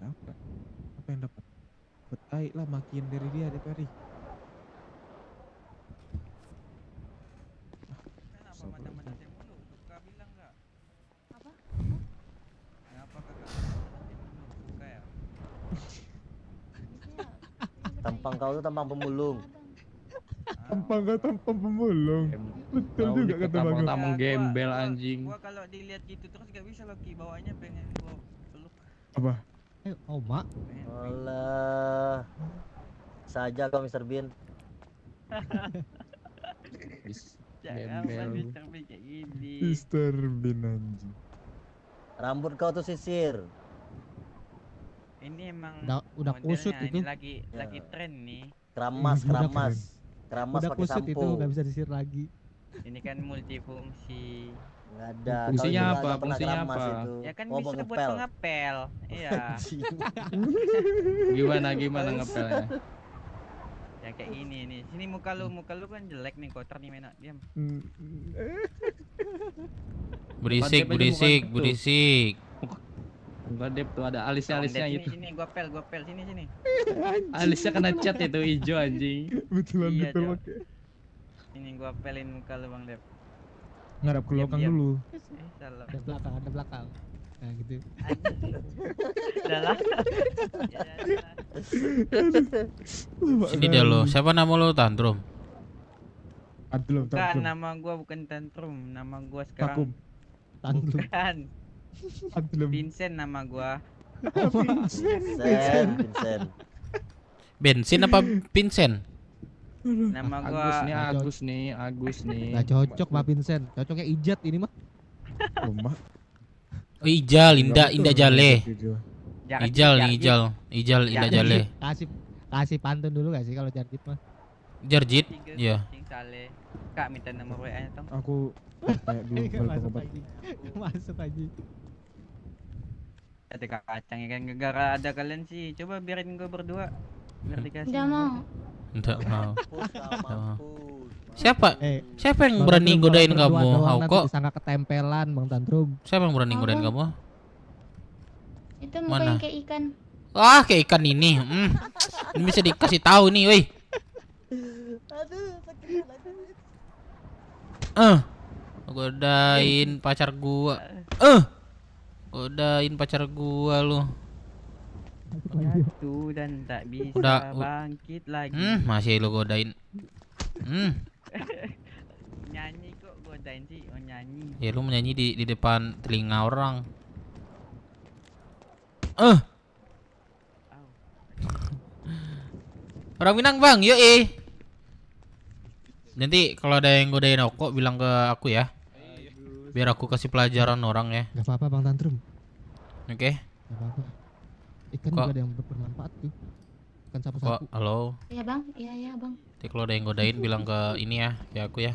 dapat. Apa yang dapat? Betai lah makin dari dia tiap hari. Kenapa Sabar. mata-mata saya mulu? Suka bilang nggak? Apa? Kenapa kakak mata-mata saya mulu? Suka ya? Tampang kau tuh tampang pemulung. Tampang kau tampang pemulung. Betul Mau juga kata Bagong. tampang gembel anjing. Gua kalau dilihat gitu terus gak bisa Loki, bawaannya pengen gua peluk. Apa? Oh mak. Pengen Alah. Saja kau Mr. Bean. jangan Gembel. Mr. Bean kayak gini. Mr. Bean anjing. Rambut kau tuh sisir. Ini emang Udah kusut modelnya, itu. ini lagi Ya. tren nih. Keramas, Udah keramas. Keramas Udah pakai kusut itu sampo. nggak bisa disir lagi. Ini kan multifungsi. Nggak ada. Kau Fungsinya juga apa? nggak pernah Fungsinya keramas apa? itu. Ya kan Oh, bisa buat pengepel. pengepel. Iya. Gimana ngepelnya? Ya kayak gini nih. Sini muka lu kan jelek nih, kotor nih, Mena. Diam. Berisik, Depan berisik, depan berisik. Enggak dep tuh ada alisnya Sini, itu. sini gua pel sini. Alisnya kena cat itu hijau anjing. Betulan Iya, dipel Cok. pakai. Ini gua pelin muka lu, Bang Dep. Ngarap ke belakang Diam. dulu. Salah. Ada belakang. Nah gitu. Salah. Sini dia lo. Siapa nama lo Tantrum? Adlum, Bukan, nama gua bukan Tantrum. Nama gua sekarang Tantrum. bukan. Adlum. Vincent nama gua. Vincent, Vincent. Bensin apa Vincent? Nama gua Agus nih. Nggak cocok Pak Vincent. Cocoknya Ijat ini mah. Rumah. Oh, Ijal, Indah Jale. Jarjit, Ijal nih, Jarjit. Ijal Indah Jale. Kasih pantun dulu gak sih kalau Jarjit mah? Jarjit, Tiga, iya. Cing Saleh. Kak minta nomor WA-nya tong. Aku kayak dulu balik Masuk obat. lagi. Masuk lagi. Ada kacang ya kan, gara ada kalian sih. Coba biarin gua berdua. Biar dikasih. Udah mau. Enggak mau. Mampus kau, mampus. Siapa? Siapa yang Bang berani Tantrum, godain kalau berdua kamu? doang Hau nanti kok? disangka ketempelan Bang Tantrum. Siapa yang berani godain Apa? kamu? Itu Mana? mukanya kayak ikan. Wah, kayak ikan ini. Ini bisa dikasih tahu nih, woi. Aduh, sakit lagi. Godain pacar gua. Godain pacar gua lu. Jatuh dan tak bisa Udah, bangkit lagi. Masih lu godain. Nyanyi kok godain sih, oh nyanyi. Ya lu menyanyi di depan telinga orang. Au. Orang Minang, Bang. Yoi. Nanti kalau ada yang godain aku bilang ke aku ya. Biar aku kasih pelajaran orang ya. Gak apa-apa Bang Tantrum. Oke. Gak apa-apa. Ikan Kok- juga ada yang bermanfaat tuh. Ikan Kok sapu-sapu. halo. Iya bang, iya bang. Nanti kalau ada yang godain bilang ke ini ya, ke aku ya.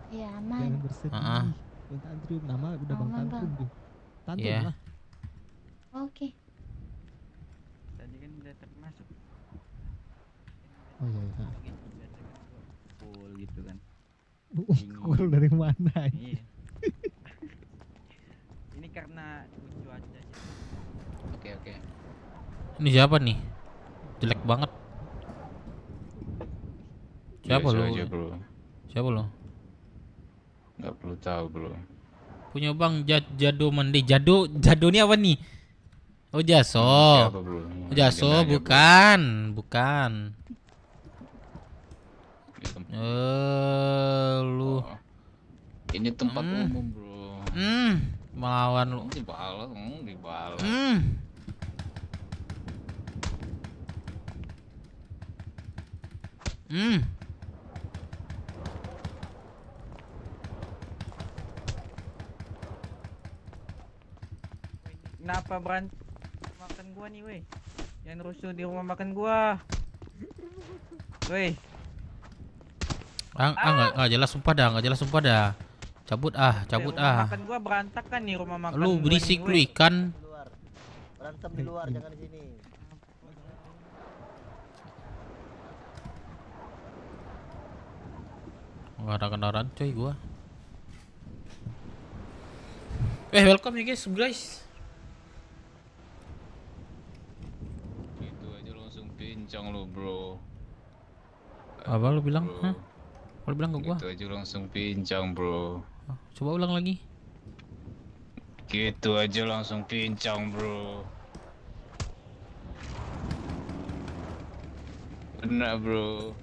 Iya Jangan aman. bersedih. Heeh. Bang Tantrum, nama udah Bang Aman, Tantrum Bang. tuh. Tantrum Iya. lah. Oke. Tadi kan udah termasuk. Oh iya iya. Biasa kan gua full gitu kan. Kurang dari mana? Iya. Ini karena cuaca. Oke. Ini siapa nih? Jelek banget. Siapa Biasa lu? aja, bro. Siapa lu? Nggak perlu tahu, bro. Punya Bang Jado Mandi. Jado ini apa nih? Oh, Jaso. Siapa, bro? Jaso Bikin aja, bro. bukan. Ini tempat- Lu. Oh. Ini tempat Hmm. umum, bro. Melawan lu. Dibalas, dibalas. Kenapa berantem makan gua nih, weh? Yang rusuh di rumah makan gua. Weh, Nggak jelas sumpah dah. Cabut rumah makan gua berantakan nih rumah makan. Lu gua berisik nih, lu weh. ikan. Di luar. Berantem di luar, jangan di sini. Nggak ada kendaraan coy gua. Welcome ya guys. pincang lu, bro. Apa lu bilang? Bro. Hah? Lu bilang ke gua? Gitu aja langsung pincang, bro. Coba ulang lagi. Gitu aja langsung pincang, bro. Benar, bro.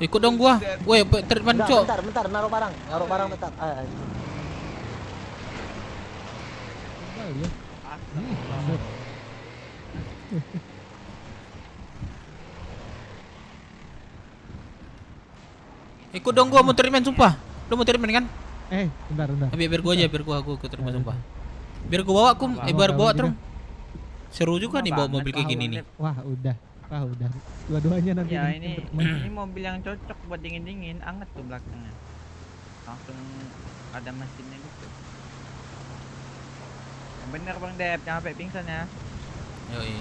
Ikut dong gua. Woi, treatment Bentar, cok. bentar, naruh barang bentar. Tinggal ya. Ikut dong gua mau treatment sumpah. Lu mau treatment kan? Bentar. Biar gua aja, biar gua ikut treatment sumpah. Biar gua bawa kum, biar bawa terus. Seru juga nih bawa mobil kayak gini nih. Wah, udah. Dua-duanya nanti. Ya nih. ini mobil yang cocok buat dingin-dingin, anget tuh belakangnya. Langsung ada mesinnya gitu. Yang bener Bang Dep, jangan sampai pingsan ya. Yoi.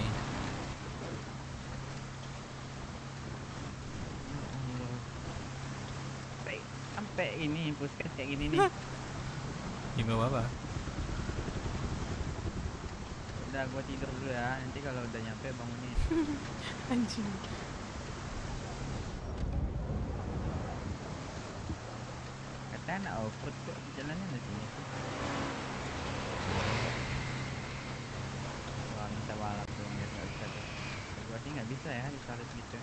Sampai ini puskes kayak gini nih. Ya enggak apa-apa. Udah gua tidur dulu ya, nanti kalau udah nyampe bangunin. Anjing. Katanya anak off-road kok jalannya di sini. Wah, minta balap dong, biar nggak bisa tuh. Gua sih nggak bisa ya disalip gitu.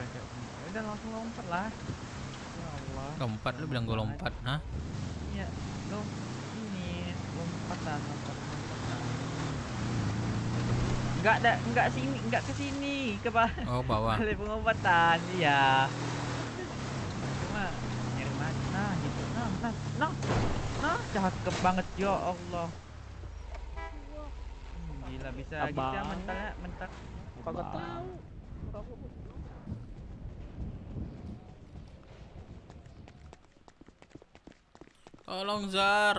Ya udah langsung lompat lah. Ya Allah. Lompat lu bilang gua lompat, hah? Iya, lo ini lompatan. Enggak ke sini, ke Oh, bawah. balai pengobatan, iya. Cuma nyari mana gitu. Nah, cakep banget ya Allah. Gila bisa gitu ya mental. Kagak tahu. Tolong Zar.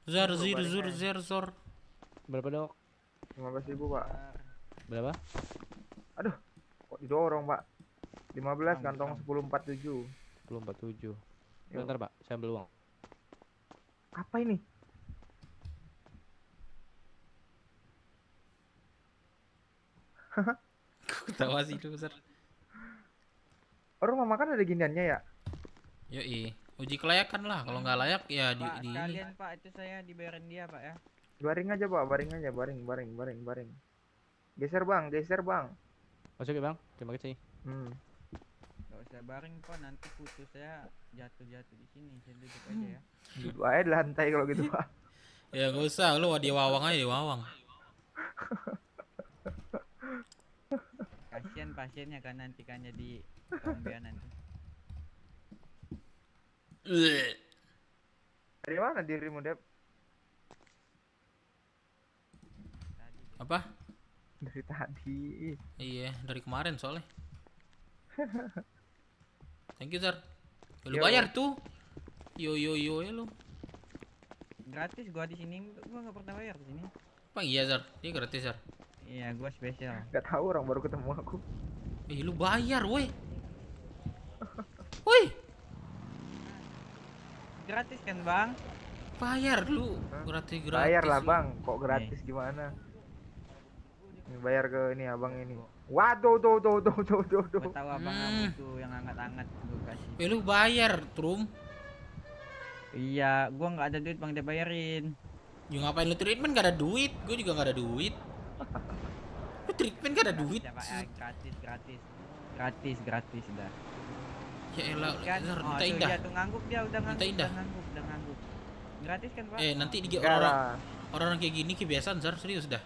Zar. Berapa, Dok? 15.000 Pak. Berapa? Kok didorong Pak? 15 kantong 1047. 1047. Bentar, Pak. Saya ambil uang. Apa ini? Ketawa sih itu Zar. Orang mau makan ada giniannya ya? Yoi. Uji kelayakan lah. Kalau nggak layak ya Pak, di ini. kalian Pak itu saya dibayarin dia Pak ya. Baring aja Pak, baring. Geser Bang. Masuk ya, Bang. Terima kasih. Gak usah baring Pak, nanti putus saya jatuh di sini. Saya duduk aja ya. Duduk aja di lantai kalau gitu Pak. Ya nggak usah. Lu di wawang aja di wawang. Kasihan pasiennya kan nanti kan jadi kombean nanti. Dari mana dirimu, Dep? Apa? Dari tadi. Iya, dari kemarin soalnya. Thank you, Zar. Lu Yo. bayar tuh. Yo ya lu. Gratis gua di sini, gua nggak pernah bayar di sini. Bang iya, Zar. Dia gratis, Zar. Iya, gua spesial. Gak tahu orang baru ketemu aku. Lu bayar, woi. Woi, Gratis kan, Bang? bayar lu. Gratis. Bayar lah lu. Bang, kok gratis gimana? Ini bayar ke ini abang ini. Waduh, tuh. Gua tahu abang tuh yang hangat-hangat gua kasih. Lu bayar, Trum. Iya, gua nggak ada duit Bang, dia bayarin. Ya ngapain lu treatment gak ada duit? Gue juga gak ada duit. Lu treatment gak ada duit. Ya, Pak, ya, gratis dah. Ya elah, Kan? Zar, Oh, minta tuh indah. dia tuh ngangguk dia udah Minta ngangguk, indah. udah ngangguk. Gratis kan, Pak? Nanti di Enggak lah. orang kayak gini kebiasaan, Zar, serius dah.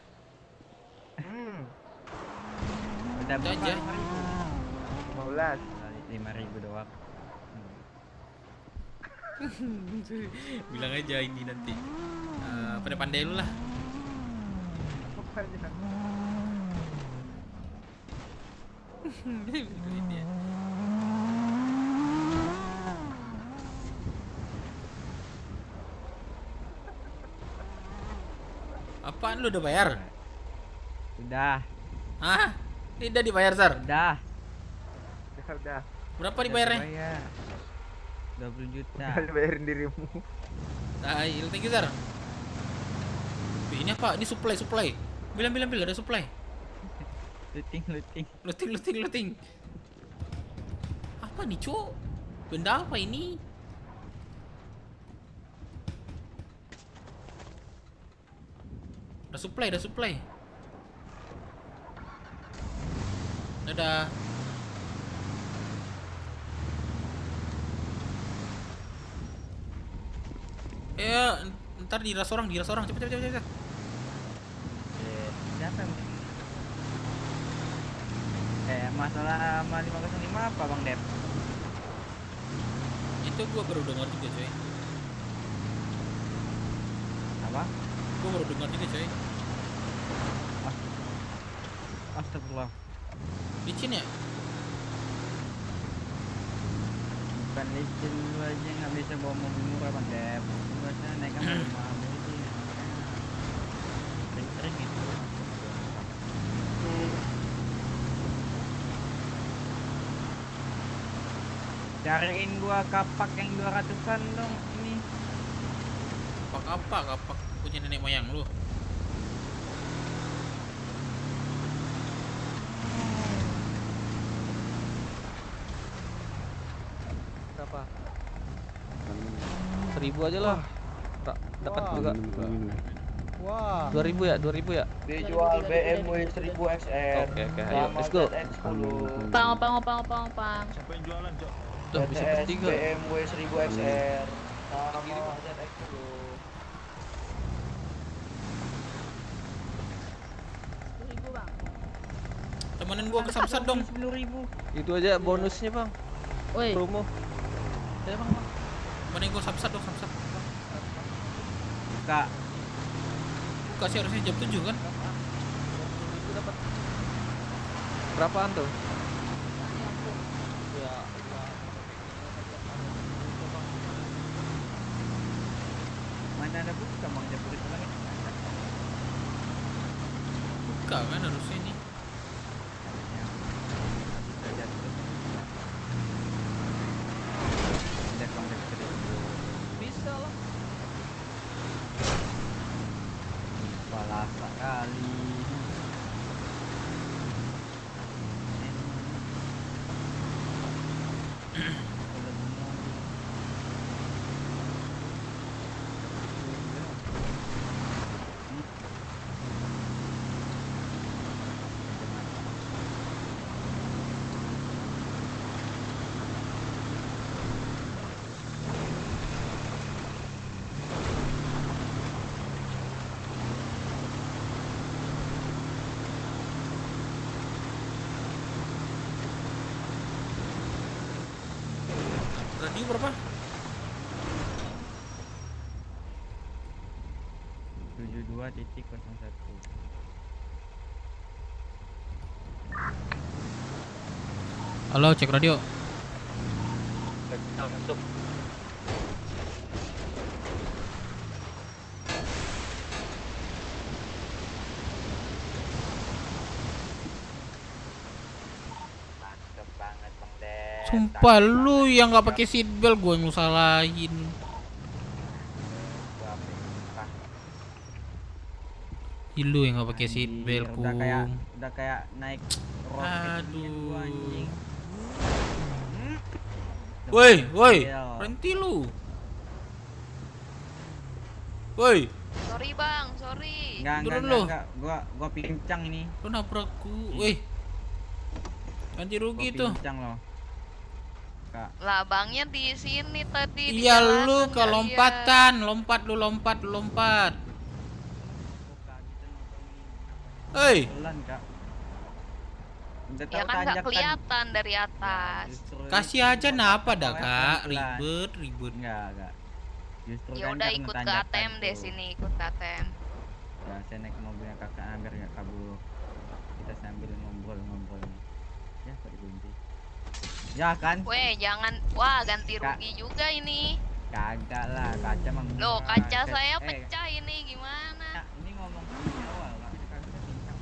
Udah Minta aja. 15. 5.000 doang. Bilang aja ini nanti. Pandai-pandai lu lah. Apaan lu udah bayar? Udah. Hah? Tidak dibayar, Zar? Udah. Udah. Berapa dibayarnya? Bayar. 20 juta. Udah bayarin dirimu. Tai, thank you, Sar. Wih, ini apa? Ini supply. Ambil, ada supply. Looting. Apa nih, Cuk? Benda apa ini? Ada supply. Dadah. Ya, ntar diras orang, cepet. Siapa yang masalah sama 505 apa Bang Dep? Itu gua baru dengar juga, coy. Apa? Gua baru dengar juga, coy. Astagfirullah. Licin ya? Bukan licin, lu aja nggak bisa bawa mobil murah Bang Dep. Lu aja naik kan mobil mahal sih. Sering gitu. Cariin gua kapak yang 200-an dong ini. Kapak punya nenek moyang lu. Berapa? 1000 aja lah. Dapat juga. Wah. 2000 ya? Dijual BMW 1000 XR. Oke, ayo, let's go. ZX10. Pang. Siapa yang jualan, Cok? Tuh, bisa ZS bertiga. BMW 1000 XR. Sama ZX10. Temenin gua ke Samsat dong. 10.000. Itu aja bonusnya, Bang. Woi, Promo. Ya, Bang. Temenin gua Samsat dong, Samsat. Kak, Buka sih harusnya jam 7 kan? Dapat. Berapaan tuh? mana ada buka Bang Dep tulis lagi. Buka kan harusnya ini. Bisa lah. Balas sekali. Radio berapa? 72.01. Halo, cek radio. Masuk. Mantap banget Bang Dep. Sumpah lu yang nggak pakai seat belt gua yang nyusalahin. Lu yang nggak pakai seat belt, Udah kayak Kung. naik roket Aduh. gua, anjing. Woi, Iya. berhenti lu. Woi, sorry Bang, sorry. Enggak, Turun lu. gua pincang ini. lu nabrak gua. Woi. Ganti rugi Gua tuh. pincang loh. Kak, Lah Bangnya di sini tadi di Iya jalanan, lu ke nggak lihat. lompatan, lompat. Hei, pelan Kak. Udah Ya tahu kan nggak tanjakan. kelihatan dari atas. Justru kasih aja napa dah, Pokoknya Kak? pelan-pelan. Ribet. Enggak. Justru Ya kan udah karena ikut ke tanjakan ATM deh tuh. sini, ikut ke ATM. Ya, saya naik mobilnya kakak biar nggak kabur. Kita sambil ngobrol. Ya, Pak dikunci. Ya kan? Weh, jangan. Wah, ganti Kak. rugi juga ini. Kagak lah, kaca mah Loh, murah. kaca Set- saya eh, pecah ini gimana? Kak, ini ngomong di awal, Kak. Kita bisa bincang.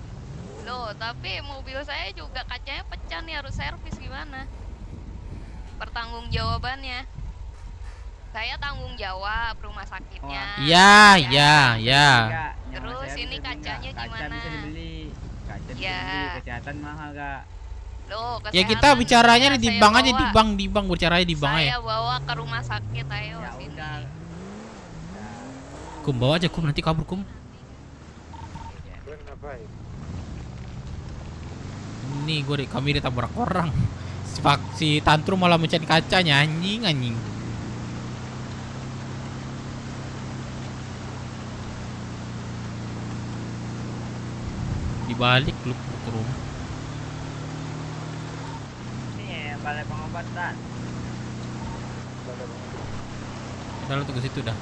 Loh, tapi mobil saya juga kacanya pecah nih, harus servis gimana? Pertanggungjawabannya. Saya tanggung jawab rumah sakitnya. Ya, ya, ya. Enggak, nyawa Terus saya ini bisa beli kacanya nggak? Kaca gimana? bisa dibeli. Kaca bisa Ya. dibeli, kesehatan mahal kak. Loh, Ya kita kesehatan bicaranya saya di bank aja, bawa. di bank bicaranya di bank Saya aja. bawa ke rumah sakit, ayo Ya sini. udah. Kum bawa aja kum, nanti kabur kum. Ini kami ditabrak orang. Si tantrum malah mencari kacanya, anjing. Dibalik lu ke rumah. Ini ya, balai pengobatan. Udah lu tunggu situ dah.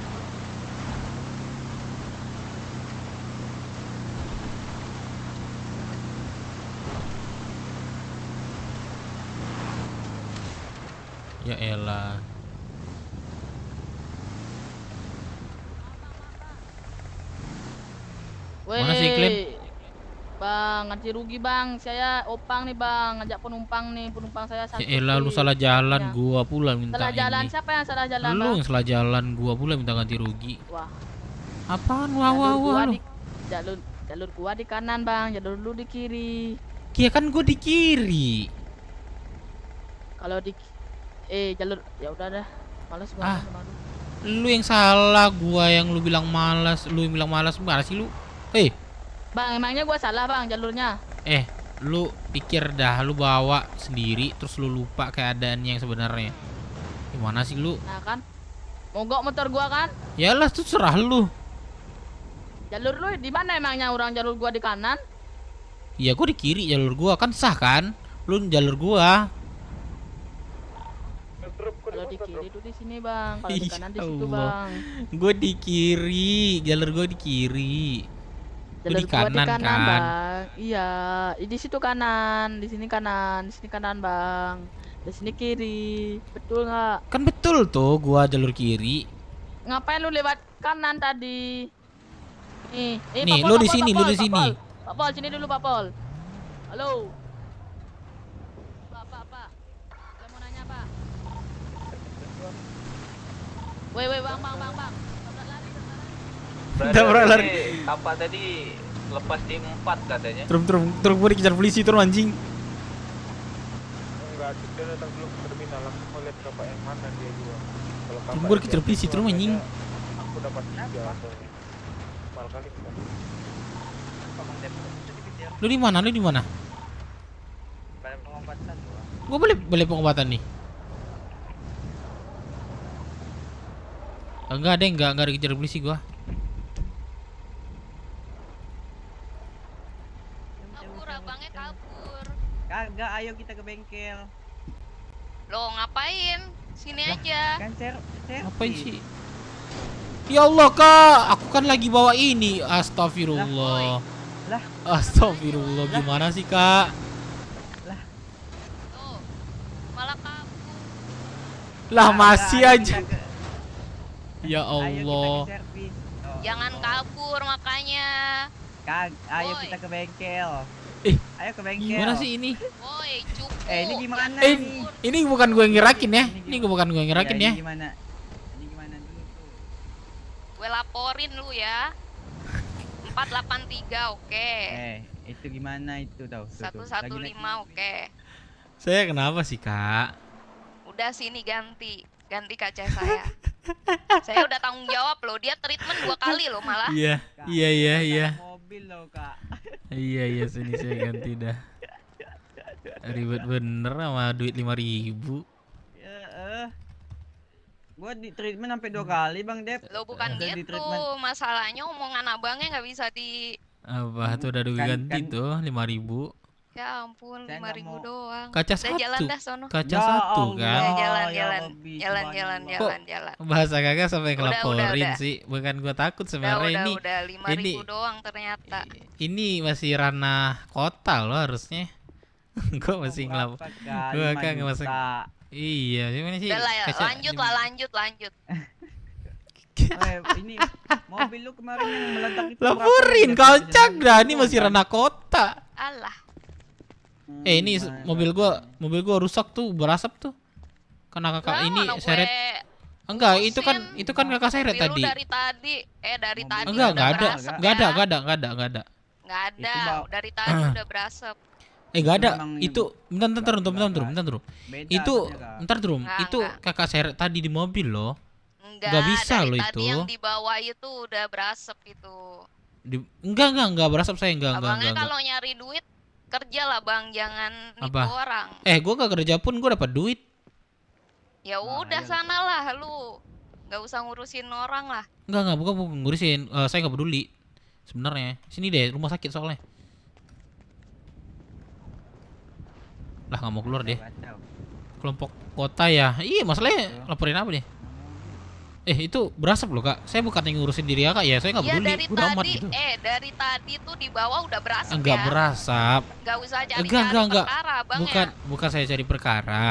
Ya elah. Mana sih, Klin? Bang, ganti rugi bang. Saya opang nih bang, ngajak penumpang nih, penumpang saya sakit. Ya elah lu nih. salah jalan, Ya. gua pula minta Salah jalan, ini. siapa yang salah jalan Lu bang? yang salah jalan, gua pula minta ganti rugi. Wah, Apaan jalur gua wah lu? di jalur gua di kanan bang, jalur lu di kiri. Kia kan gua di kiri. Kalau di jalur ya udah dah. Males gua Ah. sama lu. Lu yang salah, gua yang lu bilang malas, lu yang bilang malas, gimana sih lu? Bang, emangnya gua salah bang jalurnya? Lu pikir dah lu bawa sendiri terus lu lupa keadaan yang sebenarnya. Gimana sih lu? Nah kan, mogok motor gua kan? Yalah tuh serah lu. Jalur lu di mana emangnya, orang jalur gua di kanan? Ya gua di kiri jalur gua kan sah kan? Lu jalur gua. Kalau di kiri tuh di sini bang, kalau di Ih, kanan di situ Allah. bang. Gua di kiri, jalur gua di kiri. Lu Jalur di gua kanan kan? bang. Iya, di situ kanan, di sini kanan, di sini kanan bang. Di sini kiri, betul nggak? Kan betul tuh gua jalur kiri. Ngapain lu lewat kanan tadi? Nih, Nih, lu di sini, lu di sini. Pak Pol, sini dulu Pak Pol. Halo. Pak. Saya mau nanya Pak. Woi, bang. Tabrak lari. Apa tadi lepas di 4 katanya. Truk gua dikejar polisi tuh anjing. Enggak, dia datang dulu ke terminal, langsung mau lihat kapal yang mana dia jual. Kalau Truk gua dikejar polisi tuh anjing. Aku dapat 3 soalnya. Mal kali kan. Lu di mana? Balai pengobatan gua. Gua boleh pengobatan nih. Enggak dikejar polisi gua. Kabur, abangnya kabur. Kagak, ayo kita ke bengkel. Loh, ngapain? Sini aja. Kan servis. Ngapain sih? Ya Allah kak, aku kan lagi bawa ini. Astagfirullah. Lah. Astagfirullah, gimana sih kak? Tuh, malah kabur. Lah Kagak, masih ayo aja. kita ke- Ya Ayo kita Allah. ke servis. Oh, Jangan oh. kabur makanya. Ayo Woi. kita ke bengkel. Ayo ke bengkel. Gimana sih ini? Woi, cukup. Ini gimana Eh, nih? ini bukan gue yang ngerakin ya. Ini bukan gue yang ngerakin ya. Ini gimana? Ini gimana dulu tuh? Gue laporin lu ya. 483 oke. Itu gimana itu tahu? 115 oke. Saya kenapa sih kak? Udah sini ganti kaca saya. Saya udah tanggung jawab loh. Dia treatment 2 kali loh malah. Iya. Mobil loh kak. Iya sini saya ganti dah. Ribet bener sama duit 5.000. Gua di treatment sampai 2 kali bang Dep. Lo bukan Udah di gitu. treatment. Masalahnya omongan abangnya nggak bisa di. Apa tuh udah duit ganti kan- tuh 5.000. Ya ampun, Saya nggak 5.000 mau. doang. Kaca Udah jalan satu. dah sono. Kaca Ya satu Allah. kan. Ya, ya jalan. Rabbi, Jalan. subhanallah. Bahasa kakak sampai Udah, ngelaporin udah. sih. Bukan gua takut sebenarnya ini. Udah 5.000 ini- doang ternyata. Ini masih ranah kota loh harusnya. Gua masih ngelap. Gua kan nggak masuk. Iya, gimana sih? Udah lah, Kaca- lanjut. Ini mobil lu kemarin yang meledak itu. Laporin kocak dah, ini masih ranah kota. Alah. Ini mobil gua rusak tuh, berasap tuh. Karena kakak Lah, ini mana seret. Enggak, itu kan kakak Seret Tapi lu tadi. dari tadi Enggak udah ada. berasap Enggak ada, ya. enggak ada. Nggak ada, Itu dari tadi udah berasap. Enggak ada. Memang Itu bentar, Drum. Beda Itu asapnya, Kak. bentar, Drum. Enggak, Itu kakak Seret tadi di mobil loh. Enggak bisa dari loh tadi itu. yang di bawah itu udah berasap itu. Enggak berasap saya, enggak. Abangnya kalau nyari duit kerja lah bang, jangan nipu Apa? orang. Gua gak kerja pun gua dapat duit. Ya udah iya. sanalah lu, nggak usah ngurusin orang lah. Enggak, bukan ngurusin. Saya nggak peduli sebenarnya. Sini deh, rumah sakit soalnya. Lah nggak mau keluar deh. Kacau. Kelompok kota ya. Iya, masalahnya laporin apa nih? Itu berasap loh kak. Saya bukan yang ngurusin diri kakak ya. Saya nggak Iya peduli. dari Udah amat tadi, gitu. dari tadi tuh di bawah udah berasap Enggak ya. berasap. Nggak usah cari Enggak. perkara bang Bukan saya cari perkara.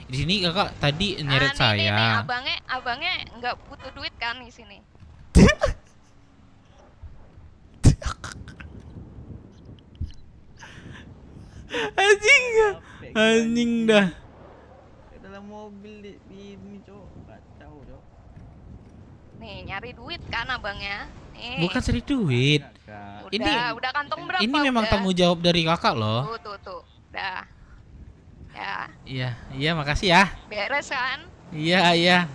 Di sini kakak tadi nyeret nih, saya. abangnya nggak butuh duit kan di sini. Anjing dah. Dalam mobil di ini cok, kacau cok. Nih nyari duit kan abangnya. Nih. Bukan cari duit. Kak. Udah kantong berapa? Ini memang udah? tanggung jawab dari kakak loh. Tuh. Dah. Ya, Iya, makasih ya. beres kan? Iya.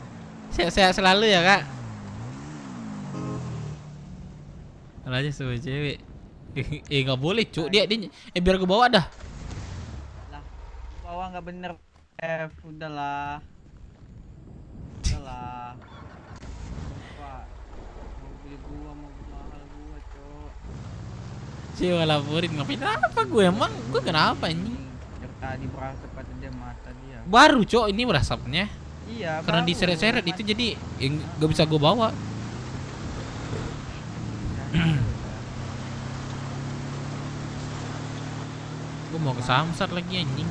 Sehat selalu ya kak. Kalau aja sama cewek. Nggak boleh cuk. Dia biar gue bawa dah. Lah, bawa nggak bener. Udahlah. Pak, mobil gua mahal gua cok. Cewek laporin ngapain apa gue emang? Gue kenapa ini? Dari tadi berasap kata dia mata dia. Baru cok ini berasapnya. Iya. Karena baru. diseret-seret itu jadi nggak bisa gue bawa. Gue mau ke Samsat lagi anjing.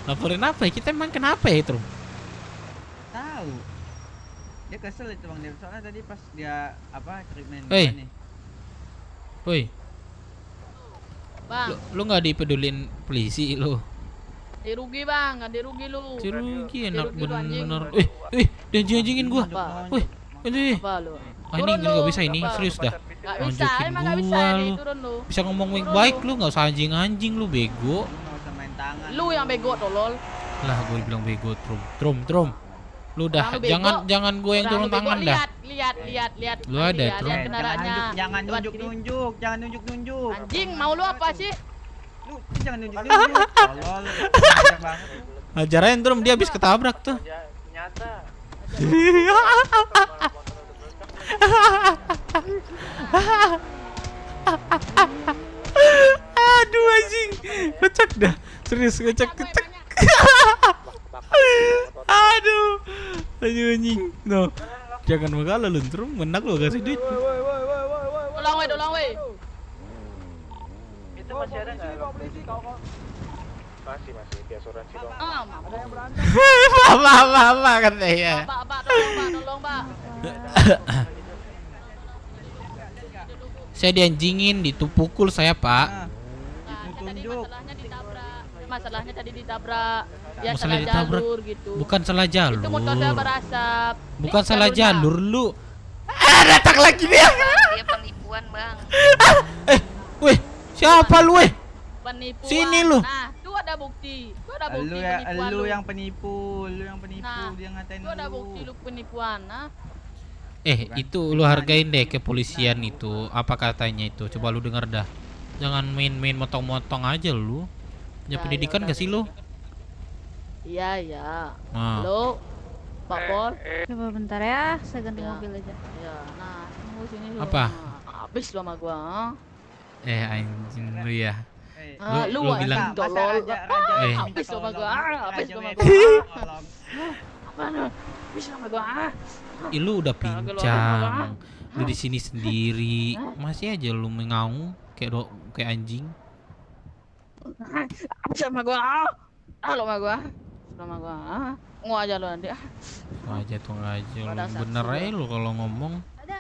Laporin apa ya? Kita emang kenapa ya itu? Tahu. Dia kesel itu bang, dia soalnya tadi pas dia apa treatment Hei. nih. Woi, Bang, lu nggak dipedulin polisi lu? dirugi bang, nggak dirugi lu. Dirugi enak Dirugi lu, anjing. bener. Dia anjingin gua. Apa? Woi, ini. Apa lu? Ah ini Turun nggak lu. bisa ini, Apa? serius dah. Nggak bisa, Nunjukin emang nggak bisa gua nih, lu. turun lu. Bisa ngomong Turun baik lu. lu, nggak usah anjing lu bego. Lu nggak usah main tangan. Lu yang bego tolol. Lah gue bilang bego, Trum. Lu udah Orang lu bego. jangan gue yang turun Orang lu bego, tangan dah. Lihat. Lu ada, Lihat Trum. kendaraannya. Jangan Lewat kiri. nunjuk. Anjing, mau lu apa sih? Lu jangan nunjuk. Tolol. Banyak banget. Ajarain Trum, dia habis ketabrak tuh. Nyata. Aduh anjing. Kocak dah. Serius kocak. Aduh. Anjing. No. Jangan mengalah lu Trum, menak lu kasih duit. Tolong weh. Itu masih ada nggak? Masih di asuransi dong. Ada yang berantem. Apa katanya. Pak, tolong pak. Saya dianjingin, ditupukul saya pak. Nah, Tadi tunjuk. masalahnya tadi ditabrak. Dia Masalah salah ditabrak. jalur gitu. Bukan salah jalur. Itu motor saya berasap. Bukan salah jalurnya. jalur lu. Datang lagi dia. Dia penipuan bang. Weh, siapa lu weh? Penipuan. Sini lu. Nah, itu ada bukti. Itu ada bukti Lu ya, penipuan lu yang penipu, Nah, dia ngatain itu ada bukti lu penipuan. Nah, Itu lu hargain deh kepolisian itu. Apa katanya itu? Coba lu denger dah. Jangan main-main motong-motong aja lu. Ya pendidikan gak sih lu? iya. Nah. Halo, Pak Pol. Coba bentar ya, saya ganti Ya. mobil aja. Ya, nah, tunggu sini lu. Apa? Nah, habis lu sama gua. Anjing lu ya. Lu lu bilang- anjing tolol. Eh. Habis lu sama gua. Habis lu sama gua. Apaan? Habis lu sama gua. Lu udah pincang. Lu di sini sendiri. Masih aja lu mengaung kayak anjing. Habis sama gua. Lu sama gua. Sama gua. Ngomong aja lu nanti. Tunggu aja lu. Pada saat Bener sudah. aja lu kalau ngomong. Ada.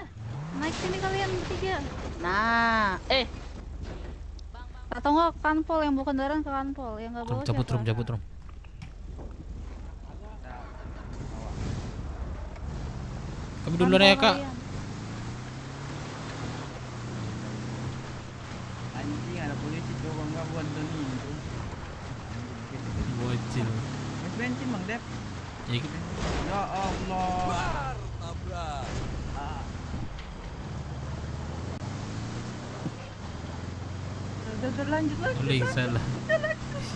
Naik sini kalian bertiga. Nah, Atau enggak kanpol yang bawa kendaraan ke kanpol, yang enggak bawa Cabut siapa? Rum. Kami duluan ya kak. Anjing ada polisi coba nggak buat Doni itu. Bocil. Mas bensin Bang Dep. Ya, Ya Allah. Tabrak. Udah lanjut. boleh salah.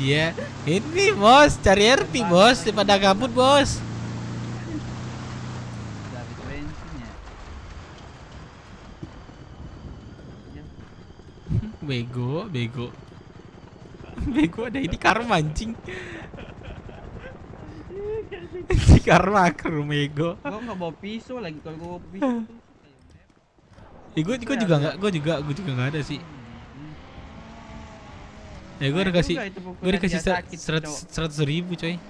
Iya, ini bos cari RP bos daripada gabut bos. Udah habis bensin ya. Bego. Bego ada ini karma anjing. Si karma aku bego. Gua nggak bawa pisau lagi, kalau gua bawa pisau tuh. Gue juga nggak, gue juga nggak ada sih. Ya gue udah kasih, gue dikasih 100.000 coy.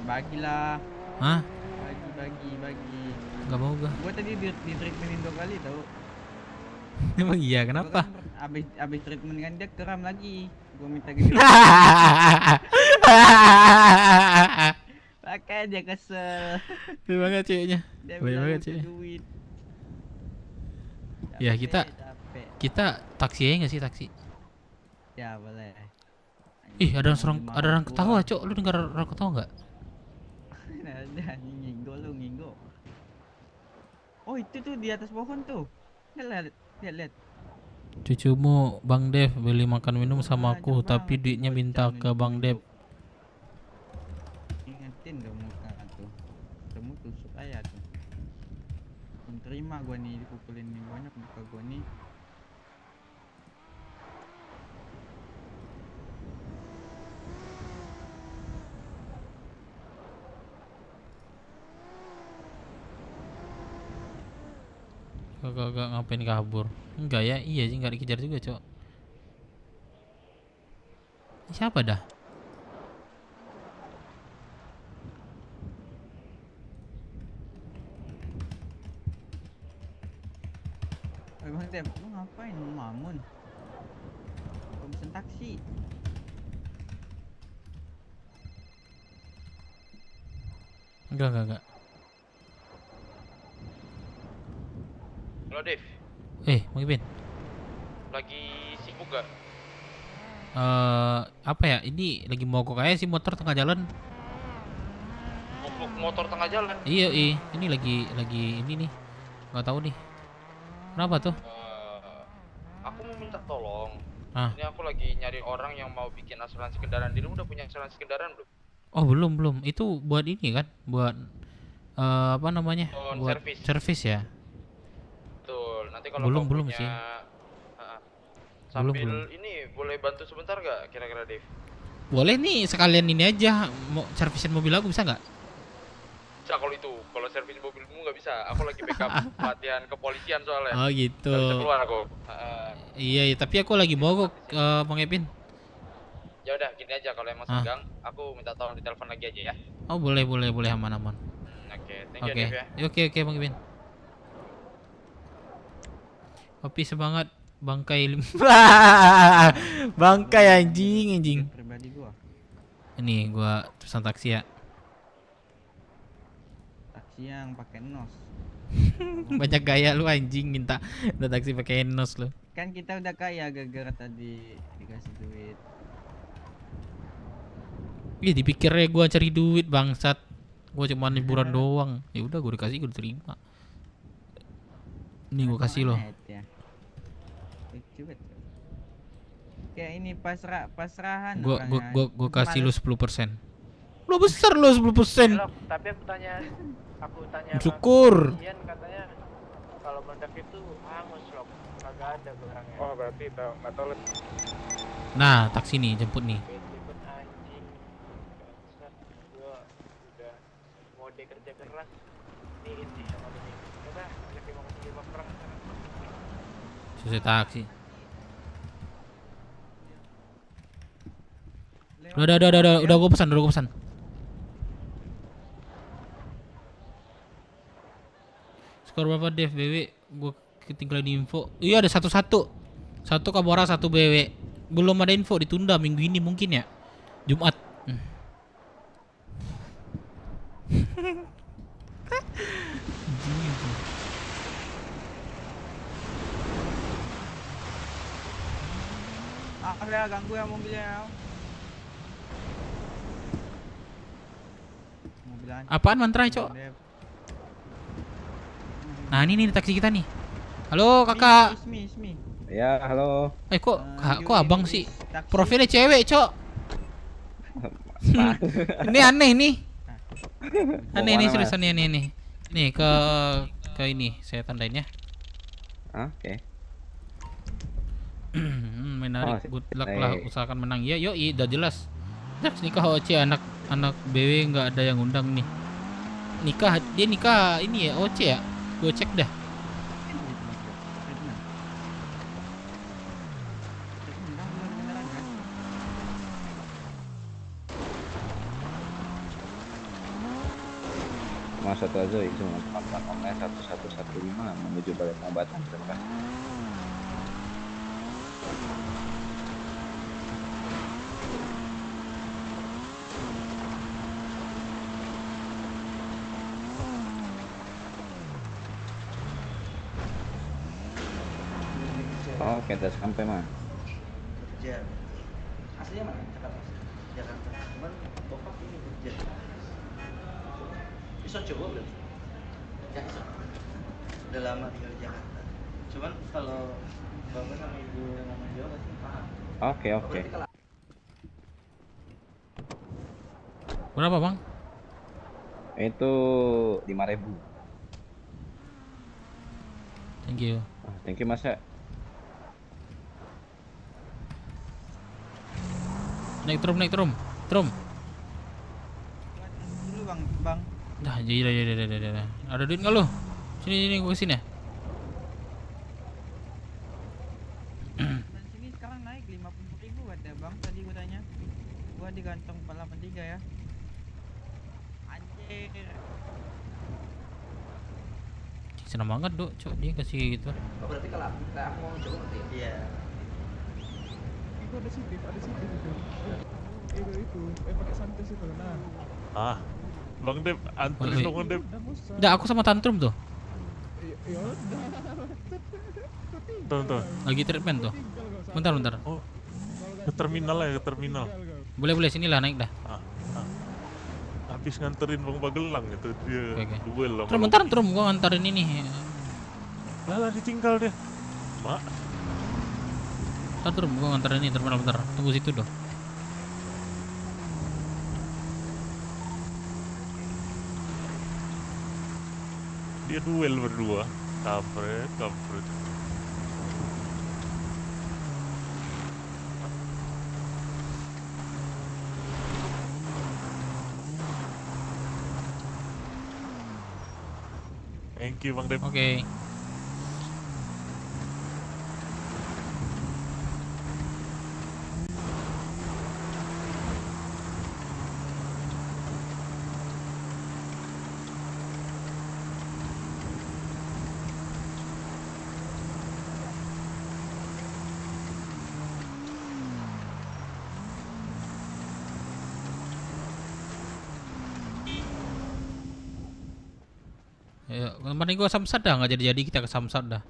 Bagilah. Hah? Bagi. Gak mau gue. Gua tadi di treatmentin 2 kali tau. Emang iya kenapa? Abis treatment kan dia keram lagi. Gua minta gitu. Pakai dia kesel. Baik banget ceweknya. Baik banget ceweknya. Ya kita taksi aja nggak sih taksi? Ya boleh. Ih ada orang ketawa cok, lu dengar orang ketawa nggak? Ada nginggo. Oh itu tuh di atas pohon tuh. Lihat. Cucumu Bang Dev beli makan minum sama aku, tapi duitnya minta ke Bang Dev. Ingetin dong muka tuh. Kamu tusuk aja tuh. Terima gua nih dipukulin nih banyak muka gua nih. Gak ngapain kabur? Enggak ya, iya sih nggak dikejar juga cok. Siapa dah? Bang Dep, lu ngapain mamun? Gua pesen taksi. Enggak. Halo Dev, Bang Ipin. lagi sibuk gak? Apa ya? Ini lagi mogok aja sih motor tengah jalan. Motor tengah jalan? Iya, ini lagi ini nih. Nggak tahu nih. Kenapa tuh? Aku mau minta tolong. Ah. Ini aku lagi nyari orang yang mau bikin asuransi kendaraan. Dirimu udah punya asuransi kendaraan belum? Oh belum. Itu buat ini kan? Buat apa namanya? Buat servis ya. Betul. Nanti kalau belum punya, sih. Sambil belum. ini boleh bantu sebentar gak kira-kira Dev? Boleh nih sekalian ini aja mau servisin mobil aku bisa nggak? Bisa kalau servis mobilmu nggak bisa. Aku lagi backup pelatihan kepolisian soalnya. Oh gitu. Nggak bisa keluar aku. Iya, tapi aku lagi mogok Bang Epin. Ya udah gini aja, kalau emang senggang, aku minta tolong ditelepon lagi aja ya. Oh boleh aman. Oke, thank you Dev ya. Oke Bang Epin. Kopi semangat bangkai bangkai anjing. Pribadi gua. Ini gua pesan taksi ya. Taksi yang pakai nos. Banyak gaya lu anjing minta taksi pakai nos lu. Kan kita udah kaya gara-gara tadi dikasih duit. Ih dipikirnya gua cari duit bangsat. Gua cuma liburan doang. Ya udah gua dikasih gua terima. Nih gua kasih lo. Ya. Kayak ini pasrahan. Gua kasih lu 10%. Lu besar lu 10%. Tapi aku tanya syukur. Ian katanya kalau meledak itu hangus loh, kagak ada barangnya. Oh berarti nggak tahu. Nah taksi nih jemput nih. Ribet anjing. Bangsat, gua udah mode kerja keras. Nih inti sama ini. Udah ajak 5 perang. Selesai taksi. Udah gua pesan. Skor berapa Dev BW? Gua ketinggalan info. Iya ada 1-1. 1 Kabora 1 BW. Belum ada info, ditunda minggu ini mungkin ya. Jumat. Maaf ya ganggu ya mobilnya. Mobilan. Apaan mantra, Cok? Nah, ini nih taksi kita nih. Halo, Kakak. Ismi. Ya, halo. Kok abang sih? Profilnya cewek, Cok. Ini aneh nih. Aneh nih seriusan ini. Nih ke ini saya tandain ya. Oke. Menarik, good luck lah, usahakan menang. Ya, yoi, udah jelas. Jax nikah OC, anak BW nggak ada yang undang nih. Dia nikah ini ya OC ya. Gue cek dah. Mas Satu Azoi cuma pelan online 1115 menuju Balai Pengobatan terima kasih. Oke, udah sampai mah. Kerja. Aslinya mana? Jakarta. Cuman bokap ini kerja. Bisa coba berarti? Ya bisa. Udah lama tinggal di Jakarta. Cuman kalau bapak sama ibu yang ngomong Jawa pasti paham. Oke. Berapa, Bang? Itu 5.000. Thank you. Thank you, Mas. Naik trum. Dulu Bang. Dah, jadi. Ada duit nggak lu? Sini gua kesini ya. Sini sekarang naik 50.000 ada Bang. Tadi gua tanya. Gua di kantong 483 ya. Anjir. Senang banget, Dok. Cok, dia kasih gitu. Oh, berarti kalau aku mau coba berarti ya? Iya. Itu ada sidik itu. Pakai santai itu. Nah. Bang Dep, anterin dong Dep. Udah, aku sama Tantrum tuh. Ya udah. Tuh. Lagi treatment tuh. Bentar. Oh. Ke terminal. Boleh sinilah naik dah. Habis nganterin Bang Bagelang itu dia. Duel lah. Trum, gua nganterin ini. Lah ditinggal dia. Mak. Trum, gua nganterin ini terminal bentar. Tunggu situ dong. Dia duel berdua. Kampret. Thank you Bang Dep. Oke. Ya, kemarin gua Samsat dah, nggak jadi kita ke Samsat dah.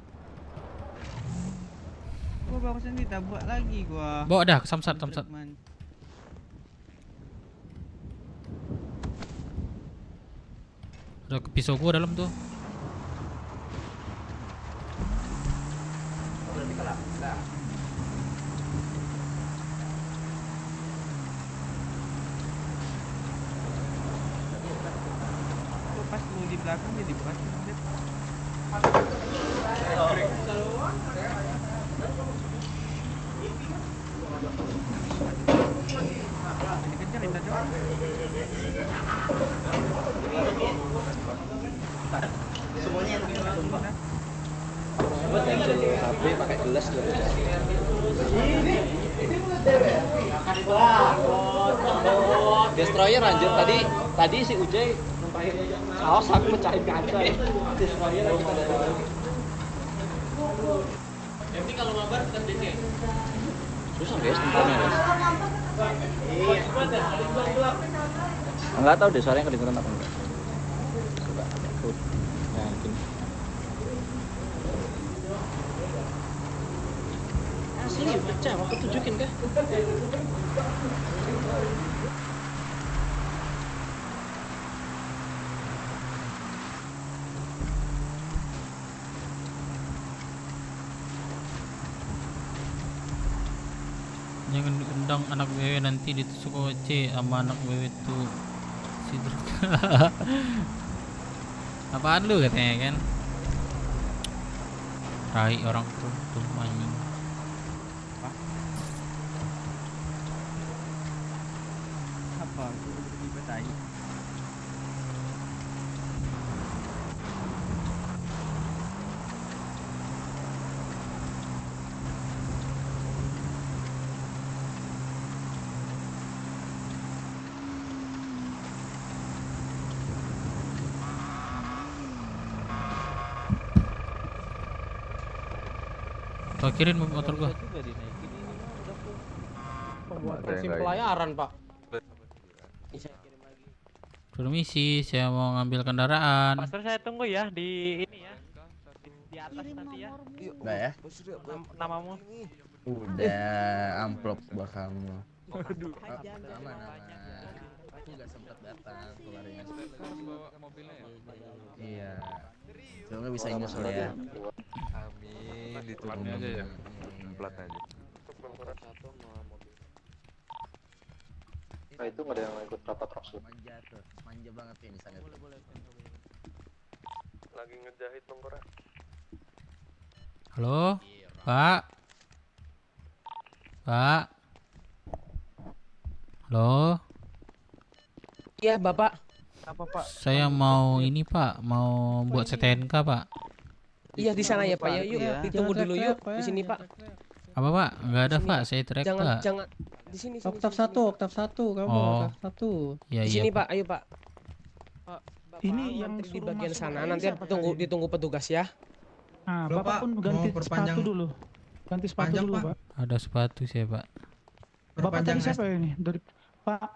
Gua barusan ditabrak lagi gua. Bawa dah ke Samsat. Ada pisau gua dalam tuh. Berarti kalah. Pas lu di belakang dia di belakang. Dikejar kita doang. Semuanya enak sumpah. HP pakai gelas gitu. Destroyer anjir tadi si Ujay numpahin kaos aku mecahin kaca. Destroyer lagi pada lagi. Nanti kalau mabar tetap di sini. Susah guys tempatnya guys. Enggak tahu deh suaranya kedengeran apa enggak. Coba aku yakin. Ini pecah, aku tunjukin kah? Jangan undang anak wewe, nanti ditusuk OC sama anak wewe tuh sidruk. Apaan lu katanya kan? Tai orang tuh anjing. Apa? Tiba-tiba tai. Parkirin motor gua. Pembuatan SIM pelayaran, Pak. Permisi, saya mau ngambil kendaraan. Pastor saya tunggu ya di ini ya. Di atas nanti ya. Udah ya? Namamu. Udah amplop buat kamu. Waduh. Aman. Aku nggak sempat datang keluarnya. Bawa mobilnya ya? Iya. Semoga bisa nyusul ya. Amin, Platnya aja ya. Platnya aja. Nah itu nggak ada yang ikut rapat raksud. Manja banget ini sangat. Lagi ngejahit Bang Kora. Halo, Pak. Pak. Halo. Iya, Bapak. Apa, Pak? Saya mau ini, Pak, mau buat STNK, Pak. Iya di sana ya, Pak. Ya, yuk, ditunggu dulu yuk di sini, Pak. Apa, Pak? Enggak ada, Pak. Saya teriak, Pak. Jangan di sini. Oktav 1 kamu Oh. oktav 1. Iya, Di iya. sini, Pak. Pak. Ayo, Pak. Ini yang di bagian sana nanti ditunggu petugas ya. Nah, Bapak pun ganti sepatu dulu. Ganti sepatu dulu, Pak. Ada sepatu saya, Pak. Bapak tadi siapa ini? Dari Pak.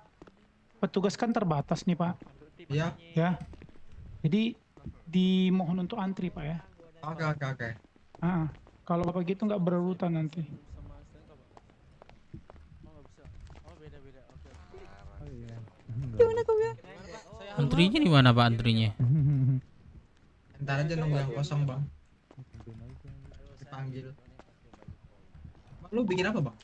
Petugas kan terbatas nih, Pak. Iya. Ya. Jadi dimohon untuk antri, Pak ya. Oke. Ah, kalau Bapak gitu nggak berurutan nanti. Gimana kau ya? Antrinya di mana, Pak, antrinya? Ntar aja nunggu yang kosong, Bang. Dipanggil. Lu bikin apa, Bang?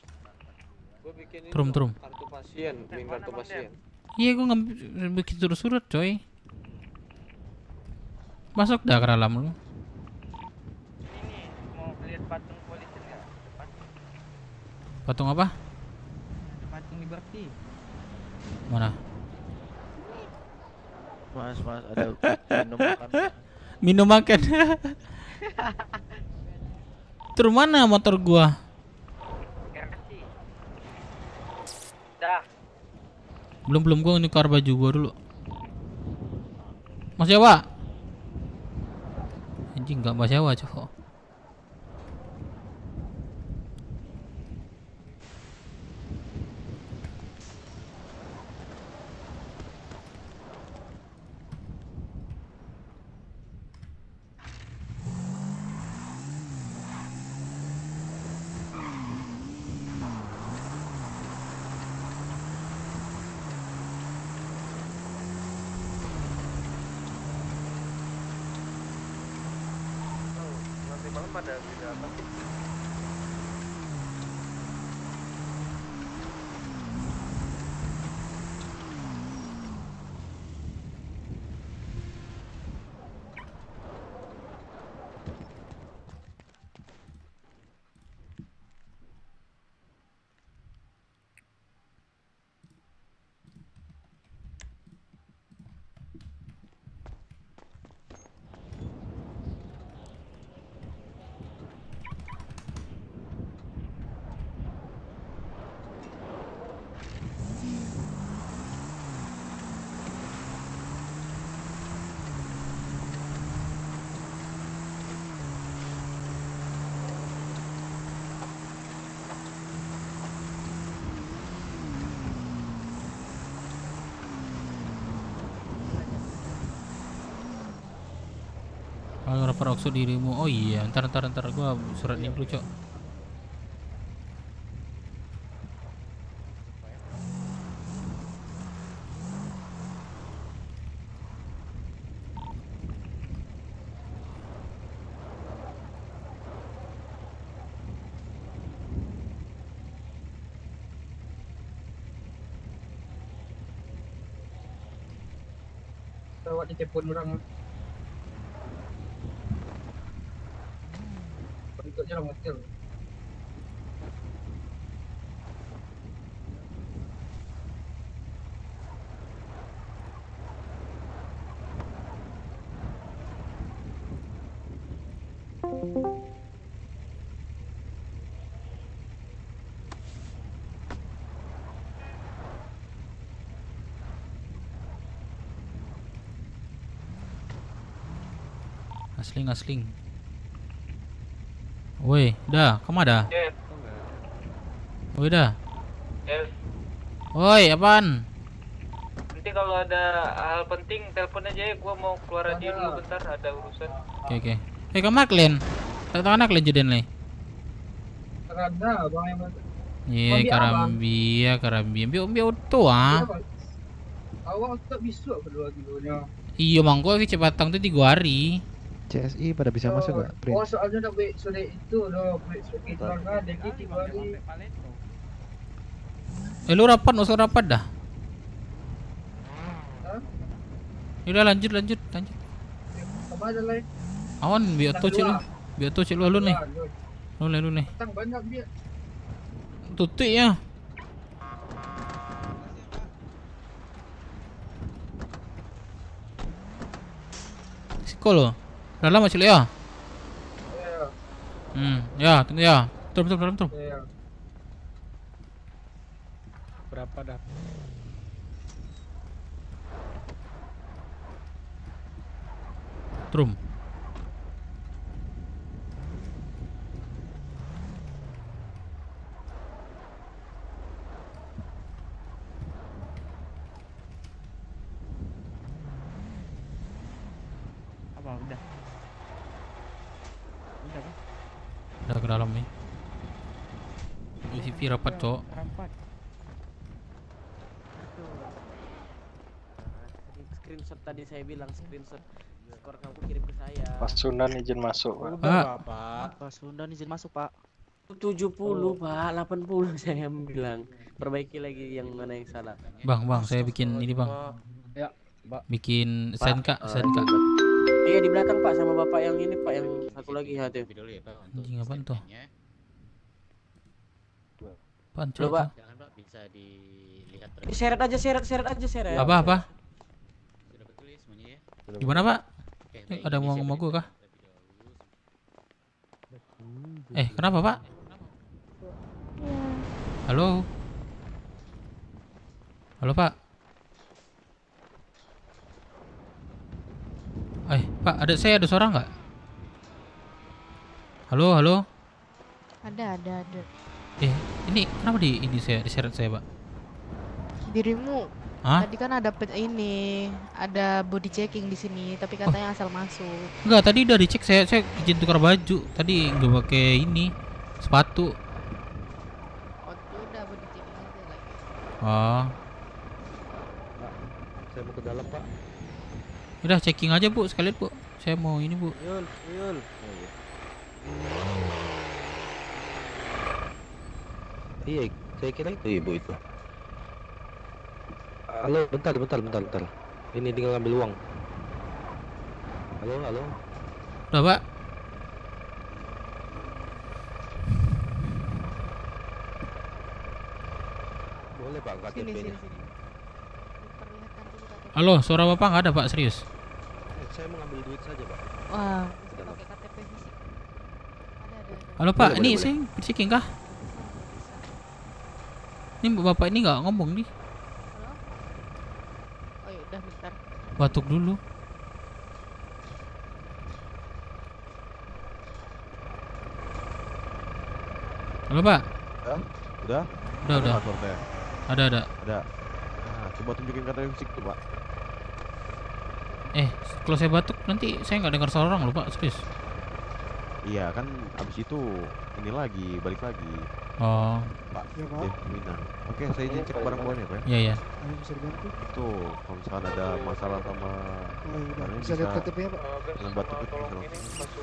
Gua bikin itu, Trum. kartu pasien, link kartu pasien. Iya, gua nggak bikin surat, coy. Masuk dah ke dalam lu. Ini mau lihat patung polisi nggak? Patung apa? Patung Liberty. Mana? Mas, ada minum makan. Minum makan. Terus mana motor gua? Dah. Belum gua nukar baju gua dulu. Mas Jawa. Anjing enggak Mas Jawa, cowok. Nanti malam ada video apa sih? Kalau refer dirimu. Oh iya, ntar gua surat ini dulu, Cok. awak ditelepon orang. Berikutnya orang hotel. Asling. Woi, dah, kamu ada? Yes. Woi, dah. Yes. Woi, apaan? Nanti kalau ada hal penting telepon aja ya. Gua mau keluar radio dulu bentar, ada urusan. Oke. Kamu kalian? Tangan kalian jadian nih. Ada bang yang Ye, karambi. Biar auto ah. awak tak bisa berdua dulunya. Iya, mangko kecepatan tuh 3 hari. CSI pada bisa masuk gak? Oh soalnya udah baik sore itu udah baik sore itu kan ada 3 hari. Lu rapat, usah rapat dah. Udah lanjut. Apa ada lain? Awan biar tuh cek lu nih. Lu nih. Tang banyak dia. Tutup ya. Sikolo. Dalam masih ya. Ya, tunggu ya. Turun. Berapa dah? Trum. Apa udah? Udah ke dalam nih. UCV rapat, Cok. Rapat. Screenshot tadi saya bilang screenshot skor kamu kirim ke saya. Pak Sundan izin masuk, Pak. Pak Sundan izin masuk, Pak. 70, Pak, 80 saya bilang. Perbaiki lagi yang mana yang salah. Bang, saya bikin ini, Bang. Ya, Pak. Bikin SNK. Iya di belakang, Pak, sama Bapak yang ini, Pak, yang satu lagi ya tuh. Anjing apaan tuh? Apaan, Loh, Pak. Jangan, Pak, bisa dilihat. Seret aja. Apa? Gimana, Pak? Ada mau ngomong gua kah? Kenapa, Pak? Halo, Pak. Pak, saya ada suara nggak? Halo. Ada. Ini kenapa ini saya diseret saya, Pak? Dirimu. Hah? Tadi kan ada ada body checking di sini, tapi katanya asal masuk. Enggak, tadi udah dicek, saya izin tukar baju. Tadi nggak pakai ini sepatu. Oh, udah body checking aja lagi. Oh. Pak, saya mau ke dalam, Pak. Udah checking aja, Bu, sekalian, Bu. Saya mau ini, Bu. Yul. Iya, saya kira itu ibu itu. Halo, bentar. Ini tinggal ambil uang. Halo. Udah, Pak. Boleh, Pak, KTP-nya. Halo, suara Bapak nggak ada, Pak, serius. Saya mau ngambil duit saja, Pak. Wah, pakai KTP fisik. Halo, Pak, Boleh, ini boleh. saya checking kah? Ini Bapak ini nggak ngomong nih. Oh, ya udah bentar. Batuk dulu. Halo, Pak. Udah? Udah. Pasportnya? Ada. Nah, coba tunjukin KTP fisik tuh, Pak. Kalau saya batuk nanti saya nggak dengar suara orang loh, Pak, serius. Iya kan, abis itu ini lagi, balik lagi. Oh. Pak, Ya, Pak. Devina. Oke, saya izin cek barang bawahnya, Pak. Iya. Ayo bisa dibantu? Itu kalau misalkan ada masalah sama Oh, iya, udah. barangnya Bisa lihat KTP-nya, Pak? dengan batuk itu Tolong bisa ini langsung. masuk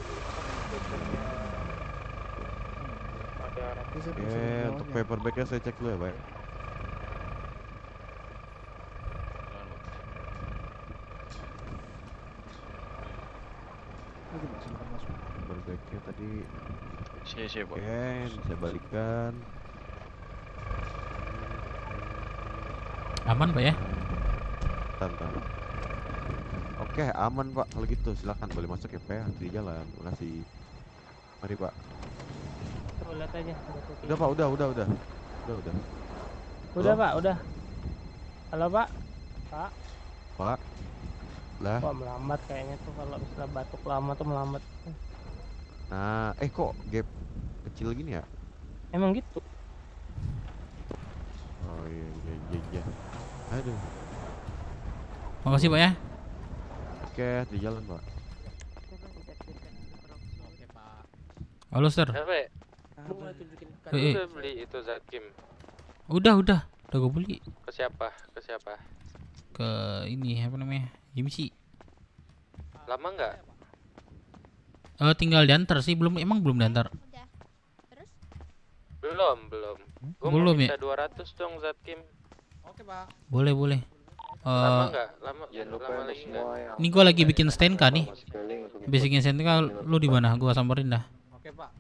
ada Bisa Oke, untuk paperbacknya saya cek dulu ya, Pak. aja Pak, silakan masuk. Berbaiknya tadi. Siap, Pak. Oke, bisa balikan. Aman Pak ya? Bentar. Oke, aman Pak. Kalau gitu silakan boleh masuk ya Pak ya. Di jalan. Terima kasih. Mari Pak. Tuh, lihat aja. Udah Pak, udah. Udah Pak, udah. Halo Pak. Pak. Pak. Lah. Kok melambat kayaknya tuh kalau misalnya batuk lama tuh melambat. Nah, kok gap kecil gini ya? Emang gitu. Oh iya. Aduh. Makasih Pak ya. Oke, di jalan Pak. Halo Sir. Siapa ya? Eh, Lu udah beli itu Zakim? Udah gue beli. Ke siapa? Ke ini apa namanya? Jimsi. Lama nggak? Tinggal diantar sih, belum diantar. Belum. Gua Belum mau ya? minta 200 dong Zakim. Oke, Pak. Boleh. Lama nggak? Lama lagi nggak? Ini gue lagi bikin STNK nih. Habis bikin STNK lu di mana? Gua samperin dah. Oke, Pak.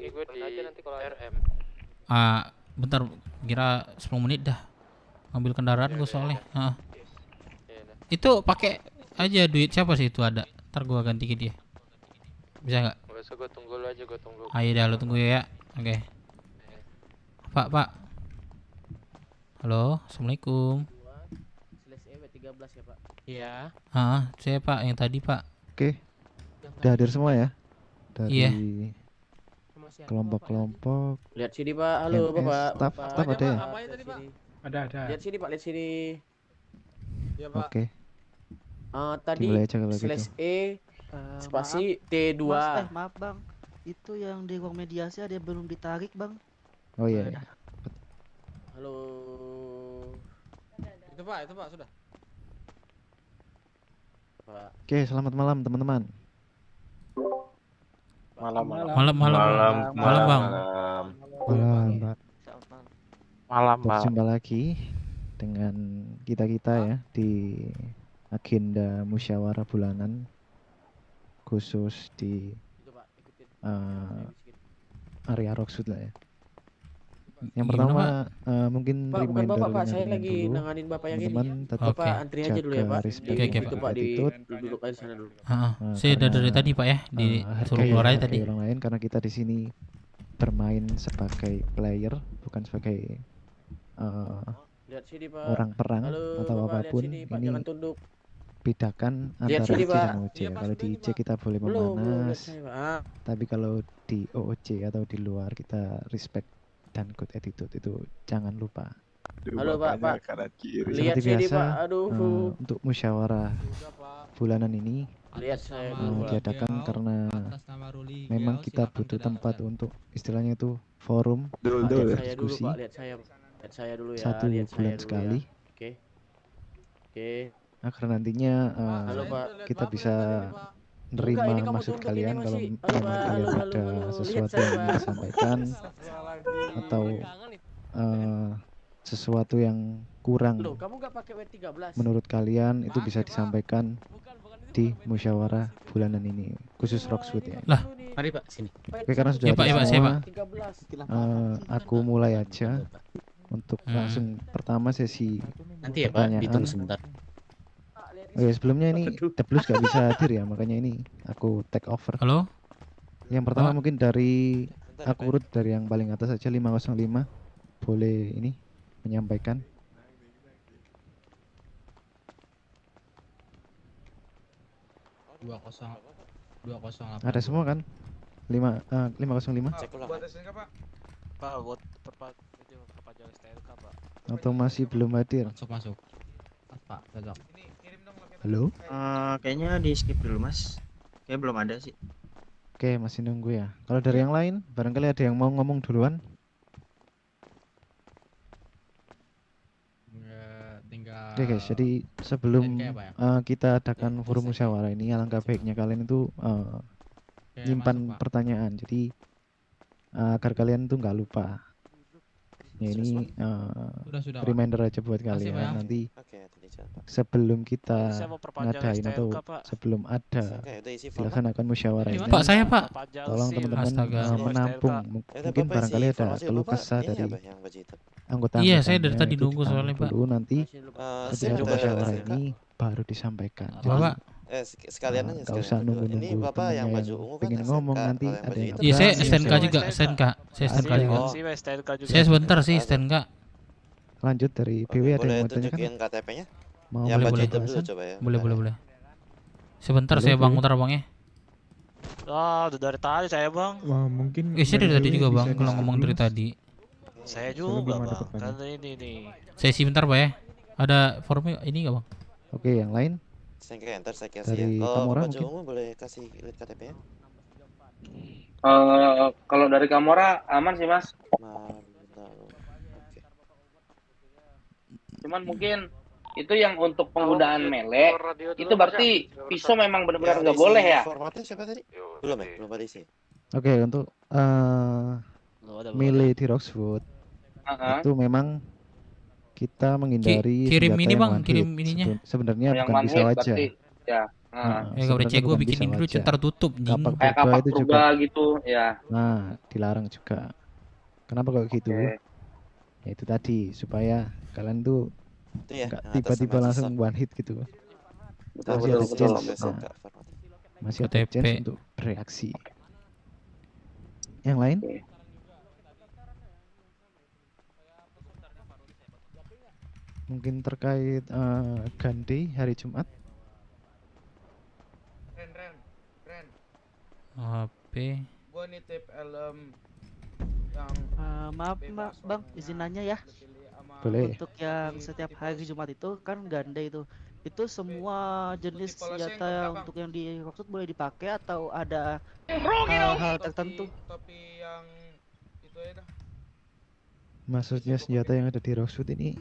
Ini gue di RM. Bentar, kira 10 menit dah. Ngambil kendaraan gue soalnya. Itu pakai aja duit siapa sih itu ada. Ntar gua ganti ke dia. Bisa nggak? Gak usah, gue tunggu lu aja, gue tunggu. Ayo dah, lu tunggu ya. Oke. Pak. Halo, assalamualaikum. /E13 ya Pak. Iya. Saya Pak yang tadi Pak. Oke. Udah hadir semua ya? Dari Iya. kelompok-kelompok. Lihat sini Pak, halo MS, Bapak. staff ada ya? Ada. Lihat sini Pak, lihat sini. Iya, Pak. Oke. Tadi Dimulai aja kalau gitu. /E spasi T2. Maaf Bang, itu yang di ruang mediasi ada yang belum ditarik Bang. Oh iya. Halo. Itu Pak sudah. Pak. Oke, selamat malam teman-teman. Malam Bang. Malam Pak. Berjumpa lagi dengan kita ya di agenda musyawarah bulanan khusus di area Rocksud lah ya. Yang pertama mungkin Pak, bukan reminder Bapak Pak, saya ringan lagi dulu. nanganin Bapak yang ini. Teman-teman tetap Bapak antri aja dulu ya Pak. respect Di dan itu Pak, di attitude. duduk aja sana dulu. Saya udah dari tadi Pak ya, di suruh keluar aja tadi. Orang lain karena kita di sini bermain sebagai player bukan sebagai Lihat sini Pak. orang perang Halo, atau Bapak, lihat apapun. sini, Pak, Ini jangan tunduk. bedakan Lihat antara sini, IC Pak. dan OOC. Kalau di IC kita boleh Belum, lihat memanas, saya, Pak. tapi kalau di OOC atau di luar kita respect dan good attitude itu jangan lupa. Halo Pak. Lihat Seperti sini biasa, Pak. Aduh. untuk musyawarah bulanan ini Lihat saya dulu Pak. diadakan karena memang kita butuh tempat untuk istilahnya itu forum Lihat untuk saya dulu diskusi Pak, lihat saya dulu ya. satu Lihat saya bulan dulu sekali ya. Oke. agar nantinya Halo, Pak. kita bisa Enggak, nerima ini kamu maksud tunduk, kalian ini kalau masih. memang Halo, Pak. kalian Halo, ada halo. sesuatu Lihat yang saya, ingin Pak. disampaikan atau sesuatu yang kurang Loh, kamu nggak pakai W13? menurut kalian itu bisa disampaikan di musyawarah bulanan ini khusus Rocksud ya. Lah, mari Pak sini. Oke, karena sudah Ya, Pak, ada ya, Pak, semua, Pak. aku mulai aja untuk langsung pertama sesi Nanti ya Pak, pertanyaan. ditunggu sebentar. Oh ya, sebelumnya ini Teblus gak bisa hadir ya, makanya ini aku take over. Halo? Yang pertama mungkin dari aku urut dari yang paling atas aja 505 boleh ini menyampaikan. Ada semua kan? 505 Pak, buat tempat itu perpanjang STNK, Pak. atau masih belum hadir? Masuk. Pak, cocok. Halo? Kayaknya di skip dulu, Mas. Kayak belum ada sih. Oke, masih nunggu ya. Kalau dari yang lain, barangkali ada yang mau ngomong duluan? Tinggal. Oke guys, jadi sebelum STNK ya, Pak, kita adakan forum musyawarah ini, alangkah baiknya kalian itu nyimpan pertanyaan. Jadi agar kalian tuh nggak lupa. Ya ini Sudah, Pak. reminder aja buat Makasih, kalian Pak, ya. nanti Oke, hati-hati, Chan, Pak. sebelum kita Ini saya mau perpanjang ngadain atau STNK, Pak. sebelum ada Oke, udah isi format. dilaksanakan musyawarah ini. Pak, saya, Pak. Tolong teman-teman Astaga. menampung. Ya, udah, Mungkin Bapak barangkali isi ada informasi keluh Bapak. kesah Ini dari apa yang baju hitam? anggota. Iya, saya dari tadi nunggu soalnya, Pak. Dulu nanti Sip, setelah ada musyawarah STNK. ini baru disampaikan. Bapak. Sekalian aja, Nggak usah sekalian berdua. Ini nunggu-nunggu Bapak yang temennya baju yang ungu kan pengen STNK, ngomong nanti kalau yang ada baju yang hitam Iya, saya kan STNK juga, STNK. Saya STNK juga. STNK juga. Saya sebentar sih STNK. Lanjut dari BW ada boleh yang mau tanyakan? tunjukin KTP-nya? Mau Yang baju boleh. hitam dulu coba ya. Boleh. Sebentar Boleh, saya boleh. muter Bang ya. Udah dari tadi saya, Bang. Wah, mungkin Saya dari tadi juga Bang, bisa kalau ngomong dari tadi. Saya Soalnya juga, belum ada Bang. pertanyaan. Karena ini nih. Saya sih bentar Pak ya. Ada formnya ini enggak Bang? Oke, yang lain STNK ntar saya kasih dari ya. Kalau Kamora baju mungkin? ungu boleh kasih lihat KTP-nya? Kalau dari Kamora aman sih mas. Cuman mungkin itu yang untuk penggunaan melee itu berarti pisau memang benar-benar nggak boleh ya. Formatnya siapa tadi? Belum ya? Belum ada isi. Oke, untuk melee di Roxwood itu memang kita menghindari kirim senjata ini, yang Bang, one hit. kirim ininya. Sebenarnya Yang bukan one pisau hit aja. berarti, ya. Kalau cek gue bikinin dulu centar tutup Kapak anjing. Kayak purba kapak itu juga. purba gitu ya. Nah, dilarang juga. Kenapa kok gitu? Ya itu tadi supaya kalian tuh Itu ya, nggak yang atas tiba-tiba sama langsung sisa. one hit gitu. Betul, Masih betul, ada betul. chance. Sampai Nah, suka formatnya. masih ada KTP. chance untuk bereaksi. Yang lain? Mungkin terkait Gandhi hari Jumat. Ren. HP. Gua nitip helm yang Maaf Mbak, Bang, izin nanya ya. Boleh. Untuk yang setiap hari Jumat itu kan ganda itu. Itu semua jenis senjata yang untuk yang di Roxwood boleh dipakai atau ada hal tertentu? topi yang itu ya dah. Maksudnya senjata yang ada di Roxwood ini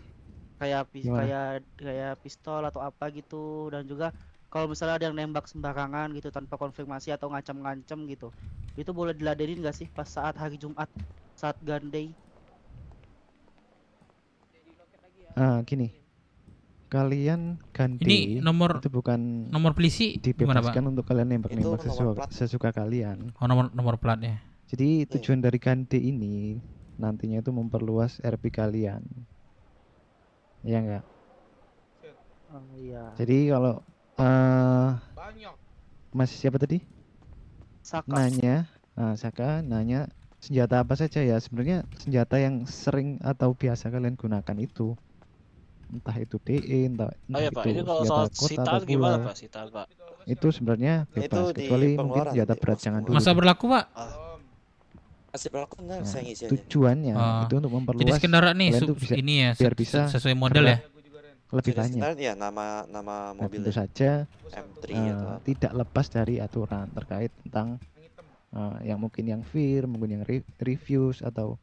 gimana? kayak pistol atau apa gitu, dan juga kalau misalnya ada yang nembak sembarangan gitu tanpa konfirmasi atau ngancam-ngancam gitu, itu boleh diladenin nggak sih pas saat hari Jumat saat gun day? Gini, kalian ganti Ini nomor itu bukan nomor polisi gimana, Pak? dibebaskan untuk kalian nembak-nembak Itu nomor plat. sesuka kalian. Oh, nomor platnya. Jadi tujuan dari ganti ini nantinya itu memperluas RP kalian. Iya enggak? Oh iya. Jadi kalau Banyak. Mas siapa tadi? Saka. Nanya, Saka nanya senjata apa saja ya? Sebenarnya senjata yang sering atau biasa kalian gunakan itu, entah itu DE, entah Oh iya Pak, itu ini kalau senjata soal kota sitaan atau gimana pula. Pak? Sitaan Pak. Itu sebenarnya bebas, Itu di kecuali mungkin pengeluaran senjata nanti, berat pas jangan dulu. Masa berlaku, Pak? Masih berlaku nggak? Nah, Saya ngisi aja. tujuannya Oh. itu untuk memperluas. Jenis kendaraan nih, kalian tuh bisa, ini ya, biar bisa sesuai model ya. lebih Jenis banyak. kendaraan ya, nama Nah, mobil tentu saja M3 atau apa. tidak lepas dari aturan terkait tentang yang mungkin yang fear, mungkin yang reviews atau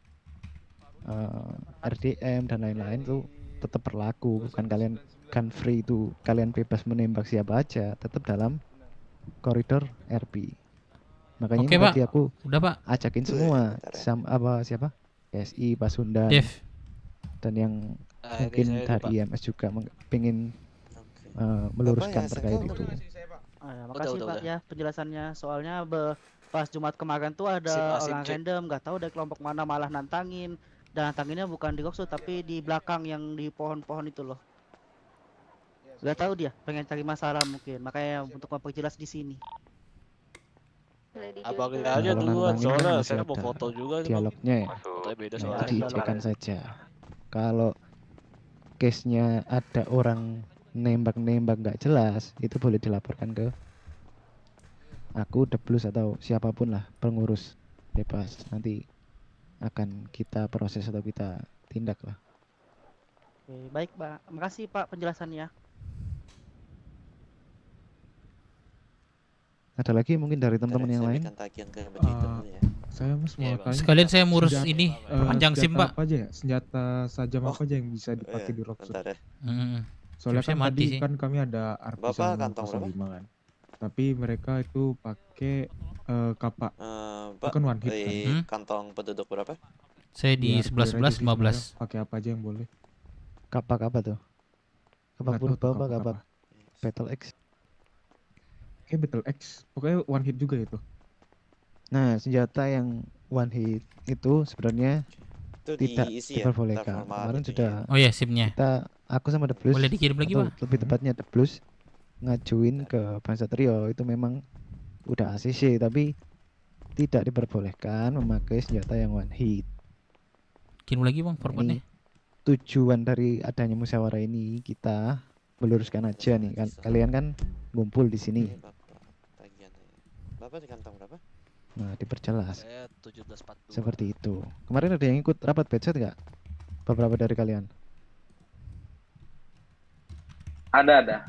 RDM dan lain-lain tuh tetap berlaku. Bukan kalian gun free itu kalian bebas menembak siapa aja, tetap dalam koridor RP. Makanya Oke, ini Pak. tadi aku Udah, Pak. ajakin semua siapa PSI, Pasundan, Dev. dan yang ini mungkin saya dari lupa. IMS juga pengen meluruskan Bapak ya, terkait saya itu. Ya, makasih Udah, Pak udah. ya penjelasannya. Soalnya pas Jumat kemarin tuh ada Asip, orang Cek. random, nggak tahu dari kelompok mana malah nantangin, dan nantanginnya bukan di Roxwood tapi di belakang yang di pohon-pohon itu loh. Gak tahu dia pengen cari masalah mungkin, makanya untuk memperjelas di sini. Abangin Nah, aja kalau duluan, nantangin soalnya kan masih saya mau ada foto juga nih Bang. dialognya ya. Fotonya beda Nah, soalnya. itu diizinkan saja. Kalau case-nya ada orang nembak-nembak nggak jelas, itu boleh dilaporkan ke aku, Deblus atau siapapun lah, pengurus, bebas. Nanti akan kita proses atau kita tindak lah. Oke, baik Pak, makasih Pak penjelasannya. Ada lagi mungkin dari teman-teman yang Saya lain? berikan tagihan ke baju hitam dulu ya. Saya mas mau tanya. Sekalian saya ngurus ini, panjang SIM, senjata Pak. apa aja ya? Senjata sajam apa aja yang bisa dipakai di Roxwood? Bentar ya. Soalnya Saya kan mati tadi sih. kan kami ada Bapak artisan kantong berapa? 05 kan. Tapi mereka itu pakai kapak. Pak, Bukan one hit kan? kantong penduduk berapa? Saya di Biar clear aja 11 sih sebenarnya, 15. pakai apa aja yang boleh. Kapak apa tuh? Kapak Nggak tahu purba tuh apa kapak kapak? apa. Battle X. Kayak Battle X, pokoknya one hit juga itu. Nah, senjata yang one hit itu sebenarnya Itu tidak diisi ya, diperbolehkan. terformat Kemarin itu sudah Oh ya, SIM-nya. aku sama The Blues, Boleh dikirim lagi, atau Pak? lebih tepatnya The Blues ngajuin ke Bangsa Trio itu memang udah ACC tapi tidak diperbolehkan memakai senjata yang one hit. Kirim lagi Bang Ini formatnya. tujuan dari adanya musyawarah ini kita meluruskan aja nih kan, kalian kan ngumpul di sini. Bapak di kantong berapa? Nah, diperjelas Saya 1742. seperti itu. Kemarin ada yang ikut rapat bedset nggak? Beberapa dari kalian. Ada.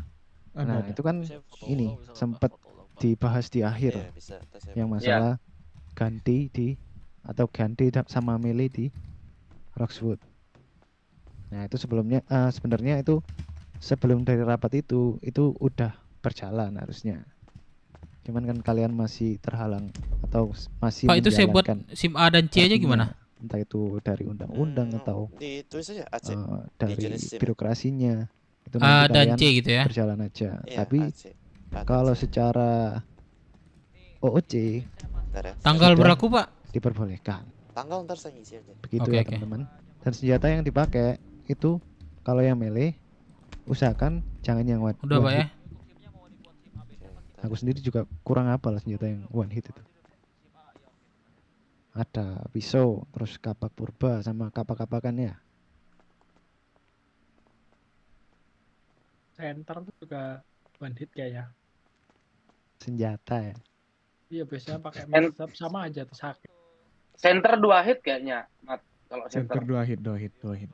Nah, itu kan ini sempat dibahas di akhir Iya, bisa. Tes yang ya. masalah ganti sama melee di Roxwood. Nah, itu sebelumnya sebenarnya itu sebelum dari rapat itu udah berjalan harusnya. Cuman kan kalian masih terhalang atau masih Pak, itu saya buat menjalankan SIM A dan C aja artinya, gimana? entah itu dari undang-undang atau Ditulis aja AC. dari jenis SIM. birokrasinya itu A nanti dan kalian C gitu ya? berjalan aja. Iya, Tapi AC. A dan kalau C. secara OOC Bentar ya. Tanggal sudah berlaku, Pak? diperbolehkan. Tanggal ntar saya ngisi aja. Begitu Oke, ya oke. teman-teman. Dan senjata yang dipakai itu kalau yang melee usahakan jangan yang one Udah, Pak hit. ya? Aku sendiri juga kurang hafal senjata yang one hit itu. Ada pisau, terus kapak purba sama kapak-kapakannya. Center tuh juga one hit kayaknya. Senjata ya. Iya biasanya pakai mantap sama aja tuh sakit. Center 2 hit kayaknya, Mat. Kalau Center center. 2 hit.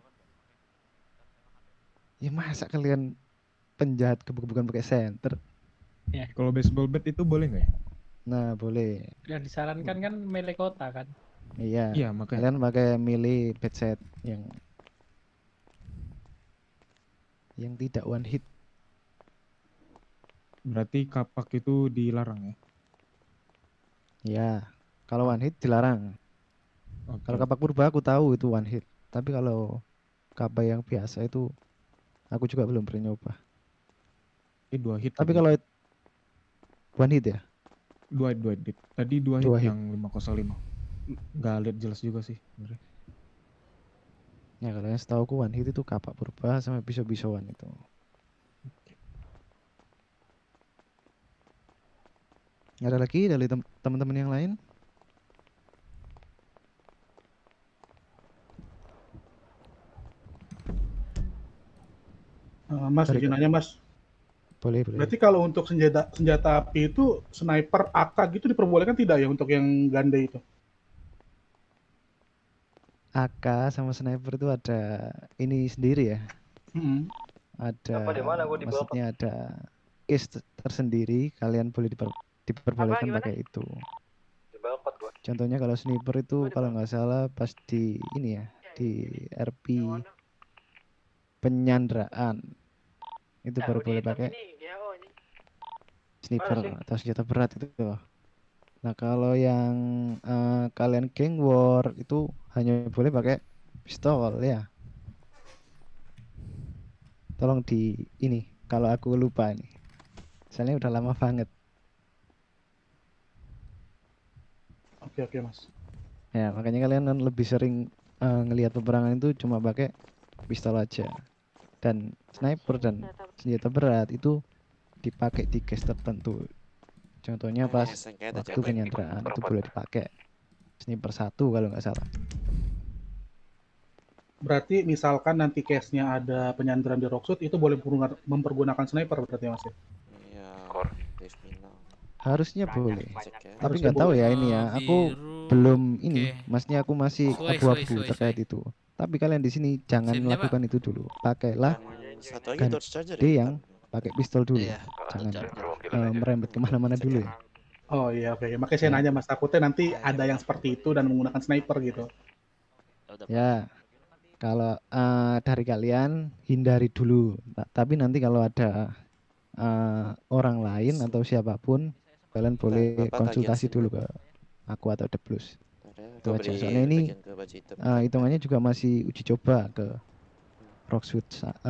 Ya masa kalian penjahat bukan pakai center? Ya. Kalau baseball bat itu boleh nggak ya? Nah, boleh. Yang disarankan kan melee kota kan. Iya. Iya, makanya. Kalian pakai melee headset yang tidak one hit. Berarti kapak itu dilarang ya? Ya, kalau one hit dilarang. Oke. Kalau kapak purba aku tahu itu one hit. Tapi kalau kapak yang biasa itu aku juga belum pernah nyoba. Ini 2 hit. Tapi tadi. kalau one hit ya? 2 hit. Tadi 2 hit Dua hit. yang 505. Nggak lihat jelas juga sih sebenarnya. Ya kalau yang setahu aku one hit itu kapak purba sama pisau-pisauan itu. Ada lagi dari teman-teman yang lain? Mas, Dari- izin nanya Mas. Boleh. Berarti kalau untuk senjata api itu sniper AK gitu diperbolehkan tidak ya untuk yang ganda itu? AK sama sniper itu ada ini sendiri ya. Ada, Apa, di mana? Gua di maksudnya ada case tersendiri. Kalian boleh diperbolehkan gimana? pakai itu. Di balkon gua. Contohnya kalau sniper itu kalau nggak salah pas di ini ya di RP penyanderaan itu baru boleh pakai sniper atau senjata berat itu. Nah kalau yang kalian geng war itu hanya boleh pakai pistol ya. Tolong di ini kalau aku lupa nih. Soalnya udah lama banget. Oke Mas. Ya makanya kalian kan lebih sering ngelihat peperangan itu cuma pakai pistol aja. Dan sniper dan senjata berat itu dipakai di case tertentu. Contohnya pas waktu penyanderaan itu boleh dipakai. Sniper 1 kalau nggak salah. Berarti misalkan nanti case-nya ada penyanderaan di Rockwood itu boleh mempergunakan sniper berarti Mas ya? Iya. Harusnya boleh. Tapi Harusnya nggak tahu boleh. ya ini ya. Aku belum ini. Maksudnya aku masih abu-abu terkait itu. Tapi kalian di sini jangan Sini, melakukan itu dulu. Pakailah Satu lagi torch charger ganti ya? yang pakai pistol dulu. Iya, Jangan merembet kemana-mana dulu ya. Oh iya oke. Makanya saya nanya Mas, takutnya nanti ada yang seperti itu dan menggunakan sniper gitu. Ya, kalau dari kalian hindari dulu. Tapi nanti kalau ada orang lain atau siapapun, kalian boleh Bapak konsultasi tagihan dulu ke aku atau The Blues. Itu Gua aja. beri Soalnya ini bagian ke baju hitam. hitungannya juga masih uji coba ke Rocksuit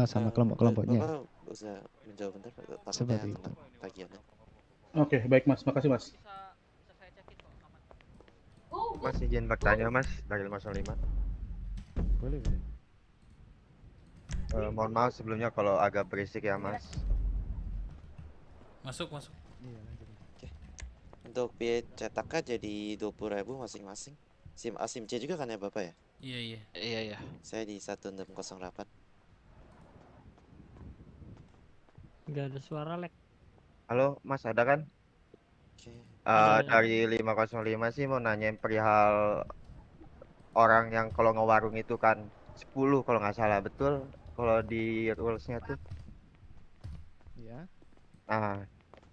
sama kelompok-kelompoknya. Bapak nggak usah menjawab bentar, takutnya Seperti itu. tentang tagihannya. Oke, baik Mas. Makasih Mas. Mas izin bertanya Mas dari 505. Boleh, boleh. Mohon maaf sebelumnya kalau agak berisik ya Mas. Masuk, masuk. Iya, lanjut. Oke. Untuk biaya cetaknya jadi 20.000 masing-masing. SIM A, SIM C juga kan ya Bapak ya? Iya, iya. Iya, iya. Saya di 1608. Nggak ada suara lek. Halo Mas ada kan? Oke. Dari 505 sih mau nanyain perihal orang yang kalau ngewarung itu kan 10 kalau nggak salah, betul? Kalau di rulesnya tuh. Iya. Nah,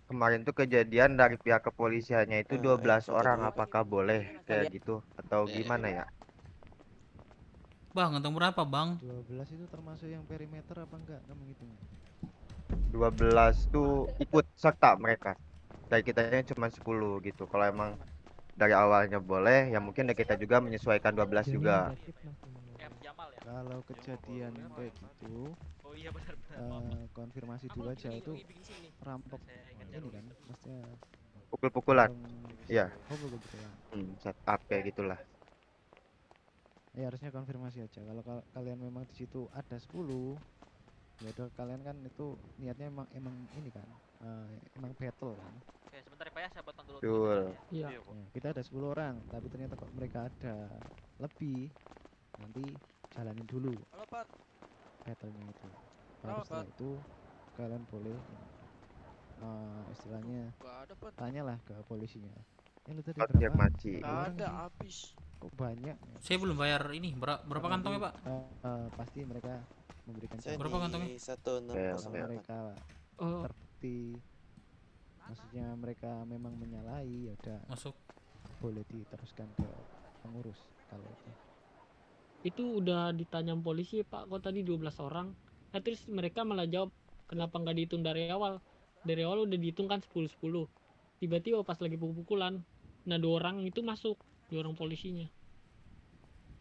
kemarin tuh kejadian dari pihak kepolisiannya itu 12 orang, apakah boleh kayak gitu atau gimana ya? Bang, untung berapa, Bang? 12 itu termasuk yang perimeter apa enggak kamu hitungnya? 12 tuh ikut serta mereka. Dari kitanya cuma 10 gitu. Kalau emang dari awalnya boleh, ya mungkin kita juga menyesuaikan 12 juga. Kalau kejadian kayak gitu, konfirmasi dulu aja itu rampok ini kan, maksudnya Pukul-pukulan. Iya. Oh, pukul-pukulan. Setup kayak gitulah. Ya harusnya konfirmasi aja. Kalau kalian memang di situ ada 10, ya udah kalian kan itu niatnya emang ini kan, emang battle kan. Oke, sebentar ya Pak ya, saya potong dulu. Betul. Iya. Ya, kita ada 10 orang, tapi ternyata kok mereka ada lebih, nanti jalanin dulu Halo Pak. battle-nya itu. Kenapa, Baru setelah Pak? itu kalian boleh istilahnya Nggak ada, Pak. tanyalah ke polisinya. Lu tadi Oke, berapa? Maci. Berapa Nggak orang ada, sih? habis. Kok banyak? Saya belum bayar ini. Berapa Nanti, kantongnya, Pak? Pasti mereka memberikan Saya Berapa di kantongnya? 1608. kalau mereka Oh. terbukti, maksudnya mereka memang menyalahi, ya udah Masuk. boleh diteruskan ke pengurus kalau itu. Itu udah ditanya polisi Pak, kok tadi 12 orang. Nah, terus mereka malah jawab, kenapa nggak dihitung dari awal? Dari awal udah dihitung kan 10-10. Tiba-tiba pas lagi pukul-pukulan, nah 2 orang itu masuk, 2 orang polisinya.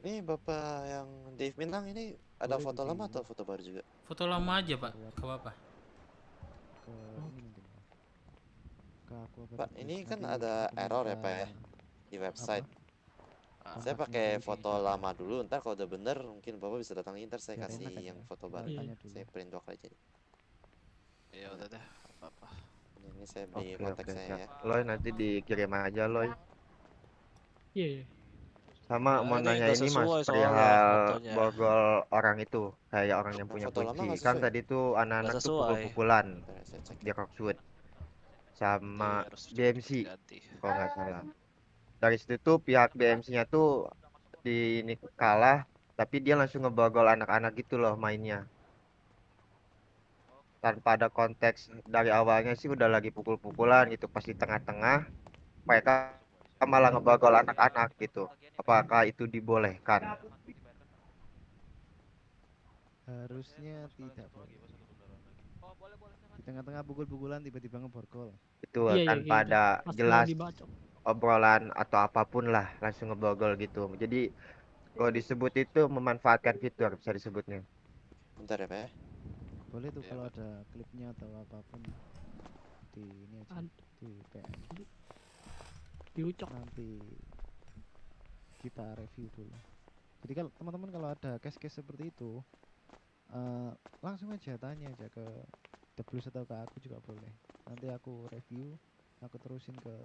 Ini Bapak yang Dave Minang ini ada Boleh foto di- lama atau foto baru juga? Foto lama aja, Pak. Gak apa-apa. Ke ini mungkin ya. Ke aku apa Pak, tadi? ini kan Nanti ada aku error ya minta Pak ya di website. Saya kontaknya pakai polisi foto gitu. lama dulu, ntar kalau udah bener mungkin Bapak bisa datangin, ntar saya Biar kasih enak aja. yang foto Iya. baru. Tanya dulu. Saya print 2 kali jadi. Ya udah deh, apa-apa. Ini saya beri Oke, kontak oke, saya siap. ya. Loy nanti dikirim aja Loy. Iya, iya. Sama Ya, mau ini nanya nggak ini Mas sesuai soalnya perihal fotonya. borgol orang itu, kayak orang yang punya Foto lama kunci. nggak Kan sesuai? tadi tuh anak-anak Nggak tuh sesuai. pukul-pukulan Bentar, saya cek. di Rockwood sama Iya, harus BMC diganti. kalau nggak salah. Dari situ tuh pihak BMC-nya tuh di ini kalah, tapi dia langsung ngeborgol anak-anak gitu loh mainnya. Tanpa ada konteks dari awalnya sih udah lagi pukul-pukulan gitu, pas di tengah-tengah mereka malah ngeborgol anak-anak gitu. Apakah itu dibolehkan? Harusnya tidak boleh. Di tengah-tengah pukul-pukulan tiba-tiba ngeborgol. Itu Iya, iya, tanpa gitu. ada Pas jelas mau dibacok. obrolan atau apapun lah, langsung ngeborgol gitu. Jadi kalau disebut itu memanfaatkan fitur bisa disebutnya. Bentar ya Pak ya. Boleh tuh kalau ada klipnya atau apapun di ini aja di PM. Diucok. Nanti kita review dulu. Jadi kalau teman-teman kalau ada case-case seperti itu, langsung aja tanya aja ke The Blues atau ke aku juga boleh. Nanti aku review, aku terusin ke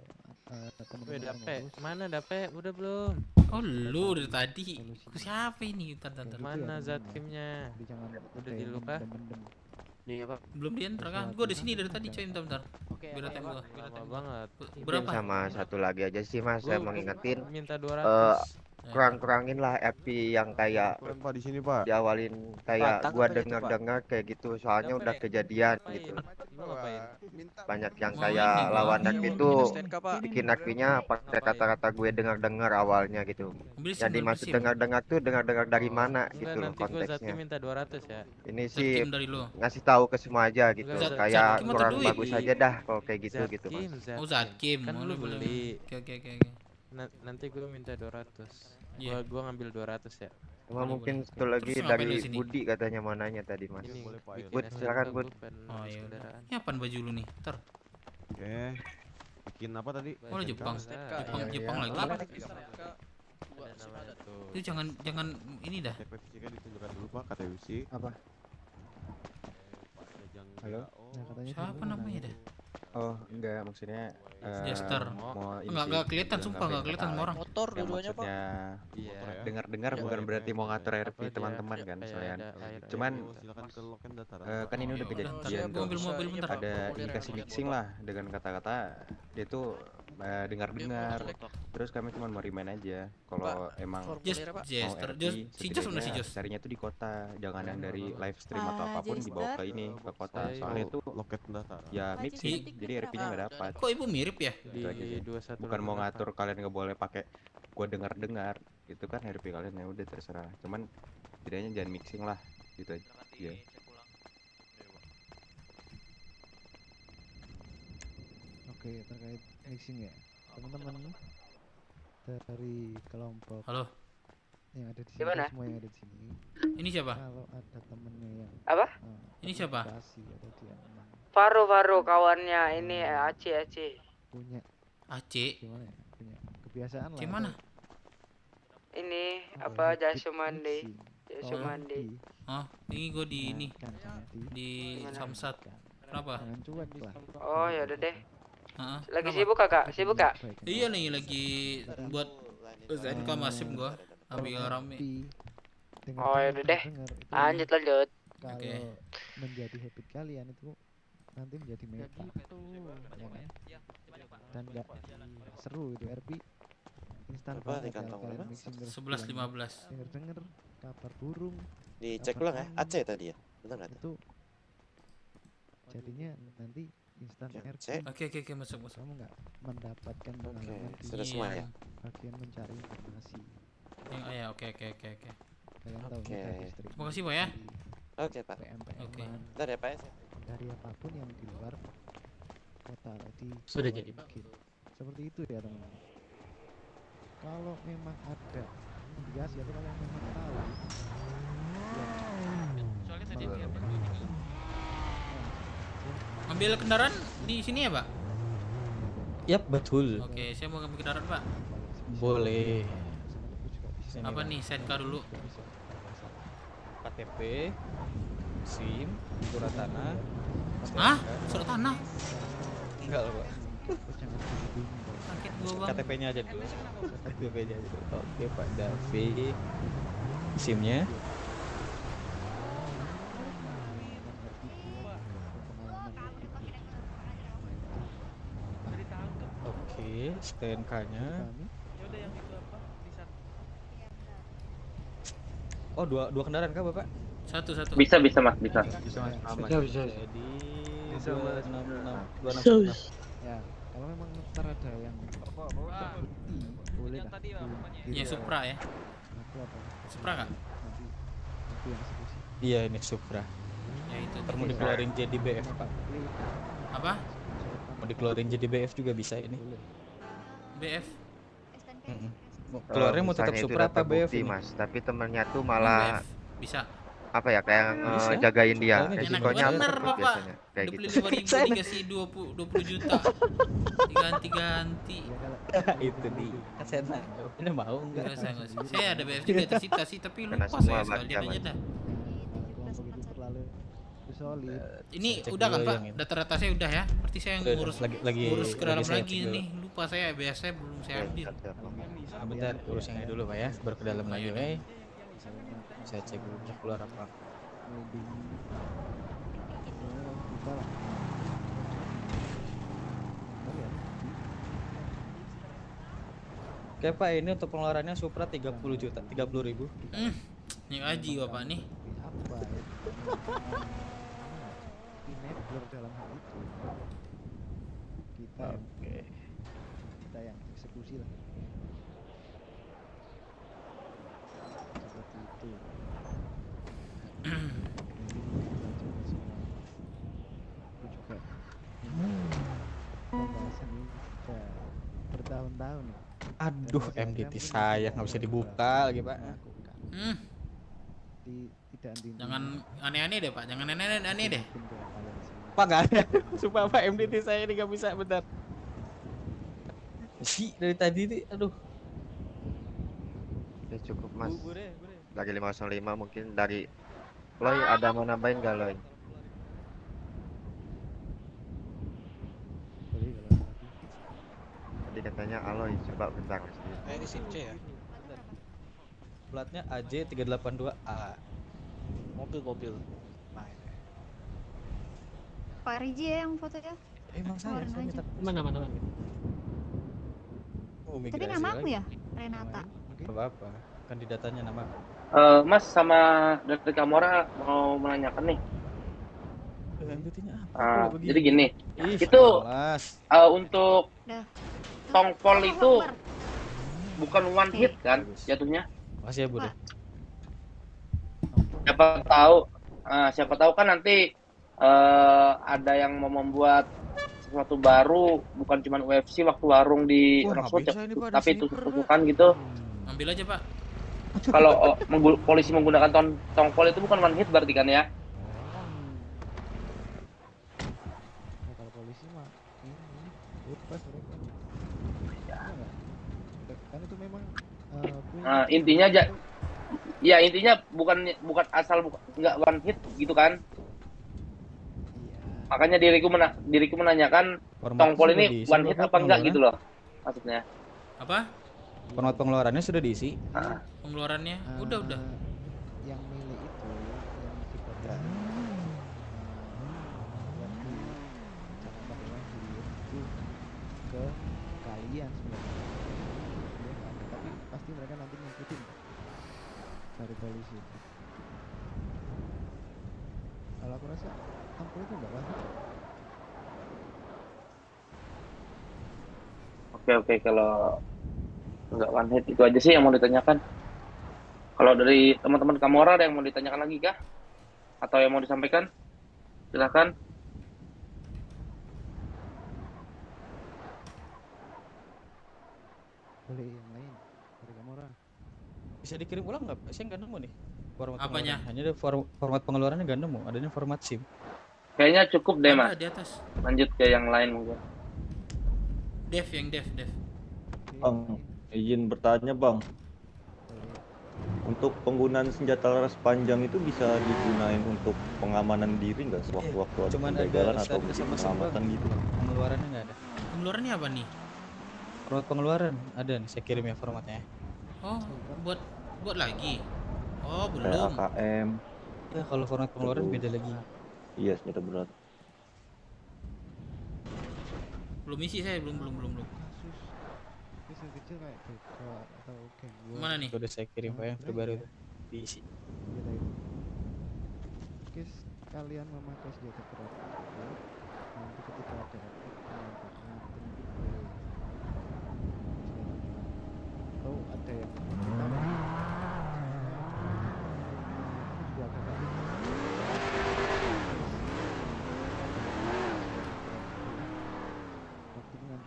teman-teman Weh, Dape, pengurus. mana Dape? Udah belum? Oh, lu dari tadi. Siapa ini? Bentar. Mana Zatkimnya? Jadi jangan Udah di lu kah? pendem-pendem. Nih apa? Belum diantar kan? Gua di sini dari tadi, coy. Bentar. Oke, Biar ATM gua. Lama banget. Berapa? Sama satu lagi aja sih Mas, saya mau ngingetin Minta 200. kurang-kurangin lah FP yang kayak Pak di sini Pak. diawalin kayak Pak, gua tangkap aja tuh, dengar-dengar kayak gitu, soalnya udah kejadian gitu. Lu ngapain? Banyak yang Mau kayak ini, Pak. lawan Iya, FP mau itu bikin STNK, Pak. bikin FP-nya pakai Ngapain? kata-kata gue dengar-dengar awalnya gitu. Beli Yang SIM, dimaksud beli SIM. dengar-dengar tuh dengar-dengar dari mana Enggak, gitu loh nanti gua Zatki konteksnya. minta 200 ya. Ini Zat sih Kim dari lu. ngasih tahu ke semua aja gitu, Enggak, kayak Zatki mah kurang duit. bagus aja dah kalau kayak gitu gitu Zatkim, Mas. Oh, Zatkim. Kan Oh, lu boleh. beli. Oke. Nanti gue minta 200. Iya. Gua ngambil 200 ya. Cuma Boleh, mungkin boleh. satu lagi Terus ngapain dari lu sini? Budi katanya mau nanya tadi mas. Ini Bud, silakan Bud. Oh iya. Ini apaan baju lu nih? Ntar. Oke. Bikin apa tadi? Oh Jepang. Jepang lagi. Itu jangan ini dah. KTP fisiknya ditunjukkan dulu Pak, KTP fisik. Apa? Halo? Nah, katanya Siapa namanya dah? Oh, enggak maksudnya Jester. mau ini Enggak sih, kelihatan, bilang sumpah enggak ngapain kelihatan sama kata orang. Motor dua-duanya, Pak. Iya, dengar-dengar bukan berarti mau ngatur RP teman-teman kan, soalnya. Cuman kan ini udah kejadian tuh. Ada indikasi mixing lah dengan kata-kata dia tuh dengar-dengar. Terus kami cuma mau remind aja kalau emang mau Jester. RP, Si Jos mana si Jos? carinya tuh di kota, jangan yang dari live stream atau apapun dibawa ke ini ke kota. Soalnya itu loket data. ya mixing, jadi RP-nya nggak dapat. Kok ibu mirip ya? Gitu aja sih. Bukan mau ngatur kalian nggak boleh pakai gua dengar-dengar, itu kan RP kalian ya udah terserah. Cuman setidaknya jangan mixing lah, gitu aja. Iya. Oke, terkait mixing ya, teman-teman dari kelompok Halo. yang ada di sini, Gimana? semua yang ada di sini. Ini siapa? Kalau ada temennya yang Apa? Ini siapa? motivasi atau dia emang Faru kawannya ini Aceh. punya Aceh. gimana ya? Punya kebiasaan lah. Gimana? Ini apa Jasumandi. Oh, ini gue di ini di Samsat. Kenapa? Jangan cuek lah. Oh ya udah deh. Heeh. Lagi sibuk kakak? Sibuk kak? Iya nih lagi buat SNK masif gua. Ambil rame. Oh ya udah deh. Lanjut. Kalau menjadi habit kalian itu nanti menjadi meta, ya kan? Dan nggak seru itu RP instan banget kalau kalian mixing terus 11.15. denger kabar burung. Dicek kabar ulang ya, angin, Aceh tadi ya, benar nggak? itu jadinya nanti instan RP. Oke, masuk. Kamu nggak mendapatkan pengalaman di sudah semua ya? bagian mencari informasi. Ya, oke. Kalian tahu Oke. Terima kasih Pak ya. Oke Pak. Oke. Bentar ya Pak ya. Dari apapun yang di luar kota tadi Sudah jadi, Pak. mungkin. Seperti itu ya teman-teman. Kalau memang ada indikasi atau kalau memang tahu Soalnya tadi dia Ambil kendaraan di sini ya, Pak? Yap, betul. Oke, saya mau ngambil kendaraan, Pak. Boleh. Apa nih? SNK dulu. KTP, SIM, surat tanah. Hah? Surat tanah? Enggak loh, Pak. Sakit gua, Bang. KTP-nya aja dulu. KTP-nya aja dulu. Oke, Pak Davi. SIM-nya. Oke, STNK-nya. Oh, dua kendaraan kah, Bapak? Satu. Bisa Mas, bisa. Bisa, Mas. Bisa. Jadi Bisa, Mas. 266. Ya, kalau memang ntar ada yang boleh lah. Ya, Supra ya. Aku apa? Supra kak? Nanti aku yang eksekusi. Iya, ini Supra. Ya itu. Ntar mau dikeluarin jadi BF, Pak. Apa? Mau dikeluarin jadi BF juga bisa ini. BF. Keluarnya mau tetap Misalnya itu Supra udah apa BF terbukti, ini? Mas, tapi temennya tuh malah Bisa. apa ya, kayak Bisa. jagain dia, Soalnya resikonya Enak bener, apa Bapak. biasanya kayak gitu. 25.000 dikasih 20 juta. Diganti-ganti. Itu di Kasena. Ini mau enggak? Enggak saya. Saya ada BF juga tersita sih, tapi Kena lupa semua saya sekalian baca, aja Mas. dah. Kelompok itu terlalu solid. Ini Cek udah kan dulu Pak? yang ini. Data-data saya udah ya. Berarti saya Udah, ngurus lagi ngurus ke dalam saya lagi cek dulu. nih. Lupa saya biasanya belum saya ambil. Bentar, urus yang ini dulu Pak ya. Baru ke dalam lagi, oke? Saya cek dulu keluar apa. Oke Pak, ini untuk pengeluarannya Supra 30 juta, 30.000. Yang aji Bapak nih. Apa ya? Enabler dalam hal itu. Kita yang eksekusi lah. Seperti itu. Aku juga pembahasan ini sudah bertahun-tahun ya. Aduh, MDT saya nggak bisa dibuka lagi, Pak. Jangan aneh-aneh deh, Pak. Jangan aneh-aneh deh. Pak nggak ada. Sumpah Pak, MDT saya ini nggak bisa, bentar. Dari tadi nih, aduh. Ya cukup mas. Dari 505 mungkin dari Loy ada mau nambahin gak Loy? Tadi katanya Aloy, coba bentar mas. Ini SIM C ya? Platnya AJ382A. Mobil. Pak Riji ya yang fotonya? Emang saya minta. Mana? Oh, Tapi nama aku ya, Renata. Gak apa-apa, kandidatannya nama. Mas sama dari Kamora mau menanyakan nih. Jadi gini, itu untuk tongpol itu bukan one hit kan jatuhnya? Masih ya Bu. Siapa tahu kan nanti ada yang mau membuat sesuatu baru, bukan cuma UFC waktu warung di Oxford, tapi tusuk-tusukan gitu. Ambil aja Pak. Kalau polisi menggunakan tongpol itu bukan one hit berarti kan ya? Kalau polisi mah ini bebas mereka. Kan itu memang intinya bukan asal nggak one hit gitu kan? Makanya diriku menanyakan tongpol ini one hit apa enggak gitu loh maksudnya. Apa? Format pengeluarannya sudah diisi. Pengeluarannya udah. Yang milik itu yang sifatnya itu ke kalian sebenarnya. Tapi pasti mereka nanti ngikutin dari polisi. Kalau aku rasa tampil itu enggak wajib. Oke, kalau enggak one hit itu aja sih yang mau ditanyakan. Kalau dari teman-teman Kamora ada yang mau ditanyakan lagi kah? Atau yang mau disampaikan? Silakan. Boleh yang lain dari Kamora. Bisa dikirim ulang nggak? Saya nggak nemu nih. Format Apanya? Hanya ada format pengeluarannya nggak nemu. Adanya format SIM. Kayaknya cukup deh mas. Di atas. Lanjut ke yang lain mungkin. Dev. Bang, izin bertanya bang. Untuk penggunaan senjata laras panjang itu bisa digunain untuk pengamanan diri nggak sewaktu-waktu ada pembegalan atau penyelamatan gitu? Pengeluarannya nggak ada. Pengeluarannya apa nih? Format pengeluaran ada nih, saya kirim ya formatnya. Oh, buat lagi. Oh, belum. Kayak AKM. Ya kalau format pengeluaran beda lagi. Iya, senjata berat. Belum isi saya, belum. Kecil kayak BK atau gangguan. Mana nih? Udah saya kirim Pak yang terbaru itu diisi. Guys, kalian memakai senjata berat itu nanti ketika ada penembakan atau ada yang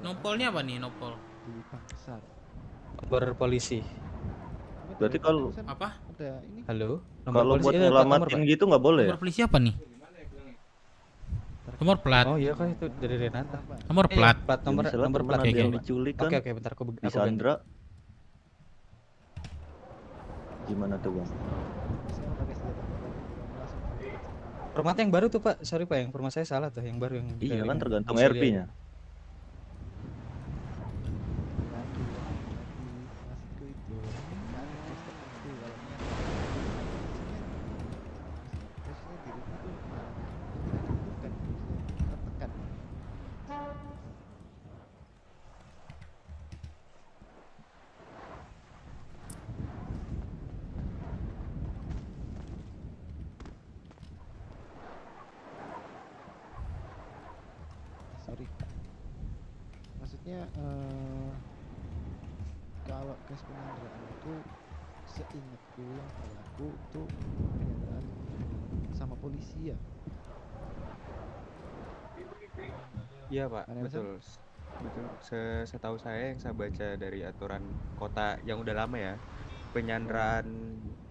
Nopolnya apa nih, nopol? Di bank besar. Nomor polisi. Berarti kalau apa? Ada ini. Halo. Kalau buat nyelamatin gitu nggak boleh. Nomor polisi apa nih? Nomor plat. Oh iya kan itu dari Renata. Nomor plat. Plat nomor plat kayak yang diculik kan. Oke, bentar aku di Sandra. Gimana tuh bang? Formatnya yang baru tuh Pak. Sorry Pak, yang format saya salah tuh, yang baru yang. Iya kan tergantung RP-nya. Maksudnya kalau kes penyanderaan itu seingatku yang berlaku itu penyanderaan sama polisi ya. Iya Pak, betul. Betul. Setahu saya yang saya baca dari aturan kota yang udah lama ya, penyanderaan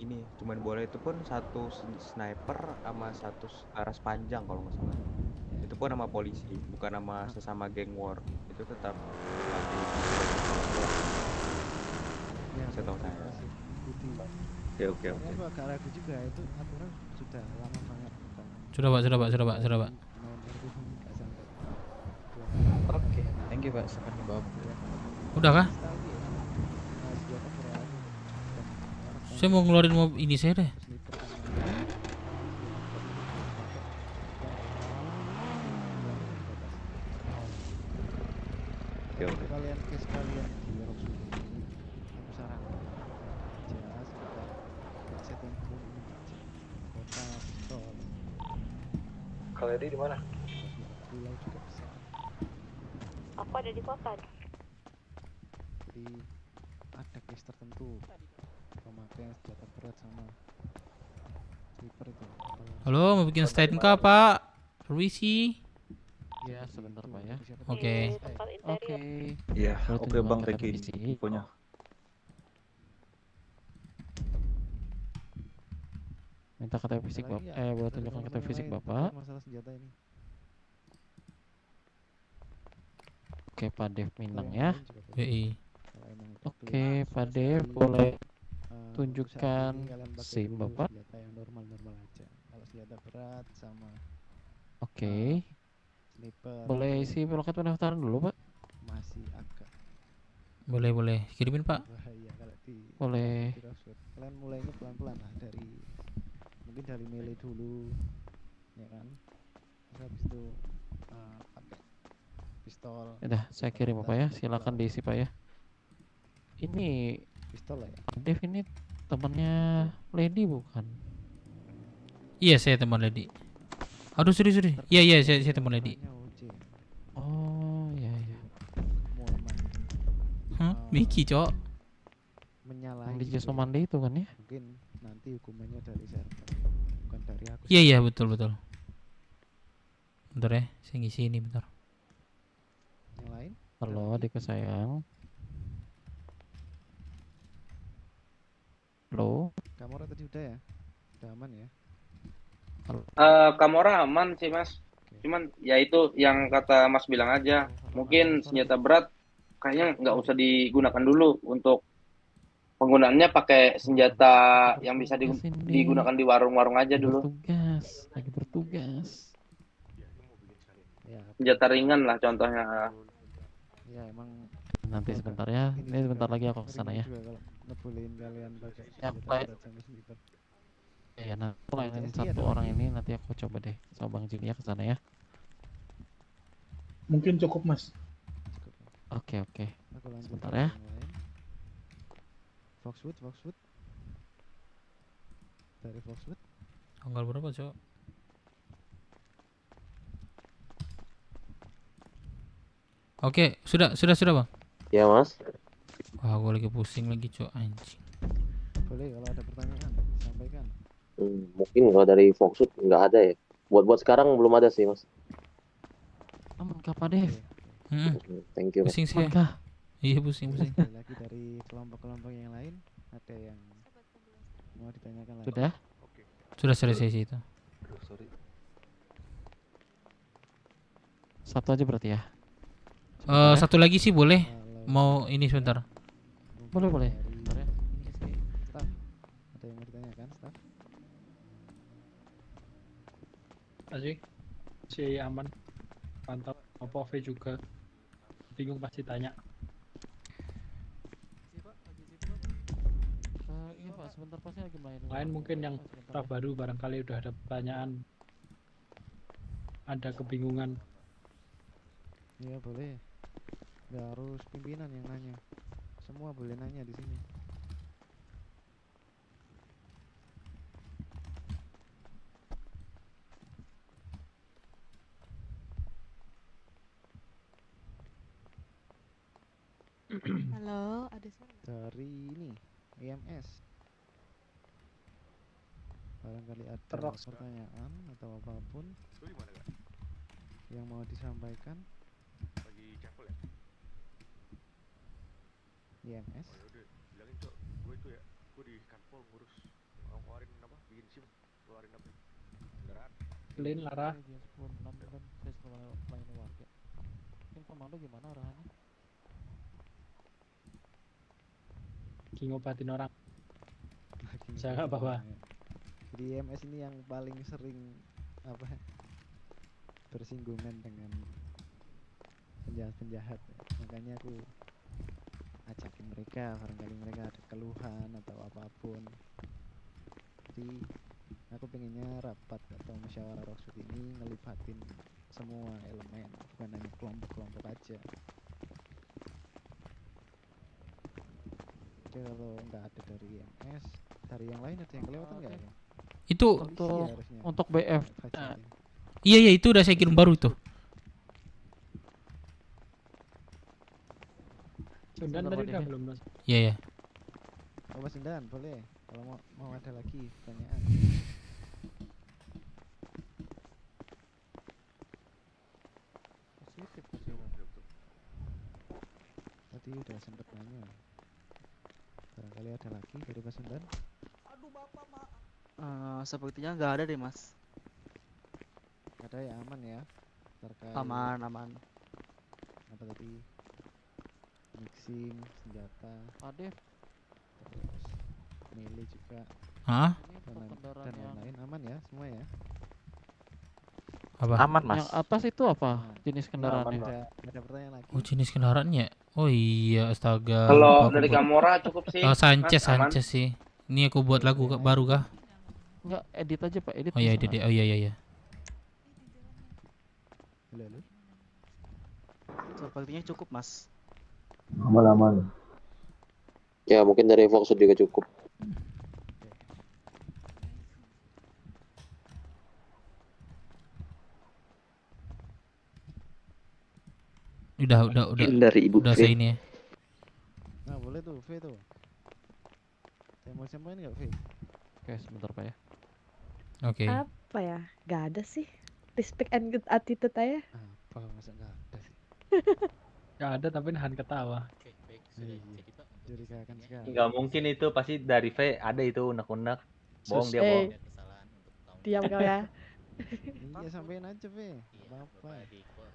ini cuman boleh itu pun satu sniper sama satu aras panjang kalau nggak salah. Itu pun sama polisi, bukan sama sesama geng war. Itu tetap masih setahu saya. Oke. Aku agak ragu juga itu aturan sudah lama banget. Sudah Pak. Oke, thank you Pak, silakan dibawa. Udah kah? Saya mau ngeluarin mobil ini saya deh. Kalian case kalian di Rock Sudah ini aku sarankan jelas kita setting pun kota pistol. Kalau di mana? Pulau juga bisa. Aku ada di kota. Jadi ada case tertentu pemakaian senjata berat sama sniper itu. Halo, mau bikin statement kah Pak? Permisi. Ya, sebentar Pak ya. Oke. Iya, oke Bang Reki infonya. Minta KTP fisik Bapak. Boleh tunjukkan KTP fisik Bapak. Masalah senjata ini. Oke, Pak Dev Minang ya. Oke, Pak Dev boleh tunjukkan SIM Bapak. Senjata yang normal aja. Kalau senjata berat sama Oke. sniper. Boleh isi loket pendaftaran dulu Pak. Masih agak Boleh. Kirimin Pak. bahaya kalau Boleh. di Rosewood. Kalian mulainya pelan-pelan lah mungkin dari melee dulu, ya kan? Terus habis itu pakai pistol. Udah, saya kirim Bapak ya. Silakan diisi Pak ya. Ini pistol ya. Pak Dev ini temannya Lady bukan? Iya, saya teman Lady. Aduh, sorry. Iya, saya teman Lady. Oh, iya. Miki, Cok. Menyalahi Di Jason Monday itu kan ya? Mungkin nanti hukumannya dari server, bukan dari aku. Iya, betul. Bentar ya, saya ngisi ini bentar. Yang lain? Halo, adikku sayang. Halo. Kamera tadi udah ya? Udah aman ya? Kamora aman sih Mas. Cuman ya itu yang kata Mas bilang aja. Mungkin senjata berat kayaknya nggak usah digunakan dulu. Untuk penggunaannya pakai senjata yang bisa digunakan di warung-warung aja dulu. Lagi bertugas. Senjata ringan lah contohnya. Ya emang. Nanti sebentar ya. Ini sebentar lagi aku kesana ya. Ngebolehin kalian pakai Ya, senjata Pak. berat sama sniper. Iya, nah, layanin satu orang ini nanti aku coba deh sama Bang Jin ya ke sana ya. Mungkin cukup Mas. Oke. Aku lanjut Sebentar ke ya. yang lain. Foxwood. Dari Foxwood. Tanggal berapa, Cok? Oke, sudah Bang. Ya Mas. Wah, gua lagi pusing lagi, Cok, anjing. Boleh kalau ada pertanyaan sampaikan. Mungkin kalau dari Foxwood nggak ada ya. Buat sekarang belum ada sih Mas. Aman kah Pak Dev? Thank you. Pusing sih. Aman kah? Iya, pusing. Lagi dari kelompok-kelompok yang lain ada yang mau ditanyakan lagi? Sudah? Sudah selesai sih itu. Satu aja berarti ya. Satu lagi sih boleh. Mau ini sebentar. Boleh. Bentar ya. Staff, ada yang mau ditanyakan, staff? Si aman, mantap. Apa V juga bingung pasti tanya. Iya Pak, sebentar pasti lagi main. Lain mungkin yang terbaru barangkali udah ada pertanyaan, ada kebingungan. Iya boleh. Nggak harus pimpinan yang nanya. Semua boleh nanya di sini. Halo, ada suara? Dari ini EMS. Barangkali ada pertanyaan atau apapun yang mau disampaikan. chapel ya? IMS. Oh yaudah, bilangin cok, gue itu ya, gue di kanpol ngurus ngeluarin apa, bikin SIM, ngeluarin apa kendaraan. Lin Lara. Saya suka melayani warga. Mungkin komando gimana arahannya? Ngobatin orang. Saya nggak bawa. Jadi IMS ini yang paling sering apa bersinggungan dengan penjahat-penjahat, makanya aku ajakin mereka, barangkali mereka ada keluhan atau apapun. Jadi aku pengennya rapat atau musyawarah Roksud ini ngelibatin semua elemen, bukan hanya kelompok-kelompok aja. Oke, kalau nggak ada dari IMS, dari yang lain ada yang kelewatan nggak ya? Itu untuk BF. Iya itu udah saya kirim baru itu. Sundan tadi udah belum mas? Iya. Oh Mas Sundan boleh, kalau mau ada lagi pertanyaan. Tadi udah sempet nanya. Barangkali ada lagi dari Mas Sundan? Aduh bapak mak. Sepertinya nggak ada deh mas. Ada ya, aman ya? Terkait Aman. apa tadi? Mixing senjata. Adef. Terus melee juga. Hah? Dan lain-lain aman ya semua ya? Apa? Aman mas. Yang atas itu apa? Jenis kendaraannya? Ada pertanyaan lagi. Oh jenis kendaraannya? Oh iya, astaga. Kalau lupa dari aku buat. Gamora cukup sih. Oh Sanchez, Mas, aman. Sanchez sih. Ini aku buat lagu baru kah? Enggak, edit aja pak, edit. Oh iya, edit. Oh iya. Halo. Sepertinya cukup mas. Aman. Ya mungkin dari Fox juga cukup. Udah Dari Ibu udah V. saya ini ya. Nah boleh tuh V tuh. Saya mau sampaikan nggak V? Oke sebentar pak ya. Oke. Apa ya? Gak ada sih. Respect and good attitude aja. Apa masa nggak ada sih? Gak ada tapi nahan ketawa. Curigakan sekali. Nggak mungkin itu, pasti dari V ada itu unek-unek. Bohong dia bohong. Diam kau ya. Iya sampein aja V. Apa?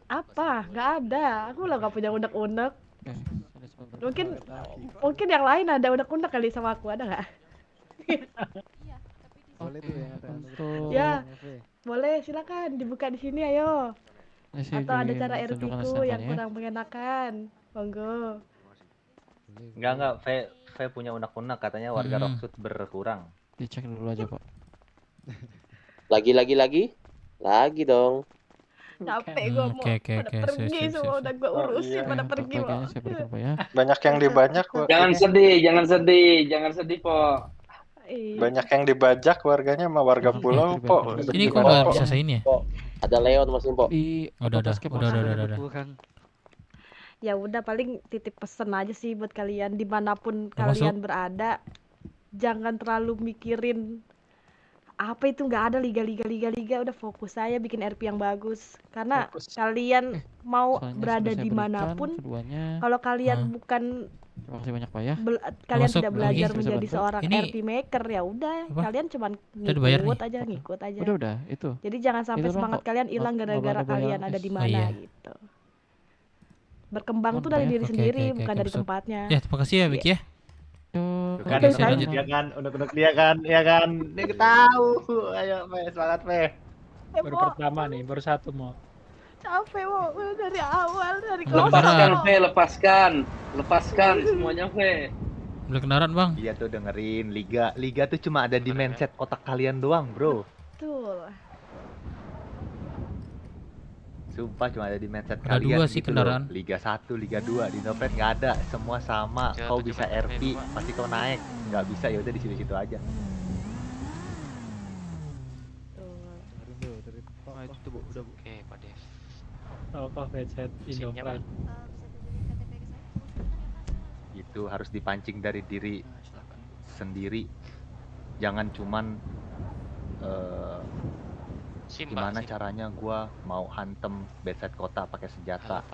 Apa? Gak ada. Aku lah gak punya unek-unek. Mungkin yang lain ada unek-unek kali sama aku, ada nggak? Boleh tuh yang ada. Ya, boleh silakan dibuka di sini ayo. Atau ada cara RP ku yang kurang mengenakan, monggo. Enggak, V punya unek-unek, katanya warga Roksud berkurang. Dicek dulu aja pak. Lagi dong. Capek gua mau pada pergi semua, udah gua urusin pada pergi mau. Banyak yang dibajak kok. Jangan sedih po. Banyak yang dibajak warganya sama warga pulau po. Ini kok nggak bisa saya ini ya? Ada Leon Mas Impo. Udah. Ya udah paling titip pesen aja sih buat kalian dimanapun kalian berada, jangan terlalu mikirin apa itu, nggak ada liga, udah fokus saya bikin RP yang bagus karena kalian mau berada dimanapun, kalau kalian bukan Terima kasih banyak pak ya. Kalian tidak belajar menjadi seorang RP maker, ya udah kalian cuman ngikut aja. Udah itu. Jadi jangan sampai semangat kalian hilang gara-gara kalian ada di mana gitu. Berkembang tuh dari diri sendiri, bukan dari tempatnya. Ya terima kasih ya Vicky ya. Kan dia kan, unek-unek dia kan, ya kan. Dia tahu. Ayo Pe, semangat Pe. Baru pertama nih, baru satu mau. Capek mau dari awal, dari kelompok. Lepaskan semuanya V. Beli kendaraan bang. Iya tuh dengerin, liga tuh cuma ada di mindset otak kalian doang bro. Betul. Sumpah cuma ada di mindset ada kalian. Ada 2 sih gitu kendaraan. Loh. Liga 1, Liga 2 di November nggak ada, semua sama. Kau bisa RP, pasti kau naik. Nggak bisa ya udah di situ-situ aja. Oke, Pak Dev. Apa headset Indomaret? Itu harus dipancing dari diri sendiri. Jangan cuman gimana caranya gua mau hantem bedside kota pakai senjata.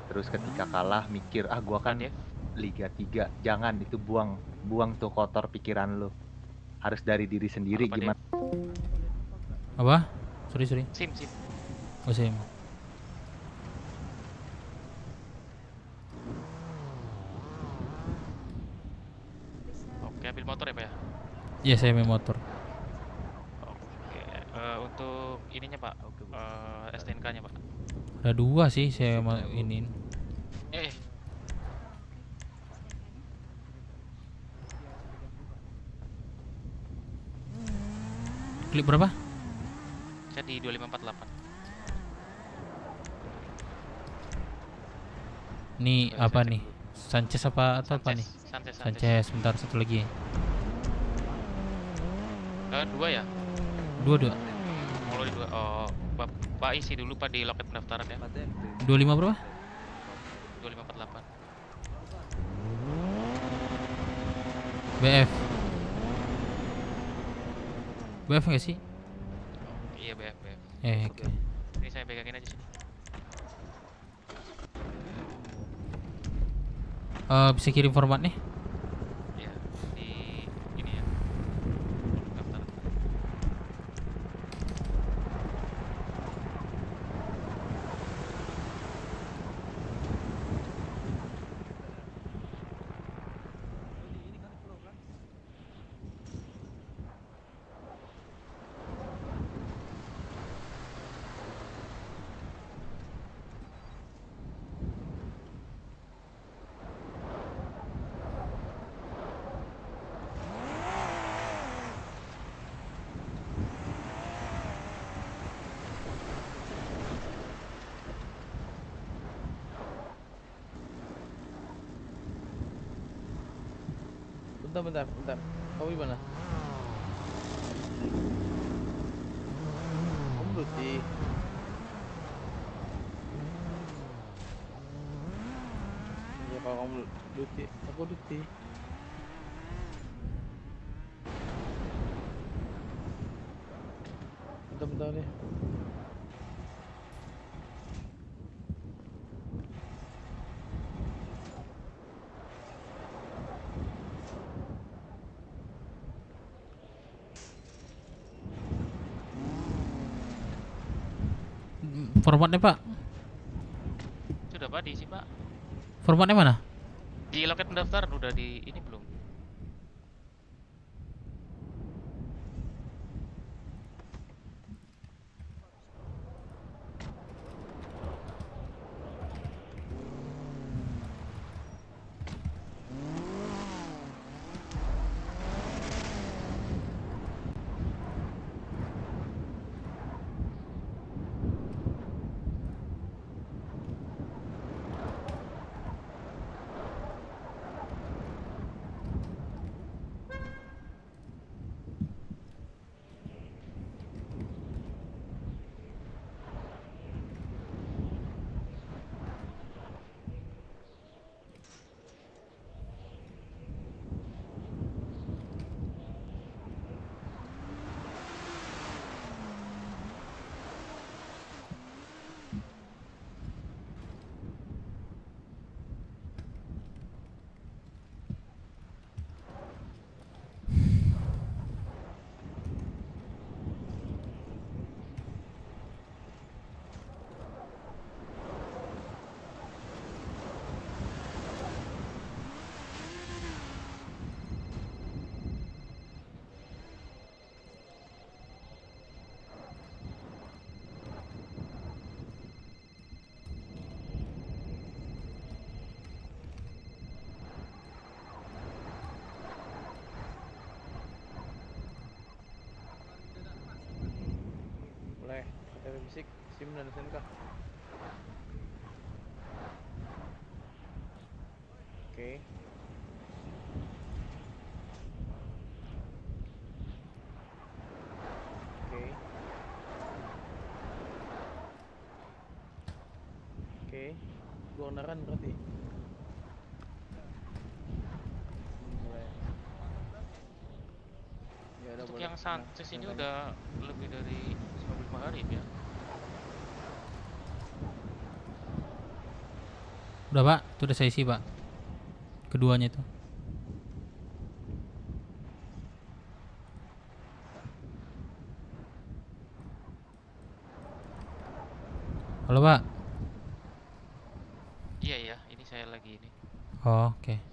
Terus ketika kalah mikir, ah gua kan Liga 3. Jangan, itu buang tuh kotor pikiran lu. Harus dari diri sendiri gimana. Apa? Sorry. Sim. Oh, sim. Oke, ambil motor ya, Pak ya? Iya, saya main motor. Oke, untuk ininya Pak, STNK-nya Pak. Ada 2 sih saya mau iniin. Klik berapa? Saya di 2548. Nih apa nih? Sanchez apa atau apa nih? Sanchez. Bentar, satu lagi. 2 ya? 2. Mau di 2. Oh, Pak isi dulu Pak di loket pendaftaran ya. 25 berapa? 2548. BF. BF nggak sih? Iya, BF. Oke. Ini saya pegangin aja sini. Bisa kirim formatnya? Iya, di ini ya. Daftar. Bentar. Kamu di mana? Kamu Duti. Ya kalau kamu Duti, aku Duti. Bentar nih. Formatnya Pak? Sudah Pak diisi Pak. Formatnya mana? Di loket pendaftaran udah di ini belum? Mulai KTP fisik, SIM dan SNK. Oke. Dua kenaran berarti. Mulai. Ya, Untuk boleh. yang Sanchez ini udah lebih dari 95 hari ya. Udah Pak, itu udah saya isi Pak. Keduanya itu. Halo Pak. Iya, ini saya lagi ini. Oh, oke.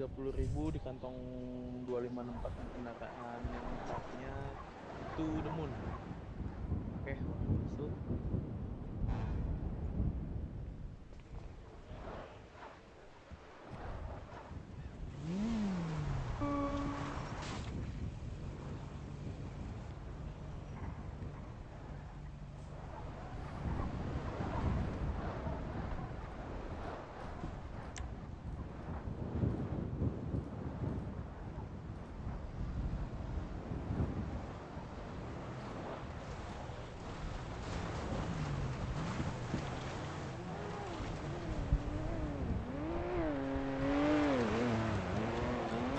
Rp30.000 di kantong 2564 yang kendaraan yang platnya itu demun. Oke, masuk.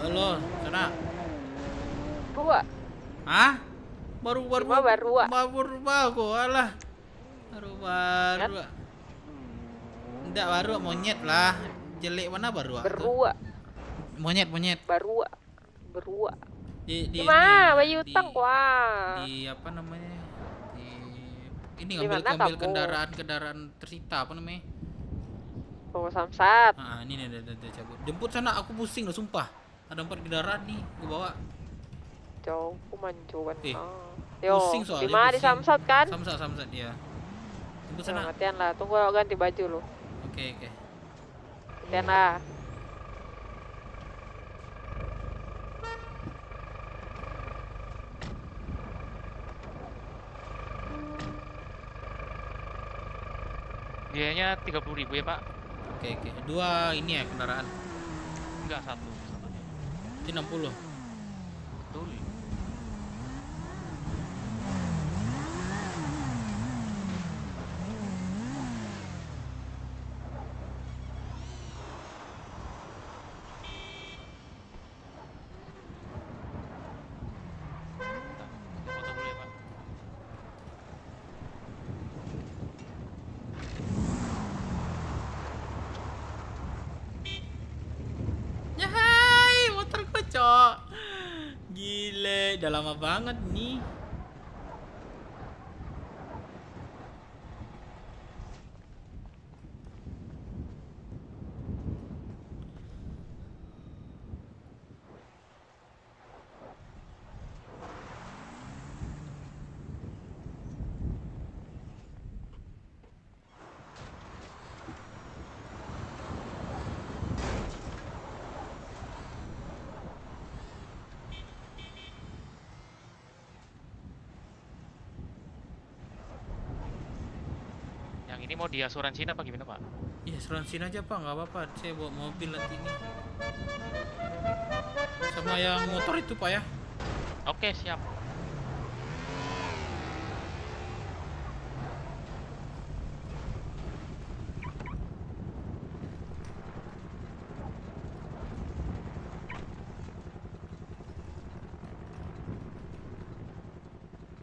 Halo, sana. Dua. Hah? Baru aku, alah. Baru. Enggak baru monyet lah. Jelek mana baru? Berua. Monyet. Berua. Di mana? Bayi utang wah. Di apa namanya? Ini Di mana ngambil kamu? kendaraan tersita apa namanya? Bawa samsat. Ah, ini udah cabut. Jemput sana, aku pusing loh sumpah. Ada 4 kendaraan nih, gue bawa. Jauh, kumancuan. Pusing soalnya. Di mana di samsat kan? Samsat ya. Jemput sana. Latihan lah, tunggu ganti baju lu. Oke. Latihan lah. Biayanya 30.000 ya Pak? Oke. 2 ini ya kendaraan. Enggak, satunya. Itu 60. Betul. Yahai, motor kocok. Gile, udah lama banget nih. Yang ini mau diasuransiin apa gimana Pak? Ya asuransiin aja Pak, nggak apa-apa. Saya bawa mobil nanti ini. Sama yang motor itu Pak ya. Oke, siap.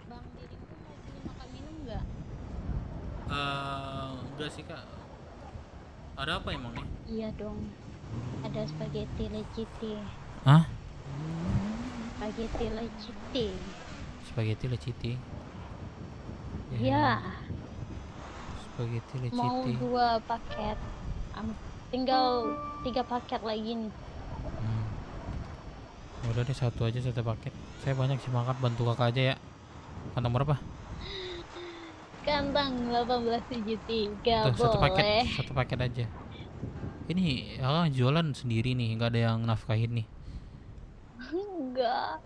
Bang, dirimu mau beli makan minum nggak? Enggak sih Kak. Ada apa emang nih? Iya dong. Ada spaghetti leciti. Hah? Spaghetti leciti. Spaghetti leciti. Iya. Spaghetti Mau leciti. 2 paket. Tinggal 3 paket lagi nih. Udah deh, satu aja, 1 paket. Saya banyak sih makan, bantu kakak aja ya. Kantong berapa? Kantong 1873. Tuh, satu paket, Boleh. 1 paket aja. Ini jualan sendiri nih, nggak ada yang nafkahin nih. Enggak.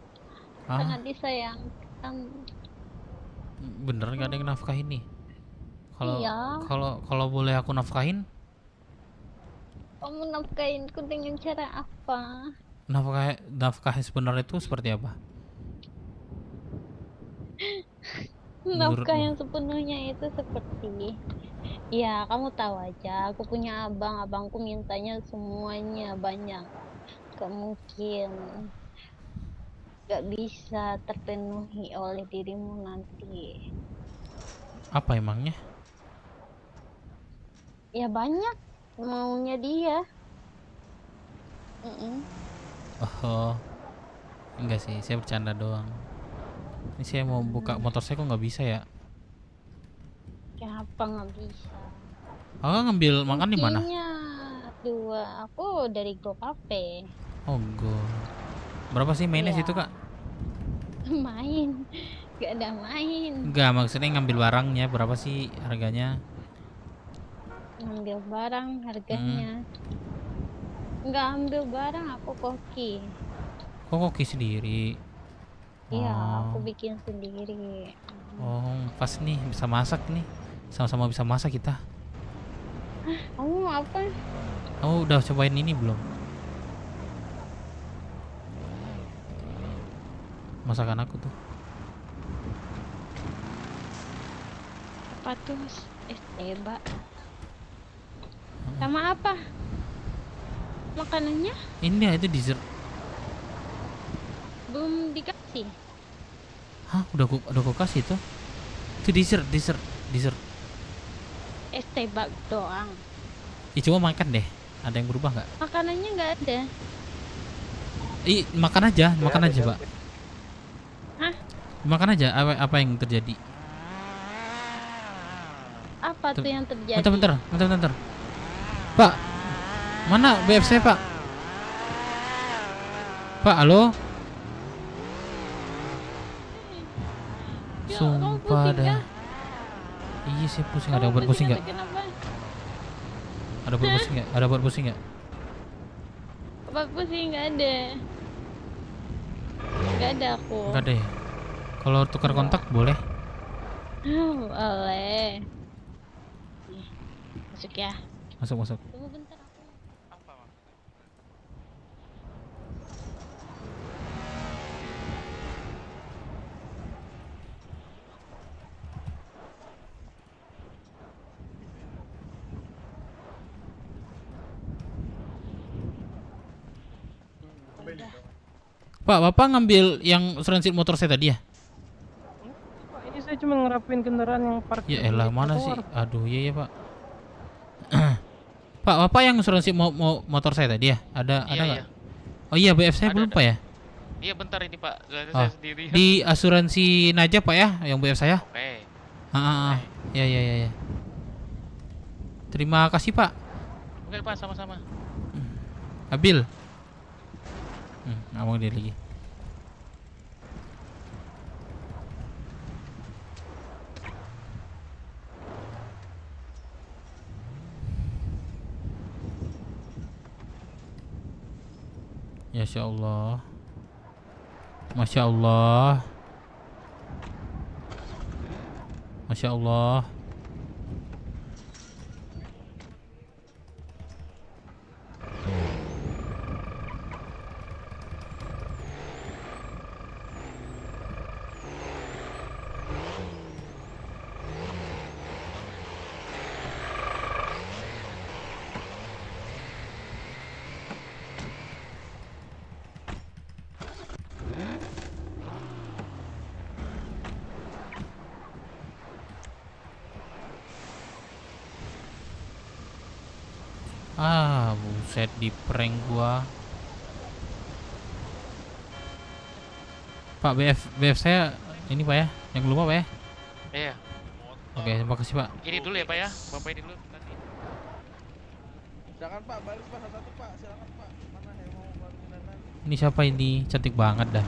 Hah? Sangat disayangkan. Bener nggak ada yang nafkahin nih? Kalau Iya. kalau boleh aku nafkahin? Kamu nafkainku dengan cara apa? Nafkah sebenarnya itu seperti apa? Nafkah yang sepenuhnya itu seperti, ya kamu tahu aja, aku punya abangku mintanya semuanya banyak, gak mungkin, gak bisa terpenuhi oleh dirimu nanti. Apa emangnya? Ya banyak maunya dia. Oh, enggak sih, saya bercanda doang. Ini saya mau buka motor saya kok nggak bisa ya? Kenapa nggak bisa? Aku ngambil makan di mana? Kuncinya 2, aku dari Go Cafe. Oh, Go. Berapa sih mainnya Iya. situ, Kak? Main, gak ada main. Enggak, maksudnya ngambil barangnya berapa sih harganya? Ngambil barang harganya. Nggak ambil barang, aku koki. Kok koki sendiri? Iya, Oh. aku bikin sendiri. Oh, pas nih bisa masak nih. Sama-sama bisa masak kita. Kamu mau apa? Kamu udah cobain ini belum? Masakan aku tuh. Apa tuh? Teba. Sama apa? Makanannya Ini itu dessert. belum dikasih. Hah, udah aku kasih tuh. Itu dessert. Teba doang. Ih, coba makan deh. Ada yang berubah nggak? Makanannya nggak ada. Ih, makan aja, Pak. Hah? Makan aja. Apa yang terjadi? Apa tuh yang terjadi? Bentar. Pak, mana BFC, Pak? Pak, halo? Sumpah dah. Iya sih pusing. Ada obat pusing nggak? Ada obat pusing nggak? Obat pusing nggak ada. Nggak ada aku. Nggak ada ya? Kalau tukar kontak boleh? Boleh. Nih, masuk ya. Masuk. Tunggu bentar aku. Pak, Bapak ngambil yang transit motor saya tadi ya? Pak, ini saya cuma ngerapin kendaraan yang parkir. Ya elah, mana sih? Aduh, iya Pak. Pak, Bapak yang asuransi motor saya tadi ya? Ada nggak? Oh iya, BF saya belum Pak ya? Iya bentar ini Pak, Oh, saya sendiri. di asuransi Najah Pak ya, yang BF saya? Oke. Ya. Terima kasih Pak. Oke Pak, sama-sama. Abil. Ngomong dia lagi. Masya Allah. Masya Allah. Masya Allah. Buset, di prank gua. Pak, BF saya ini Pak ya, yang belum Pak ya? Iya. Oke, terima kasih Pak. Ini dulu ya Pak ya, Bapak ini dulu nanti. Silakan Pak, balik Pak satu Pak, silakan Pak. Mana yang mau balik? Ini siapa ini? Cantik banget dah.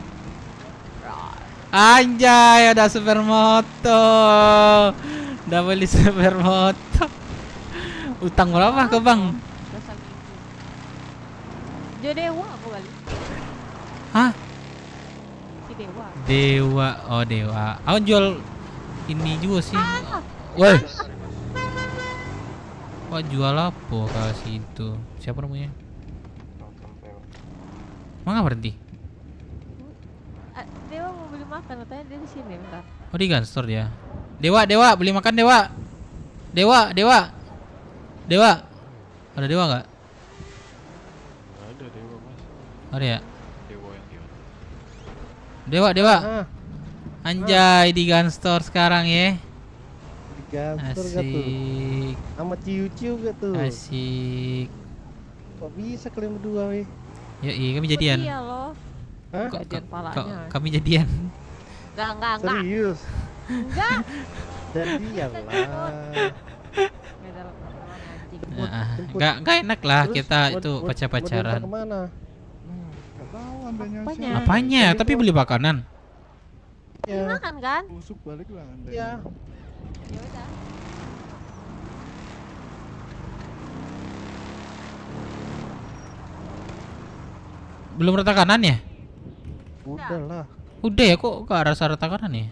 Anjay, ada supermoto. Udah beli supermoto. Utang berapa ke Bang? Dia Dewa aku kali. Hah? Si Dewa. Dewa, oh Dewa. Aku jual ini juga sih. Woi. Pak jual apa kasih itu? Siapa namanya? Mangga berhenti? Dewa mau beli makan, katanya dia di sini bentar. Oh di gun store dia. Dewa beli makan Dewa. Dewa. Ada Dewa nggak? Ada Dewa mas. Ada ya? Dewa yang gimana? Dewa. Anjay di gun store sekarang ya. Di gun store gak tuh? Asik. Sama ciu-ciu gak tuh? Asik. Kok bisa kalian berdua weh? Yoi, kami jadian. Iya loh. Hah? Jadian palanya. Kami jadian. Enggak. Serius? Enggak. Jadian lah. Enggak enak lah Terus kita mau- itu mau- pacar-pacaran. mau kemana? Nggak tahu andanya sih. Apanya? Tapi beli makanan. Beli makan kan? Busuk balik lah andanya. Iya. Ya udah. Belum rata kanan ya? Udah lah. Udah ya kok ke arah rata kanan ya?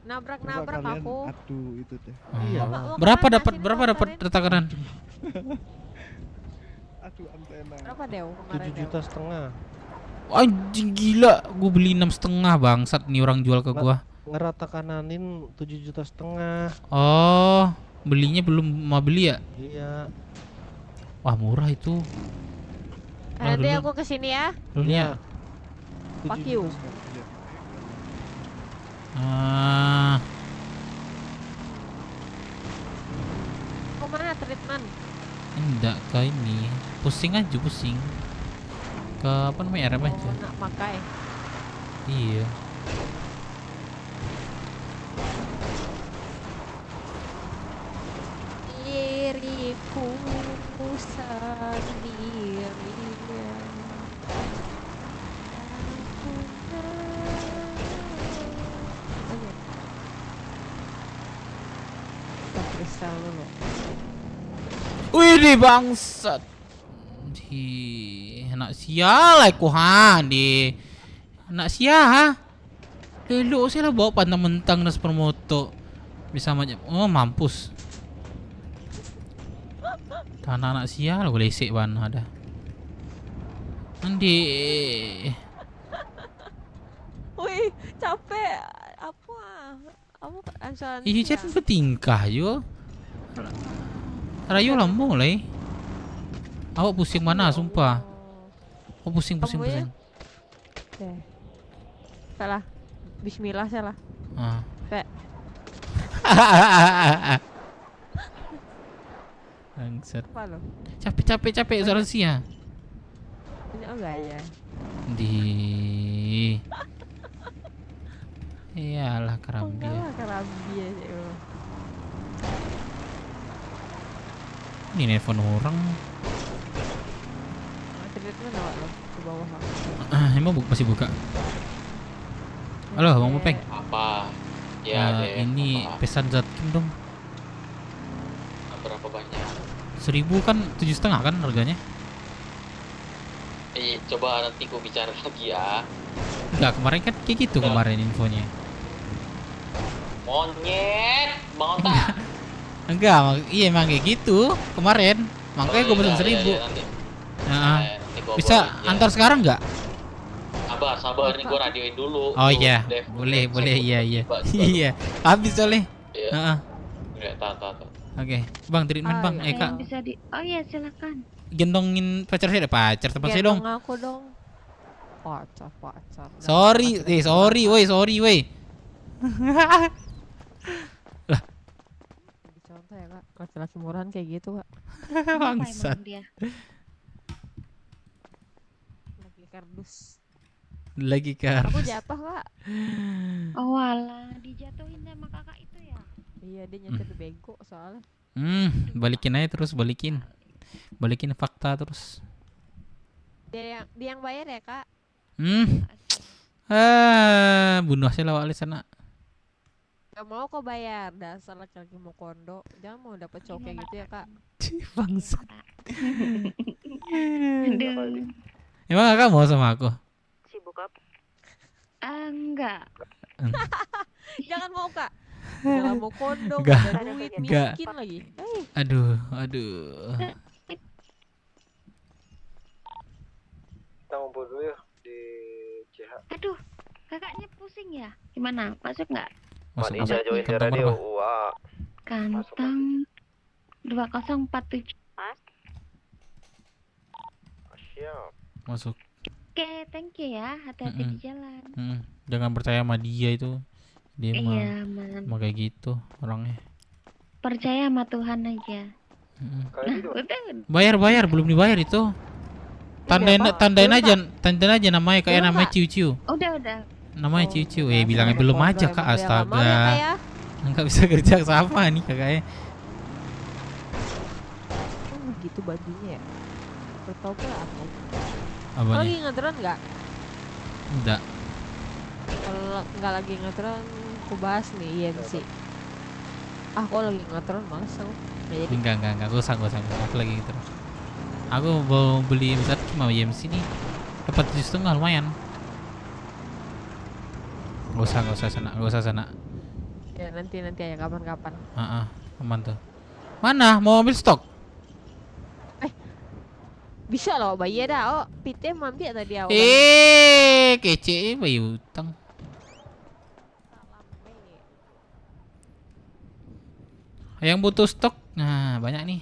Nabrak aku. Aduh itu teh. Iya. Berapa dapat rata kanan? Aduh antena. Berapa Dew kemarin? 7,5 juta. Anjing gila, gue beli 6,5 bangsat nih orang jual ke gua. Ngerata kananin 7,5 juta. Oh, belinya belum mau beli ya? Iya. Wah murah itu. Nanti aku kesini ya. Dulunya. Fuck you. Kemana treatment? Enggak ke ini. Pusing aja pusing. Ke apa namanya RM aja. Nak pakai. Iya. Diriku sendirian. Kristal dulu. Wih di bangsat. Di anak sial aku di anak sial. Lelo saya lah bawa pantang mentang dan supermoto. Bisa macam mampus. Anak-anak sial gue lesek ban ada. Andi. Wih, capek. Apa? Ansan. Ih, jangan bertingkah yo. Rayu lambung lah. Awak pusing mana sumpah. Oh pusing. Deh. Salah. Bismillah salah. Pe. Bangsat. Apa lo? Capek suara sia. Ini enggak ya. Iyalah kerambi. Enggak kerambi aja lo. Ini nelfon orang. Treatment awak lo ke bawah. Emang masih buka? Halo, Bang Mupeng. Apa? Ya, ini pesan Zatkin dong. Berapa banyak? 1.000 kan 7,5 kan harganya? Coba nanti gue bicara lagi ya. Enggak, kemarin kan kayak gitu kemarin infonya. Monyet, Bang Ota. Enggak, iya emang kayak gitu kemarin. Makanya gue pesen 1.000. Bisa antar sekarang nggak? Sabar nih gue radioin dulu. Oh iya, boleh iya. Iya, habis soalnya. Iya. Tahu. Oke, Bang treatment Bang, Kak. Bisa oh iya silakan. Gendongin pacar saya, pacar teman saya dong. Gendong aku dong. Pacar. Sorry woi. Lah. Contoh ya Kak, laki-laki murahan kayak gitu Kak. Bangsat. Lagi kardus. Aku jatuh Kak. Oh alah, dijatuhin sama kakak itu ya? Iya, dia nyetir bego soalnya. Balikin aja terus, balikin fakta terus. Dia yang bayar ya Kak? Bunuh aja lawak sana. Gak mau kok bayar, dasar laki-laki mau kondo. Jangan mau dapet cowok kayak gitu ya Kak. Bangsat. Emang kakak mau sama aku? Sibuk apa? Enggak. Jangan mau Kak. Jangan mau kondo, Enggak. ada duit, miskin lagi. Aduh. Kita ngumpul dulu ya di CH. Aduh, kakaknya pusing ya? Gimana? Masuk nggak? Masuk, Ninja masuk. join Kantong radio. berapa? Wah. Kantong 2047. Siap. Masuk. Oke, thank you ya. Hati-hati di jalan. Jangan percaya sama dia itu. Dia Iya, mah kayak gitu orangnya. Percaya sama Tuhan aja. Nah, udah. Bayar belum dibayar itu. Tandain aja namanya kayak Belum, namanya Pak. Ciu-Ciu. Udah. Namanya Ciu-Ciu. Bilangnya belum aja Kak, astaga. Enggak bisa kerja sama nih kakaknya. Gitu bajunya ya. Tahu ke apa? Apanya? Lagi ngetrend nggak? Enggak. Kalau nggak lagi ngetrend, aku bahas nih IMC. Aku lagi ngetrend masuk. Enggak, gue usah. Aku lagi gitu. Aku mau beli misalnya mau IMC nih. Dapat 7,5 lumayan. Gak usah sana. Ya nanti aja kapan-kapan. Aman tuh. Mana? Mau ambil stok? Bisa loh, bayar dah. Oh, PT mampir tadi awal. Kece bayi utang. Yang butuh stok, nah banyak nih.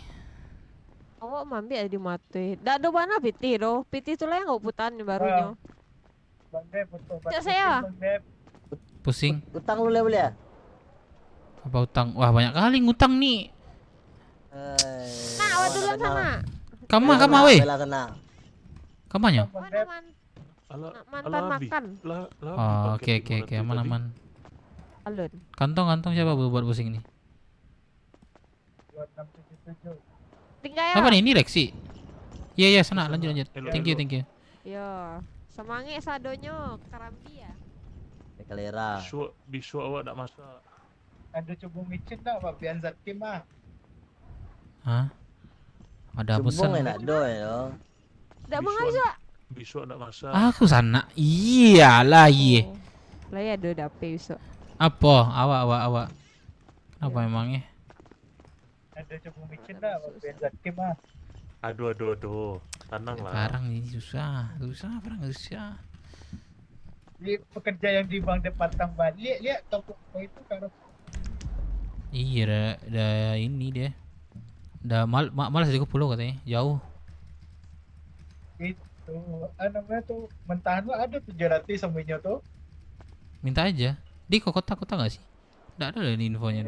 Oh, mampir di mati. Dah do mana PT do? PT itu lah yang uputan barunya. Bang Dep, butuh Cak saya. Pusing. Utang lu boleh ya? Apa utang? Wah banyak kali ngutang nih. Nah, awak duluan sana. Kama weh. Kamanya? Mantan makan. Oh, oke, aman. Alun. Kantong siapa buat pusing ini? Tinggal ya. Apa nih? Ini Rexi. Iya, sana lanjut. Thank you. Yo, semangat sadonyo Karambi ya. Kalera. Bisu awak tak masak. Ada coba micin tak Pak Bian Zatim ah. Hah? Ada pesan. Cubung enak do ya. Enggak mengajak. Bisu tak masak. Aku sana. Iyalah, iya. Lah ya do dape besok. Apa? Awak. Kenapa emangnya? Ada coba micin tak Pak Bian Zatim ah. Aduh. Tenang lah. Sekarang ini susah. Ini pekerja yang di Bang Depan tambah. Lihat toko itu karena Iya, dah ini dia. Dah malas di pulau katanya, jauh. itu namanya tuh mentahan ada 700 semuanya tuh. Minta aja. Di kota nggak sih? Nggak ada ini infonya.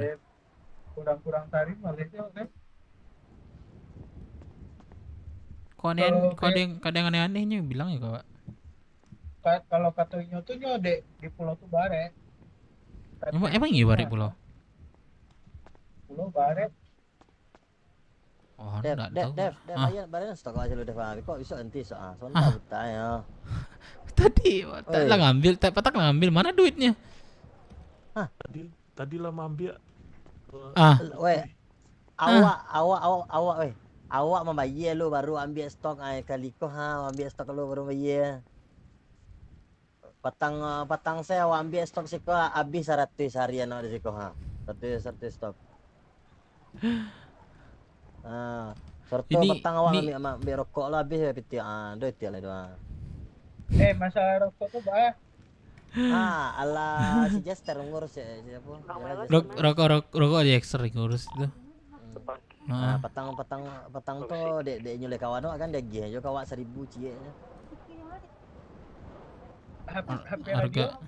Kurang tarif malah itu kan. Kok ada yang aneh-anehnya bilang ya Kak. Kalau katanya tuh nyode di pulau tuh bare. Emang iya bare pulau? Pulau bare. Oh, Dev, enggak tahu. Bayar stok aja lu Dev. Kok bisa enti soalnya buta ya. Tadi lah ngambil, petak lah ngambil, mana duitnya? Tadi lah ambil. Weh. Awak weh. Awak membayar lu baru ambil stok kali kau ambil stok lu baru bayar. Patang saya ambil stok sih kau habis 100 harian ada sih kau 100 stok. Serta patang awak ambil rokok lah habis piti duit dia lah doang. Masalah rokok tuh bah. Ala si Jester ngurus siapa? Rokok aja ekstra ngurus itu. Patang tuh dek nyulek kawan tu kan dia gih jo kawak 1000 cie. Harga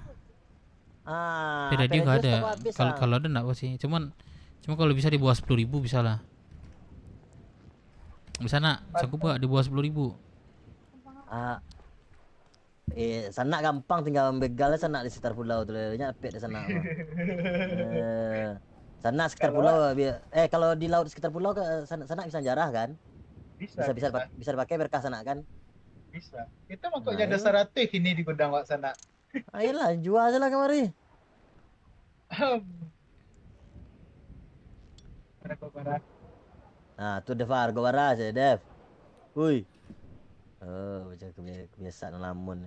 radio nggak ada. Kalau ada nggak apa sih? Cuma kalau bisa di bawah 10.000 bisa lah. Bisa nak, sanggup gak di bawah 10.000? Sana gampang tinggal begal sana di sekitar pulau tu lehnya apik di sana. Sana sekitar pulau kalau di laut sekitar pulau sana bisa jarah kan? Bisa dipakai berkah sana kan? Bisa. Kita makanya ada 100 ini di gudang wak sana. Ayolah jual aja lah kemari. Tu Dev harga baras ya Dev. Hui. Macam kebiasaan lamun.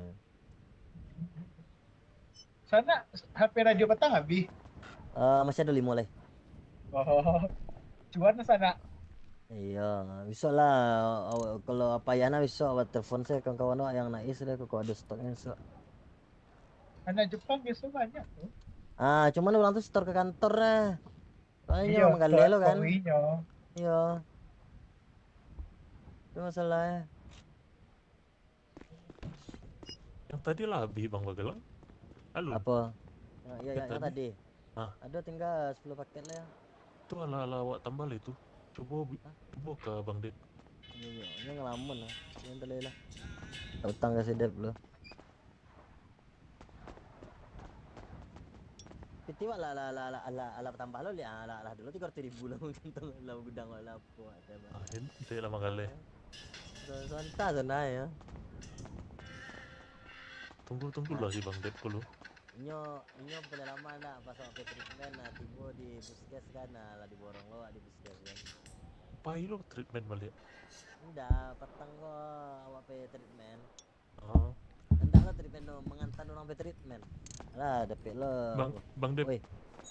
Sana HP radio petang habis. Masih ada 5 lagi. cuan sana. Iya, bisa lah. Kalau apa ya bisa awak telepon saya kawan-kawan awak yang naik sudah kalau ada stoknya so. Anak Jepang biasa banyak tuh. Ah, cuman orang tuh store ke kantor nah. Soalnya Iya, menggandeng lo kan. kowinya. Iya. Itu masalahnya. Yang tadi labi Bang Bagelang. Halo. Apa? Ya, yang Tadi. tadi. Ah. Ada tinggal 10 paket lah ya. Itu ala-ala awak tambal itu. Coba ke Bang Dep. Iya, ini ngelamun lah. Yang tadi lah. Utang kasih Dep lo. Piti wak ala tambah lo lihat ala dulu 300.000 lah mungkin tuh lah gudang lah apa ada. Itu lama kali. Santai sana ya. Tunggu lah si Bang Dep dulu. Inyo pengalaman nak pas awak treatment nah tiba di puskes kan lah diborong lo di puskes kan. Pai lo treatment balik. Enggak, petang kok awak pe treatment. Oh. Enggak lah treatment lo mengantar orang pe treatment. Lah dapet lo. Bang Dep. Woi.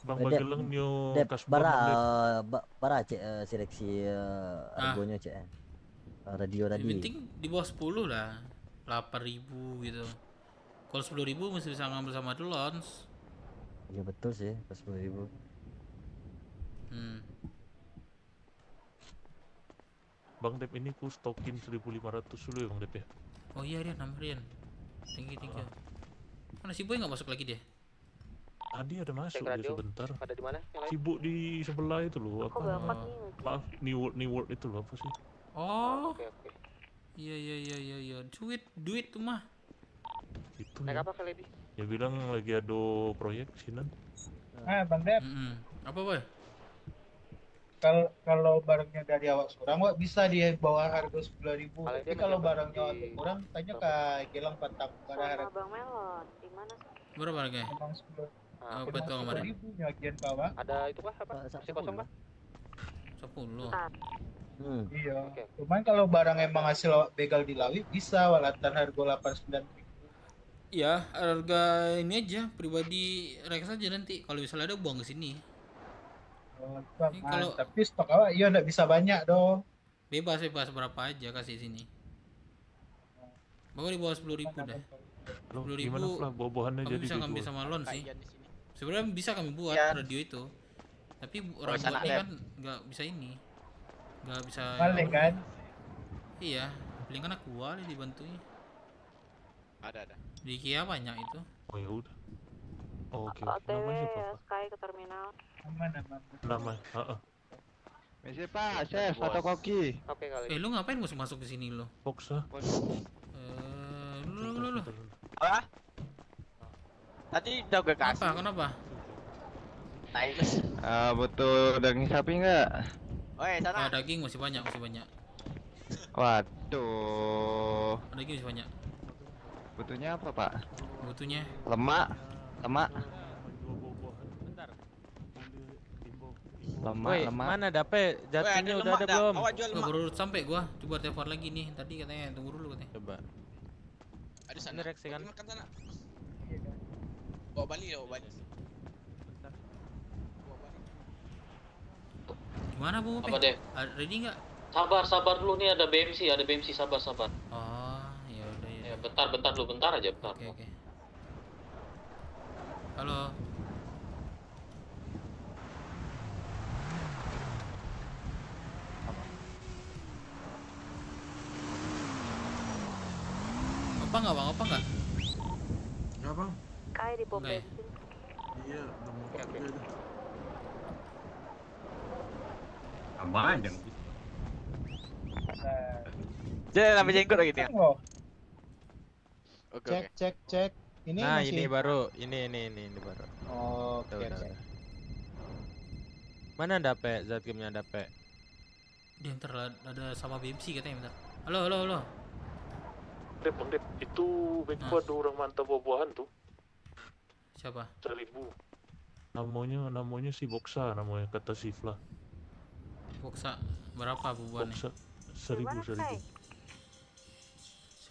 Bang Bagelang nyo Dep kas bara cek seleksi argonya cek. Radio tadi. Yang penting di bawah 10 lah. 8.000 gitu. Kalau 10.000 masih bisa ngambil sama Delons. Iya betul sih, pas 10.000. Bang Dep ini ku stokin 1.500 dulu ya Bang Dep ya. Oh iya Rian, nambah Rian. Tinggi. Mana si Boy nggak masuk lagi dia? Tadi ada masuk dia sebentar. Ada di mana? Sibuk di sebelah itu loh. Maaf, New World itu loh apa sih? Oh. Oke. Iya. Duit tuh mah. Itu. Naik apa kali ini? Ya bilang lagi ada proyek sinan. Bang Dep. Apa Boy? Kalau barangnya dari awak seorang, wak bisa dia bawa harga 10.000. Tapi kalau barangnya awak kurang, tanya ke Gilang Patang pada harga. Bang Melon, di mana? Berapa harganya? Emang 10. Apa itu kemarin? 10.000 nyagian kawan. Ada itu kah apa? Masih kosong kah? 10. Iya. Cuman kalau barang emang hasil awak begal di Lawi bisa walatan harga 89.000. Ya, harga ini aja pribadi Rex aja nanti. Kalau misalnya ada buang ke sini. Kalau tapi stok awak iya enggak bisa banyak dong. Bebas berapa aja kasih sini. Bawa di bawah 10.000 dah. 10.000 gimana lah buah-buahannya jadi bisa ngambil sama Lon sih. Sebenarnya bisa kami buat radio itu. Tapi orang buatnya kan nggak bisa ini. Nggak bisa. Paling kan? Iya, paling kan aku wali dibantunya. Ada. Di Kia banyak itu. Oh ya udah. Oke. Namanya apa? Sky ke terminal. Nama. Misi Pak, chef atau koki. Oke kali. Lu ngapain masuk ke sini lo? Boksa. Lu. Apa? Tadi udah gue kasih. Kenapa? Nice. Butuh daging sapi enggak? Sana. Daging masih banyak. Waduh. Daging masih banyak. Butuhnya apa, Pak? Butuhnya lemak. Woi, mana dape? Jatuhnya udah ada belum? Baru sampai gua. Coba telepon lagi nih. Tadi katanya tunggu dulu katanya. Coba. Ada sana. Rex kan? Makan sana. Bawa balik. Gimana Bu? Apa deh? Ready nggak? Sabar dulu nih ada BMC sabar. Oh, ya udah ya. Ya bentar aja. Oke. Halo. Apa enggak? Enggak, Bang. Kai di pom bensin. Iya, udah mau kerja aja. Aman aja. Jangan sampai jenggot lagi dia. Cek. Ini nah, masih... ini baru. Ini baru. Oke. Mana dape? Zat gamenya dape. Dia ntar ada sama BMC katanya bentar. Halo. Bang Dep, itu bengko ada orang mantap buah-buahan tuh. Siapa? 1.000. Namanya si Boksa namanya kata Sifla. Boksa berapa buahnya? Boksa 1.000.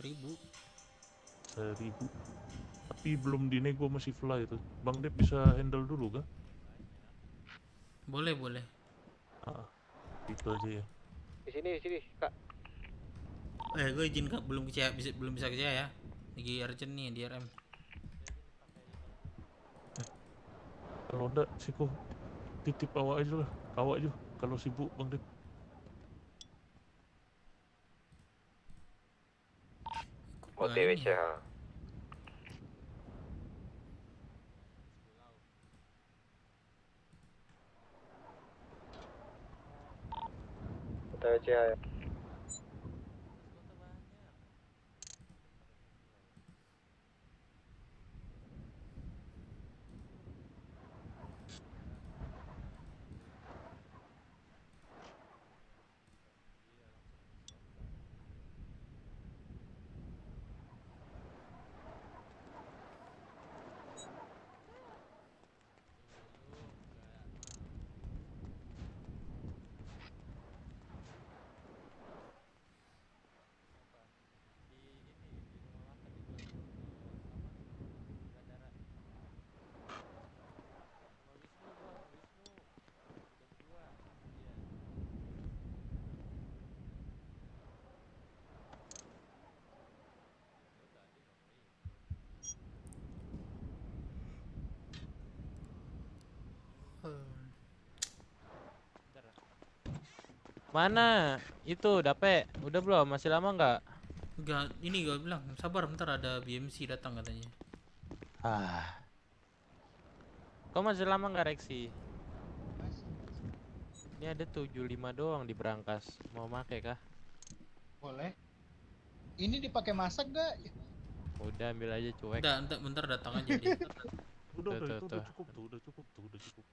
1.000. Tapi belum dinego masih fly itu. Bang Dep bisa handle dulu kah? Boleh. itu aja ya. Di sini, Kak. Gue izin Kak, belum bisa kerja ya. Lagi urgent nih di RM. Kalau enggak Siko titip awak aja lah. Awak aja kalau sibuk Bang Dep. OTW Syah. OTW Syah ya. Mana? Itu Dape, udah belum? Masih lama nggak? Enggak, ini gue bilang sabar bentar ada BMC datang katanya. Kok masih lama nggak Reksi? Ini ada 75 doang di berangkas. Mau make kah? Boleh. Ini dipakai masak gak? Udah ambil aja cuek. Udah, bentar datang aja dia. Udah cukup tuh.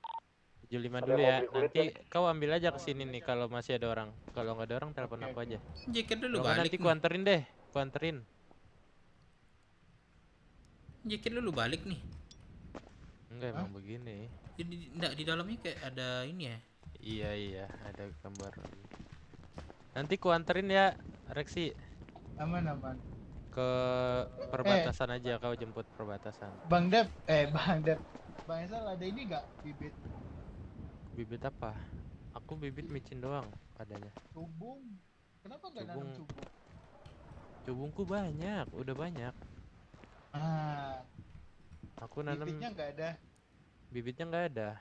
75 dulu ya. Nanti kau ambil aja ke sini nih kalau masih ada orang. Kalau nggak ada orang telepon aku aja. Jaket dulu Kalau balik. nanti ku anterin deh, ku anterin. Jaket dulu balik nih. Enggak emang begini. Enggak, di dalamnya kayak ada ini ya. Iya, ada gambar. Nanti ku anterin ya, Reksi. Aman. Ke perbatasan aja, kau jemput perbatasan. Bang Dep. Bang Esal ada ini gak bibit? Bibit apa? Aku bibit micin doang adanya. Cubung. Kenapa gak nanam cubung? Cubungku banyak, udah banyak. Aku nanam. Bibitnya nggak ada. Bibitnya nggak ada.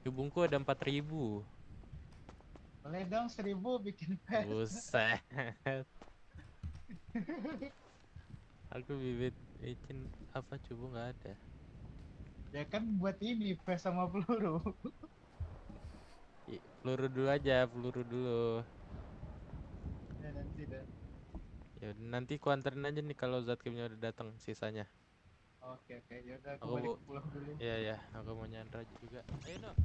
Cubungku ada 4.000. Boleh dong 1.000 bikin pes. Buset. Aku bibit micin apa cubung nggak ada. Ya kan buat ini pes sama peluru. Peluru dulu aja, peluru dulu. Ya nanti dah. Ya nanti ku anterin aja nih kalau Zatcamnya udah datang sisanya. Oke, yaudah aku balik pulang dulu. Iya, aku mau nyandra juga. Ayo no.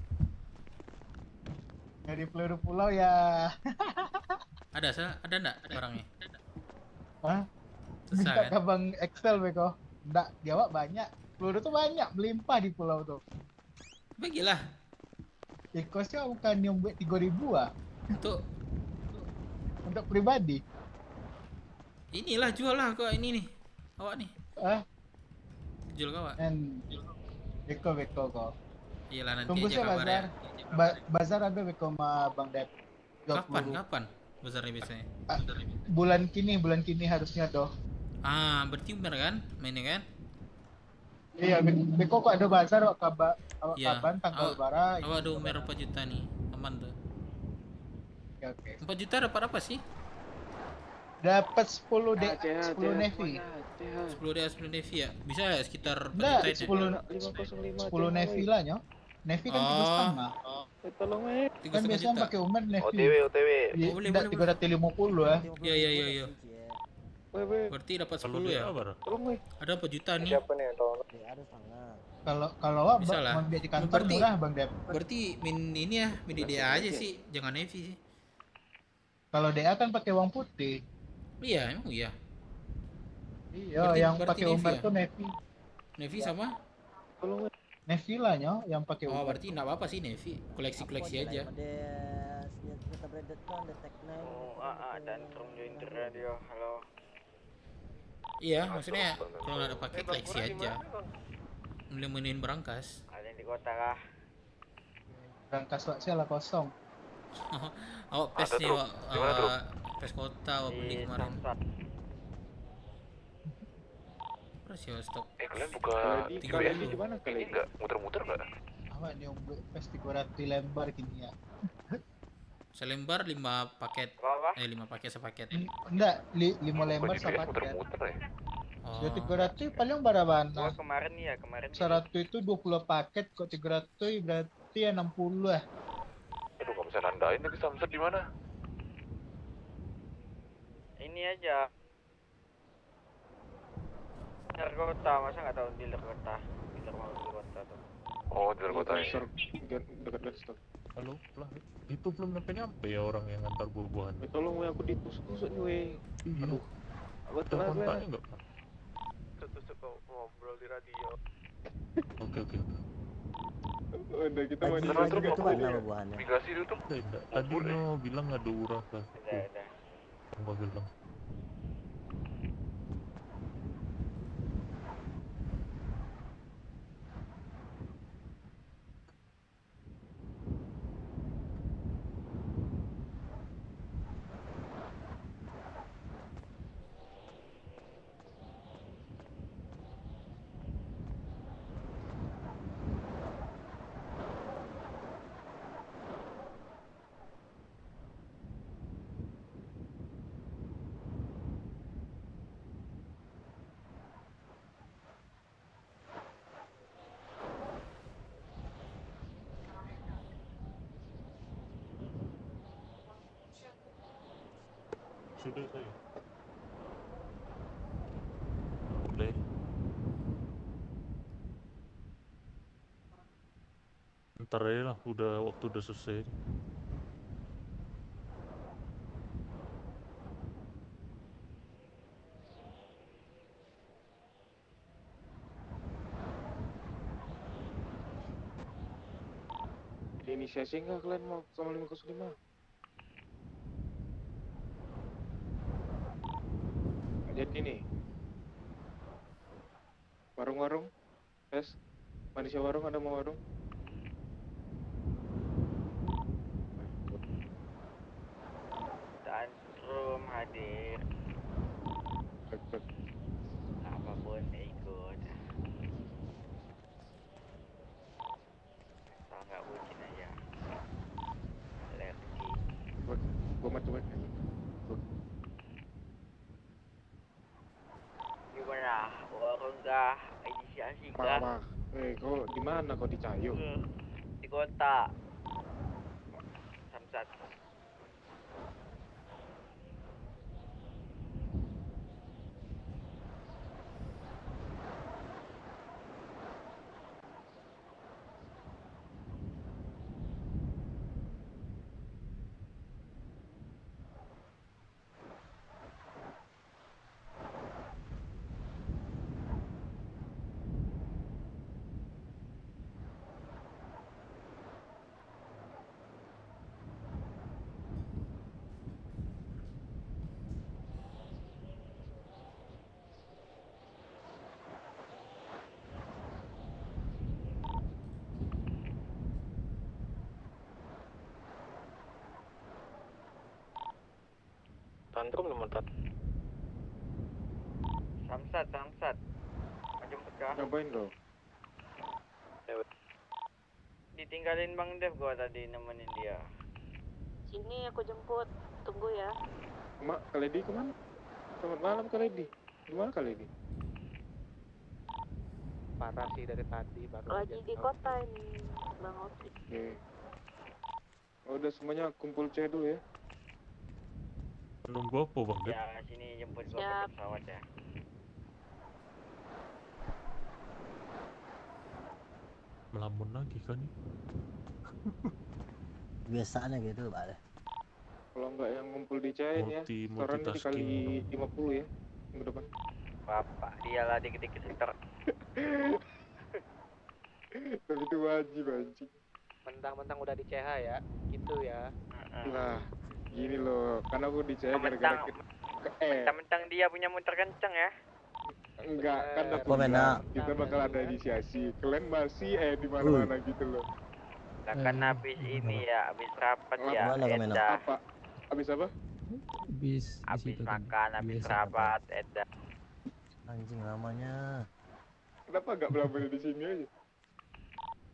Dari peluru pulau ya. Ada enggak orangnya? Hah? Susah Minta kan? ke Bang Excel Beko. Enggak, jawab banyak. Peluru tuh banyak, melimpah di pulau tuh. Bagilah. Kosnya bukan yang buat 3.000 ah. Untuk pribadi. Inilah jual lah kok ini nih. Awak nih. Jual kau. Beko kok. Iyalah nanti tunggu aja saya kabar ya. Bazar ada Beko sama Bang Dep. Kapan bazarnya biasanya? Bulan kini harusnya doh. Berarti bener kan mainnya kan? Iya, Beko kok ada bazar kabar kapan tanggal bara. Awak ada umur 4 juta nih, aman tuh. Oke. 4 juta dapat apa sih? Dapat 10 Navy. 10 Navy ya? Bisa ya sekitar 4 Nah, juta 10 Navy lah nyo. Navy kan 3,5. Tolong Kan biasanya pakai umur Navy. OTW. Boleh. 350 ya. Iya. Berarti dapat 10 ya? Ada 4 juta nih. Siapa nih yang tolong? Kalau bisa lah. mau di kantor murah Bang Dep. Berarti min ini ya, min DA aja sih, jangan Navy sih. Kalau DA kan pakai uang putih. Iya, emang iya. Iya, yang pakai umur tuh Navy. Navy sama? Navy lah nyo, yang pakai umur. Berarti enggak apa-apa sih Navy, koleksi aja. Dan Trum join radio. Halo. Iya, maksudnya kalau nggak ada pakai koleksi aja. Nemenin berangkas. Ada yang di kota kah? Berangkas Wak Sela kosong. Oh, pes Ada, nih, Bro. Wak. Di mana, Bro? Pes kota, Wak, beli kemarin. Berapa sih, Wak, stok? Kalian buka kalian di mana kalian? Ini enggak muter-muter enggak? Awak nih om pes 300 lembar kini ya. Selembar 5 paket. 5 paket sepaket. Enggak, 5 lembar sepaket. Muter-muter ya. Ya 300 paling barabana. Gua kemarin nih ya, kemarin. 100 itu 20 paket kok 300 berarti ya 60 ya. Aduh, nggak bisa nandain lagi Samsat di mana? Ini aja. Dealer kota, masa nggak tahu dealer kota? Dealer mau dealer kota tuh. Oh, dealer kota ya. Dekat Gastor. Halo, lah. Itu belum nyampe ya orang yang ngantar buah-buahan. Tolong aku ditusuk-tusuk nih, weh. Iya. Aku Ada tenang, kontaknya nggak, Pak? Tusuk kok ngobrol di radio. Oke. Udah kita Pagi mau pagi itu mana buahannya? migrasi dulu tuh. Tadi no bilang ada urak lah. Udah. Enggak bilang. Sudah saya. Udah. Ntar aja lah, waktu udah selesai. Inisiasi nggak kalian mau sama 505? Jadi nih, warung-warung, manusia warung ada mau warung? Tantrum hadir. Apapun ikut. Sangat bucin aja. Alergi. Gua mati banget. Gimana? Warung kah? Inisiasi kah? Kau di mana kau di Cayu? Di kota. Samsat. Tantrum belum mentat. Samsat. Mau jemput kah? Ngapain lo? Ditinggalin Bang Dev gua tadi nemenin dia. Sini aku jemput. Tunggu ya. Mak, Kaledi kemana? Selamat malam Kaledi. Gimana Kaledi? Parah sih dari tadi baru Lagi aja. di kota ini, Bang Oki. Oke. Udah semuanya kumpul C dulu ya. Nunggu apa Bang Dep? Ya, sini jemput gua pakai pesawat ya. Melamun lagi kan? Biasanya gitu, Pak. Kalau nggak yang ngumpul di C ya, setoran dikali 50 ya minggu depan. Bapak, dialah dikit-dikit setor. Tapi itu wajib anjing. Mentang-mentang udah di CH ya, gitu ya. Lah, gini loh, karena aku di C gara-gara Mentang-mentang dia punya motor kenceng ya. enggak kan aku Komena. bilang, kita bakal ada inisiasi. Kalian masih di mana-mana gitu loh. Lah kan habis ini ya, habis rapat ya, Mana kamu, Mena? Eda. Apa? Habis apa? Habis makan, habis rapat, Eda. Anjing lamanya. Kenapa nggak belamanya di sini aja?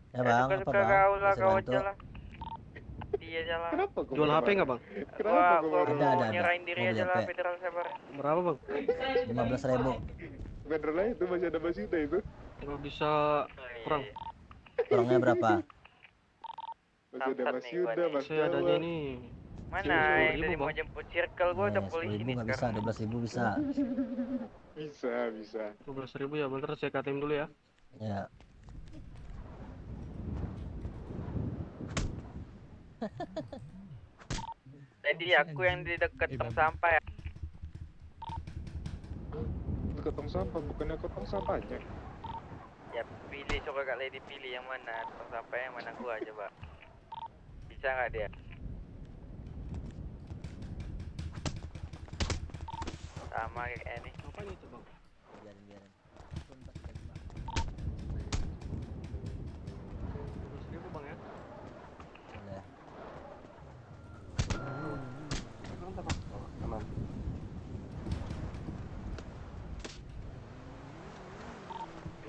Ya bang, apa Suka bang? kau lah, Bisa kau bantu? aja lah. Dia aja lah. Kenapa? kau Jual HP marah? nggak bang? Kenapa? kau Gua marah? Ada. nyerahin diri Mau aja beli lah, HP. Federal Sabar. Berapa bang? 15.000. Bener lah itu masih ada Basita itu. Nggak bisa kurang. Kurangnya berapa? Masih ada Mas Yuda, Mas Saya adanya Jawa. ini. Mana yang 10.000, tadi mau Bang. jemput circle, gua udah polisi 10.000 nih nggak bisa, sekarang. 12.000 bisa. Bisa. 12.000 ya, bentar saya KTM dulu ya. Ya. Jadi aku yang di dekat tong sampah ya. Dekat tong sampah, bukannya ke tong sampahnya. Ya pilih, coba Kak Lady pilih yang mana, tong sampah yang mana gua coba. Bisa nggak dia? Sama kayak ini. Apa itu bang? Biarin. 12.000 bang ya. Boleh. Mantap bang. Aman.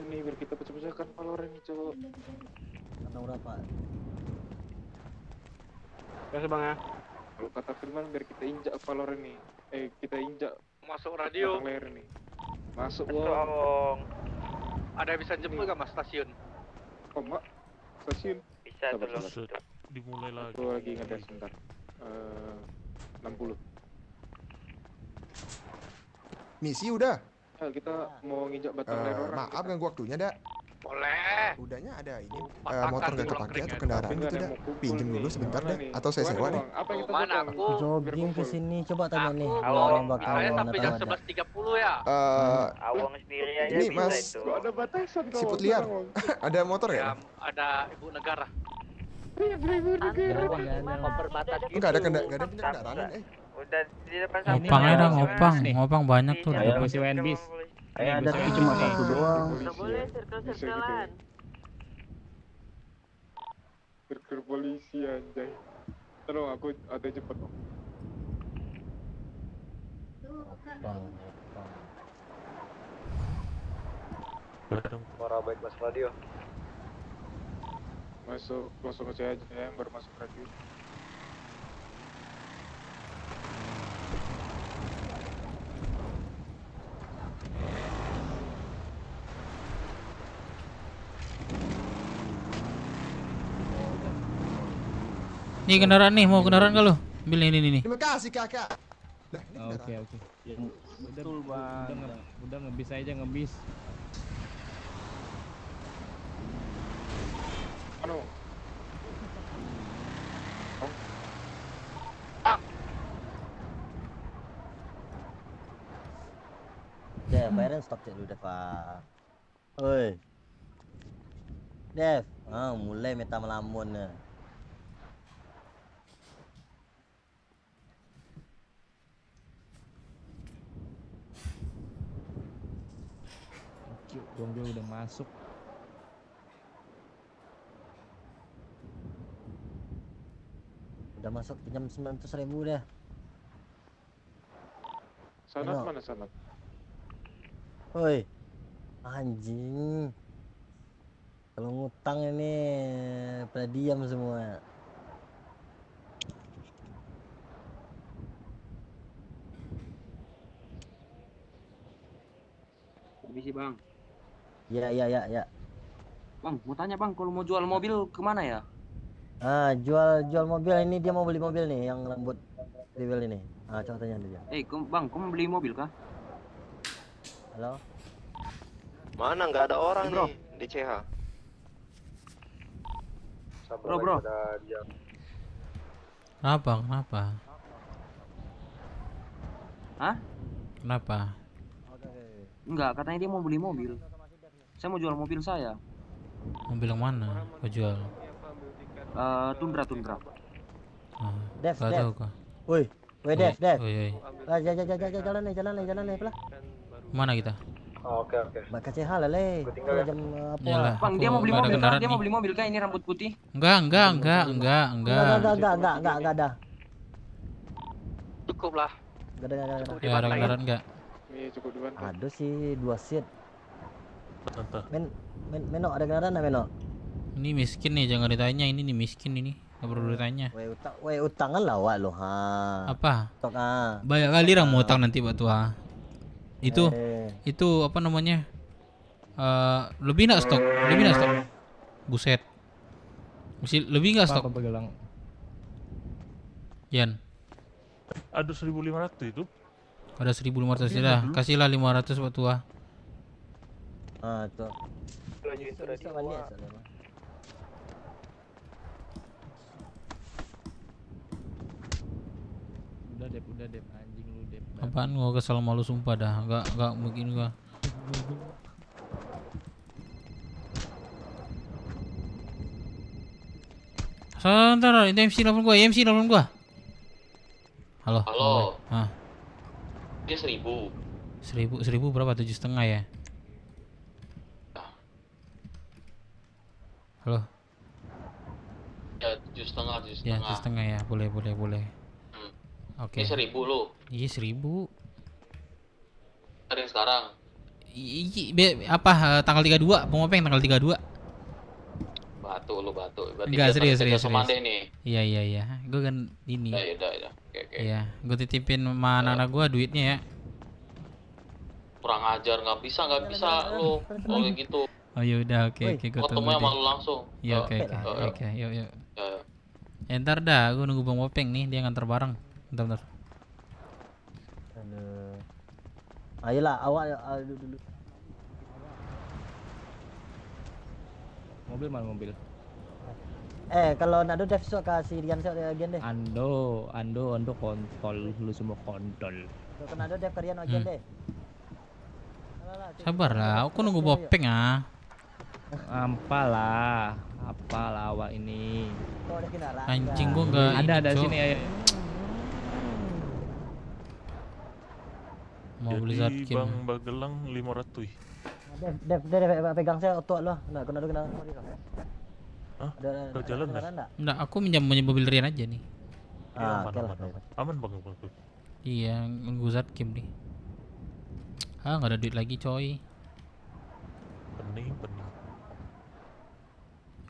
Ini biar kita pecah-pecahkan Valorant nih, cowok. Kantong berapa? Kasih bang ya. Kalau kata Firman biar kita injak Valorant nih. Kita injak Masuk radio. batang leher nih. Masuk Betul, wong. Abang. Ada yang bisa jemput gak mas stasiun? Oh, Mak. Stasiun. Bisa Sabar, dulu. sabar. Dimulai lagi. Aku lagi ngedes bentar. 60. Misi udah. Ya, kita mau nginjak batang leher orang. Maaf ganggu waktunya, Dak. Boleh. Udahnya ada ini Patahkan motor gak tulang kepake atau ringnya. kendaraan Tapi gitu, nggak ada Dak. yang mau kumpul Pinjem dulu nih. sebentar, Gimana Dak. nih? Atau saya Gimana, sewa Bang? deh. Apa yang kita Cuman buat, Bang? aku Jogging ke sini coba tanya nih. Awang, Bakal saya mana sampai tahu jam ada. 11.30 ya. Awang sendiri aja Ini, bisa Mas. itu. Gak ada batasan kau. Siput liar. Ada motor Ya, ya? ada ibu negara. Enggak ada kendaraan. Udah di depan Ngopang aja dah, ngopang banyak tuh. Ayo, Dapat. bis. Ada tapi cuma satu doang. Nggak boleh circle-circlean. Circle polisi anjay. Tolong aku ada cepet dong. Suara baik mas radio. Masuk langsung aja yang baru masuk radio. Nih kendaraan nih, mau kendaraan gak lu? Ambil ini nih. Terima kasih, Kakak. Lah, ini Oke. Betul bang. Udah ngebis aja ngebis. Anu. Ya, bayaran stop cek dulu deh, Pak. Oi. Dev, mulai meta melamun ya. Dong dia udah masuk. Udah masuk pinjam 900.000 dah. Sanat Ayo. mana sanat? Woi, anjing. Kalau ngutang ini pada diam semua. Permisi bang. Ya. Bang, mau tanya bang, kalau mau jual mobil kemana ya? Jual mobil ini, dia mau beli mobil nih yang lembut riwil ini. Coba tanya dia. Bang, kamu beli mobil kah? Halo? Mana nggak ada orang Bro. nih di CH. Bro. Kenapa? Hah? Kenapa? Enggak, katanya dia mau beli mobil. Saya mau jual mobil saya. Mobil yang mana? Kau jual? Tundra. Dev. Gak tahu kok. Woi, Dev. Woi. Jalan nih, pelan. Mana kita? Oke. Mbak CH lah le. tinggal ya. Jam apa? Yalah, Bang, dia aku mau beli nggak ada mobil kah? kendaraan Dia mau nih. beli mobil kah? Ini rambut putih. Enggak. Enggak ada. Cukup lah. Enggak ada. Ya ada kendaraan enggak? Iya, cukup dibantu. Ada sih 2 seat. Tante. Menok ada kendaraan enggak Menok? Ini miskin nih, jangan ditanya. Ini nih miskin ini. Enggak perlu ditanya. Weh utangan lah wak lo ha. Apa? Tok ah. Banyak kali orang mau utang nanti Pak Tua. Itu apa namanya? Lebih nak stok? Buset. Mesti lebih nggak stok? Yan. Ada 1.500 itu. Ada 1.500 dah. Kasihlah 500 Pak Tua. Ah, tuh. Bisa balik Udah dep anjing lu dep. Apaan gua kesel malu sumpah dah. Enggak mungkin gua. Sebentar, itu MC nelfon gua. Halo. Hah. Dia 1.000. 1.000 berapa? 7,5 ya? Halo. Ya 7,5. Ya 7,5 ya. Boleh. Oke. Ini 1.000 lu. Iya 1.000. Hari sekarang. Apa tanggal 32? Pengopeng tanggal 32. Batu. Berarti Enggak, dia serius. Semande nih. Iya. Gue kan ini. Ya udah. Oke. Iya, gue titipin sama anak-anak gue duitnya ya. Kurang ajar, nggak bisa lu. Oh kayak gitu. Oh ya udah, oke, gue tunggu Ketemunya deh. sama lu langsung. Iya, oke, yuk. Ya, ntar dah, gue nunggu Bang Popeng nih, dia nganter barang. Bentar. Ayolah, awak dulu. Mobil mana mobil? Kalau nak ada Dev sok kasih Rian sok agen deh. Ando kontol lu semua kontol. Kalau nak ada Dev Rian agen deh. Sabar lah, aku nunggu Popeng ah. Apalah awak ini. Anjing gua enggak ada sini ayo. Mau beli Jadi Zatkin. Bang Bagelang 500. Dev pegang saya otot lo. Nak kena kendaraan mobil kah? Hah? Udah jalan dah? Enggak, aku minjem mobil Rian aja nih. Aman Bang. Iya, nunggu Zatkin nih. Nggak ada duit lagi coy. Pening.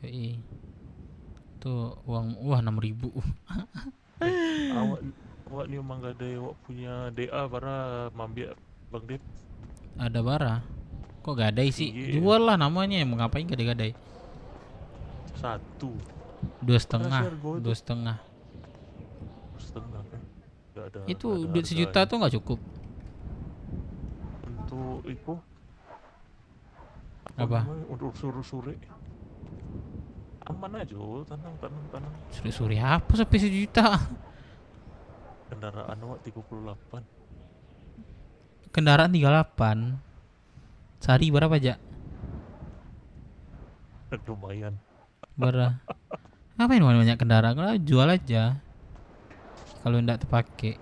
Yoi. Tuh uang 6.000. Awak ni memang gak ada awak punya DA bara mambiak Bang Dep. Ada bara. Kok gadai sih? Jual lah namanya, mau ngapain gadai-gadai? 2,5. 2,5. Kan? Gak ada. Itu duit 1 juta tuh nggak cukup. Untuk itu apa? Untuk sore aman aja, tenang. Suri apa sampai 1 juta? Kendaraan awak 38. Kendaraan 38. Sehari berapa aja? Lumayan. Ngapain banyak kendaraan? Kalau jual aja. Kalau enggak terpakai.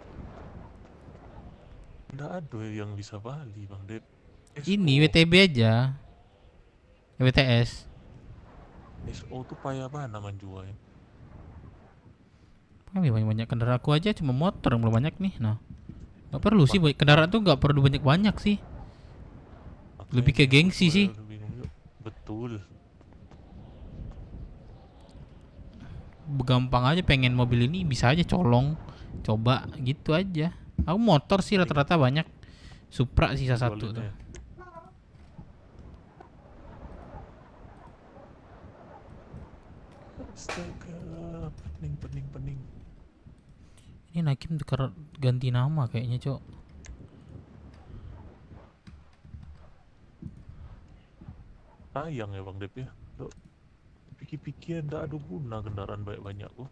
Enggak ada yang bisa balik Bang Dep. Ini WTB aja. WTS. SO tuh payah banget menjual. Banyak kendaraan, aku aja cuma motor yang belum banyak nih. Nah, nggak perlu sih kendaraan tuh, nggak perlu banyak sih. Lebih ke gengsi sih. Betul. Gampang aja pengen mobil ini bisa aja colong, coba gitu aja. Aku motor sih rata-rata banyak. Supra sisa 1 tuh. Astaga, pening. Ini Nakim tukar ganti nama kayaknya, Cok. Sayang ya Bang Dep ya. Pikir-pikir ndak ada guna kendaraan banyak kok.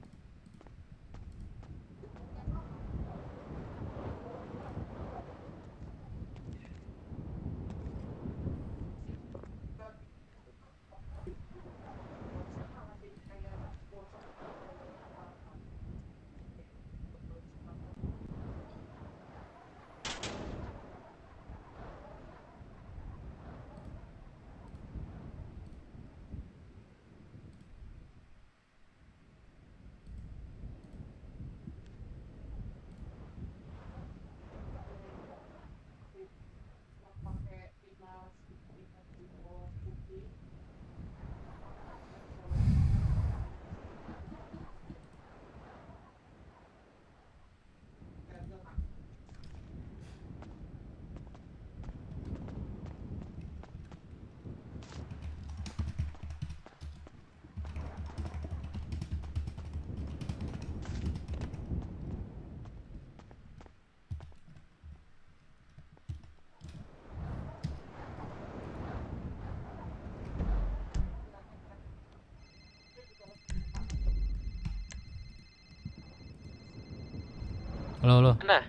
Halo. Mana?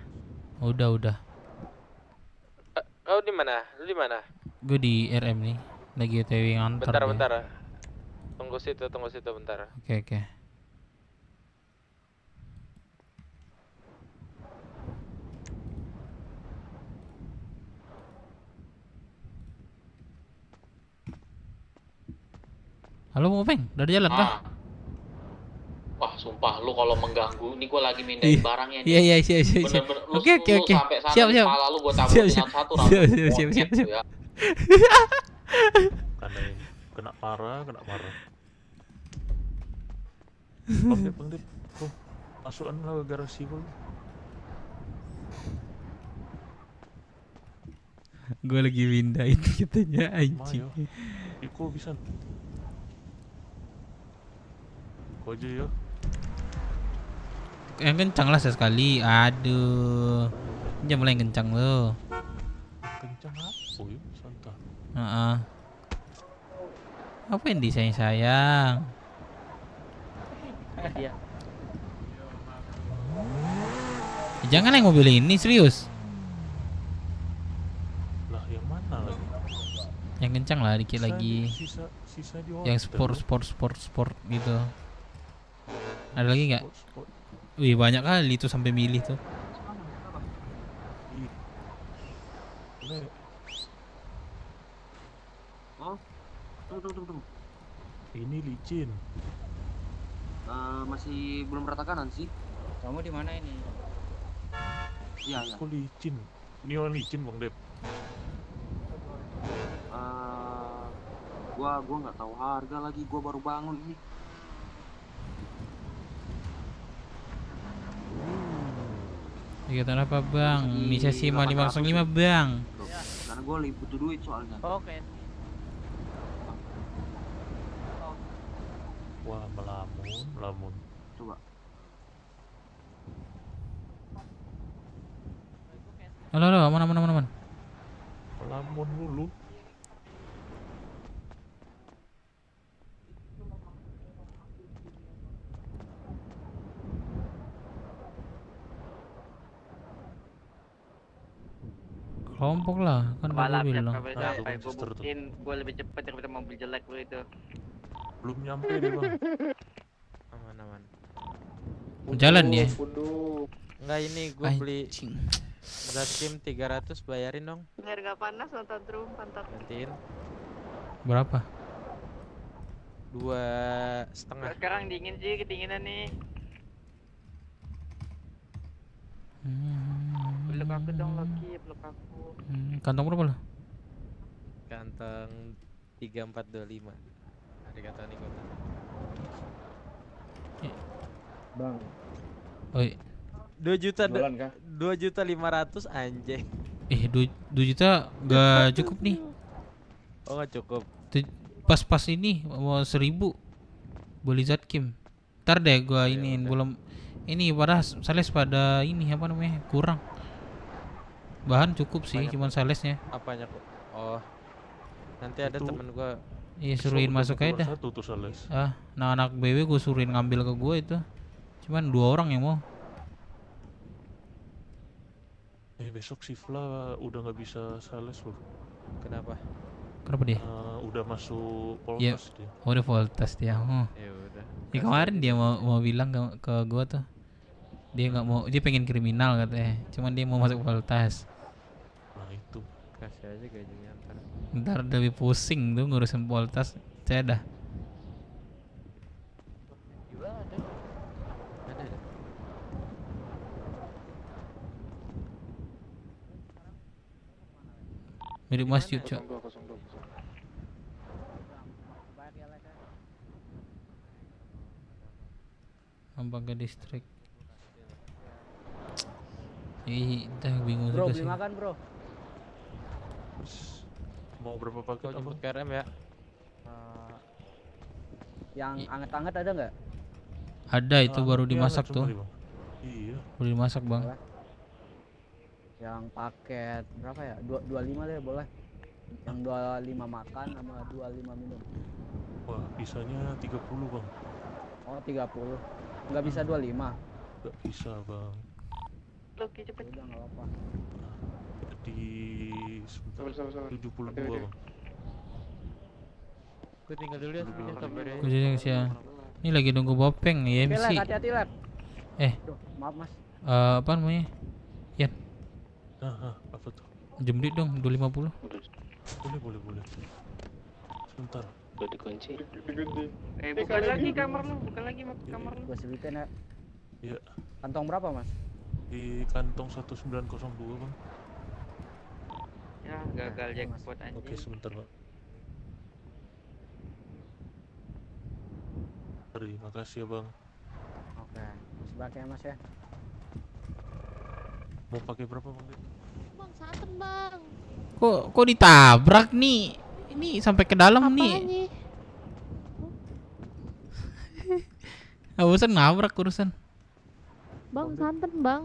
Udah. Kau di mana? Lu di mana? Gue di RM nih. Lagi OTW ngantar. Bentar. Tunggu situ bentar. Oke. Halo Mopeng, udah ada jalan kah? Wah, sumpah lu kalau mengganggu, ini gua lagi mindahin barangnya nih. Iya, siap. Bener-bener lu Oke. sampai sana Siap. kepala lu gua taburin dengan satu Siap. ya. Karena kena parah. Bang Dip. Tuh, masukan lah ke garasi gua. Gue lagi pindahin kitanya anjing. Iko bisa. Kau aja ya. Yang kencang lah sekali. Aduh. Jangan mulai kencang lo. Kencang apa ya? Santai. Apa yang disayang? Iya. Jangan yang mobil ini serius. Lah yang mana lagi? Yang kencang lah dikit lagi. Sisa di Yang sport gitu. Ada lagi nggak? Wih banyak kali itu sampai milih tuh. Oh, tunggu. Ini licin. Masih belum rata kanan sih. Kamu di mana ini? Iya. Kok licin? Ini orang licin Bang Dep. Gua nggak tahu harga lagi. Gua baru bangun ini. Kegiatan apa bang? Inisiasi 5505 bang. Karena gua lagi butuh duit soalnya. Oke. Wah melamun. Coba. Halo, aman. Melamun dulu. Kelompok lah, kan udah gue bilang. Gue buktiin gue lebih cepat daripada mobil jelek gue itu. Belum nyampe deh bang. Aman. Jalan dia. Enggak, ini gue beli Zatkim 300, bayarin dong. Biar gak panas nonton drum pantat. Gantiin. Berapa? 2,5. Sekarang dingin sih, kedinginan nih. Peluk aku dong Loki, peluk aku. Kantong berapa lo? Kantong 3425. Arigatou nih kota. Bang. Oi. 2.500.000 anjing. 2 juta gak cukup nih. Oh gak cukup. Pas ini mau 1.000 beli Zatkim. Ntar deh gua iniin belum. Ini pada sales pada ini apa namanya kurang. Bahan cukup sih, cuman salesnya. Apanya kok? Oh. Nanti ada temen gua. Iya suruhin masuk aja dah. Nah anak BW gue suruhin ngambil ke gue itu. Cuman 2 orang yang mau. Besok si Fla udah nggak bisa sales loh. Kenapa? Kenapa dia? Udah masuk Voltas dia. Oh udah Voltas dia. Ya udah. Ya kemarin dia mau bilang ke gue tuh. Dia nggak mau, dia pengen kriminal katanya. Cuman dia mau masuk Voltas. Nah itu. Kasih aja gajinya ntar. Ntar lebih pusing tuh ngurusin Voltas. Saya dah. Ada. Mirip masjid, Cok. Ampangga distrik. Ih, dah bingung Bro, juga beli sih. makan, Bro. Mau berapa paket apa? KRM ya? Yang anget-anget ada nggak? Ada itu baru dimasak tuh. Iya. Baru dimasak, Bang. Boleh. Yang paket berapa ya? 25 deh boleh. Yang 25 makan sama 25 minum. Wah, bisanya 30, Bang. Oh, 30. Nggak bisa 25. Nggak bisa, Bang. Loki cepet. Udah nggak apa-apa. Di Sabar. 72 Oke. bang. Gue tinggal dulu ya, sabar ya. Gue jadi siang. Ini lagi nunggu Bopeng ya Oke, MC. Lek, hati-hati, Lek. Duh, maaf, Mas. Apa namanya? Yan. Apa tuh? Jemrit dong 250. Boleh. Sebentar. Udah dikunci. Bukan lagi kamar lu, kamar lu. Gua sebutin ya. Iya. Kantong berapa, Mas? Di kantong 1902 bang. Ya, gagal jackpot anjing. Oke, sebentar bang. Terima kasih ya bang. Oke, sebagai Mas ya. Mau pakai berapa bang? Bang, santen bang. Kok ditabrak nih? Ini sampai ke dalam nih. Urusan nabrak urusan. Bang, santen bang.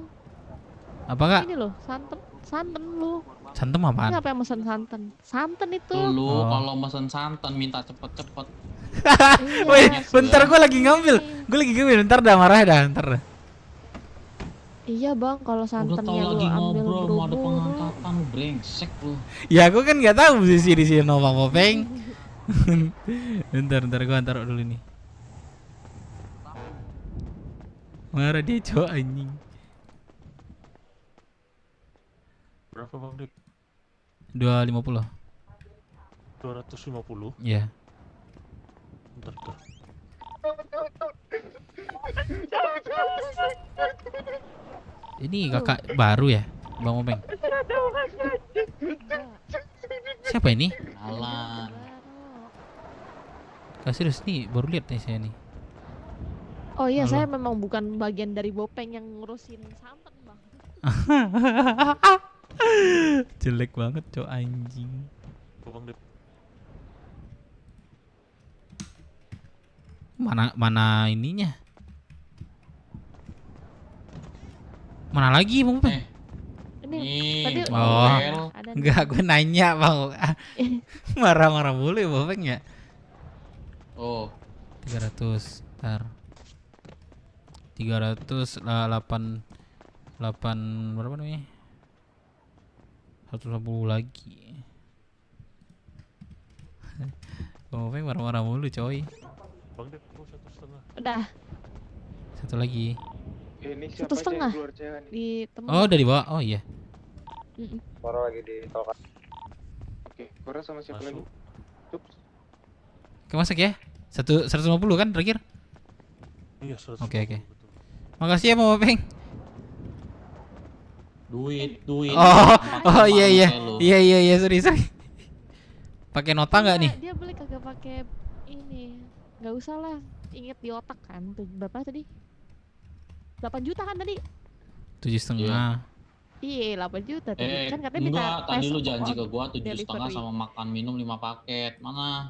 Apa kak? Ini loh, santen lu. Santen apaan? Siapa yang mesen santen? Santen itu. Lu Oh. kalau mesen santan minta cepet-cepet. Woi, bentar gue lagi ngambil. Bentar dah marah dah, ntar dah. Iya bang, kalau Udah santennya tau lu lagi ambil ngobrol mau ada buru-buru. pengangkatan brengsek lu. Ya gue kan nggak tahu posisi di sini Nova Popeng. bentar gue antar dulu nih. Marah dia cowok anjing. Berapa bang Dip? 250. 250? Iya. Bentar. Ini kakak baru ya, Bang Openg. Siapa ini? Alan. Serius nih, baru lihat nih saya nih. Oh iya, Halo. saya memang bukan bagian dari Bopeng yang ngurusin santen bang. Jelek banget cowok anjing. Bang Dip. Mana ininya? Mana lagi Bang Openg? Ini tadi ada enggak, gue nanya Bang. Marah-marah boleh Bang Openg ya? Oh, 300. Ntar 308 berapa namanya? 150 lagi. Bang Openg marah-marah mulu coy. Bang Dip, 1,5. Udah. Satu lagi. Ini siapa 1,5 aja yang keluar cewek nih? di temen. Oh, udah dibawa. Oh iya. Baru lagi di tolkan. Oke, Kora sama siapa lagi? Cups. Oke, masak ya. 150 kan terakhir? Iya, 150. Oke. Makasih ya Bang Openg. duit. Oh iya. Iya, sorry. Pakai nota nggak nih? Dia beli kagak pakai ini. Nggak usah lah. Ingat di otak kan. Berapa tadi? 8 juta kan tadi? 7,5. Iya, 8 juta tadi. Kan katanya minta Enggak, tadi lu fast janji ke gua delivery. 7,5 sama makan minum 5 paket. Mana?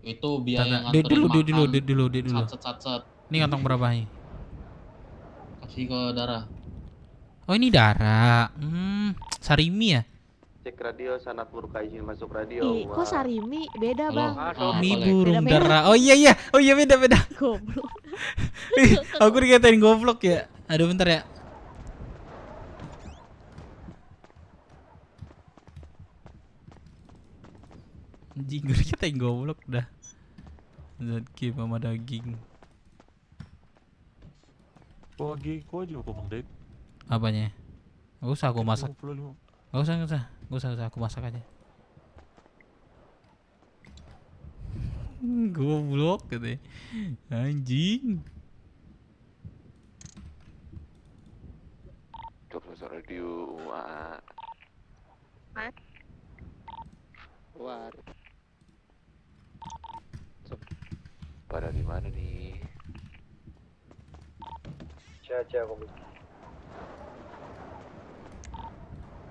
Itu biaya Dia nganterin dulu. Satset. Ini kantong berapa nih? Kasih ke darah. Oh ini darah. Sarimi ya? Cek radio, sanat murka izin masuk radio. Ih, kok Sarimi beda bang? Ini burung darah. Oh iya. Oh iya beda. Goblok. Aku dikatain goblok ya. Aduh bentar ya. Anjing gue dikatain goblok dah. Zatki mama daging. Kok aja kok Bang Dip? Apanya? Gak usah aku masak. 55. Gak usah aku masak aja. Goblok katanya. Anjing. Masuk radio. War. Pada di mana nih? Caca aku.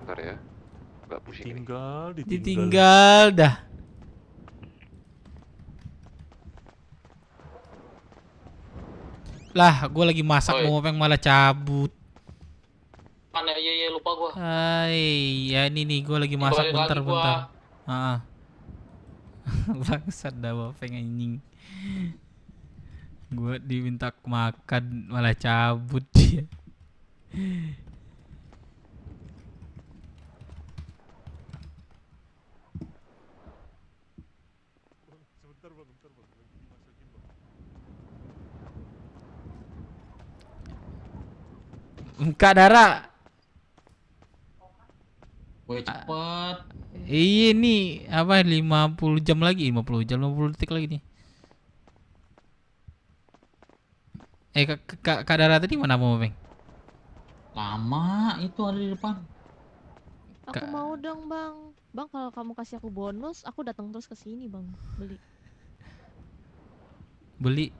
Bentar ya. Enggak pusing. Ditinggal dah. Lah, gue lagi masak mau Openg malah cabut. Kan iya lupa gua. Hai, ya ini nih gue lagi masak bentar. Bangsat dah Openg anjing. Gue diminta makan malah cabut dia. Sebentar bang, lagi dimasukin bang. Kak Dara. Woi cepet. Iya nih, apa 50 jam lagi, 50 jam, 50 detik lagi nih. Kak Dara tadi mana mau, Bang? Lama itu ada di depan. Aku mau dong, Bang. Bang, kalau kamu kasih aku bonus, aku datang terus ke sini, Bang. Beli. Beli.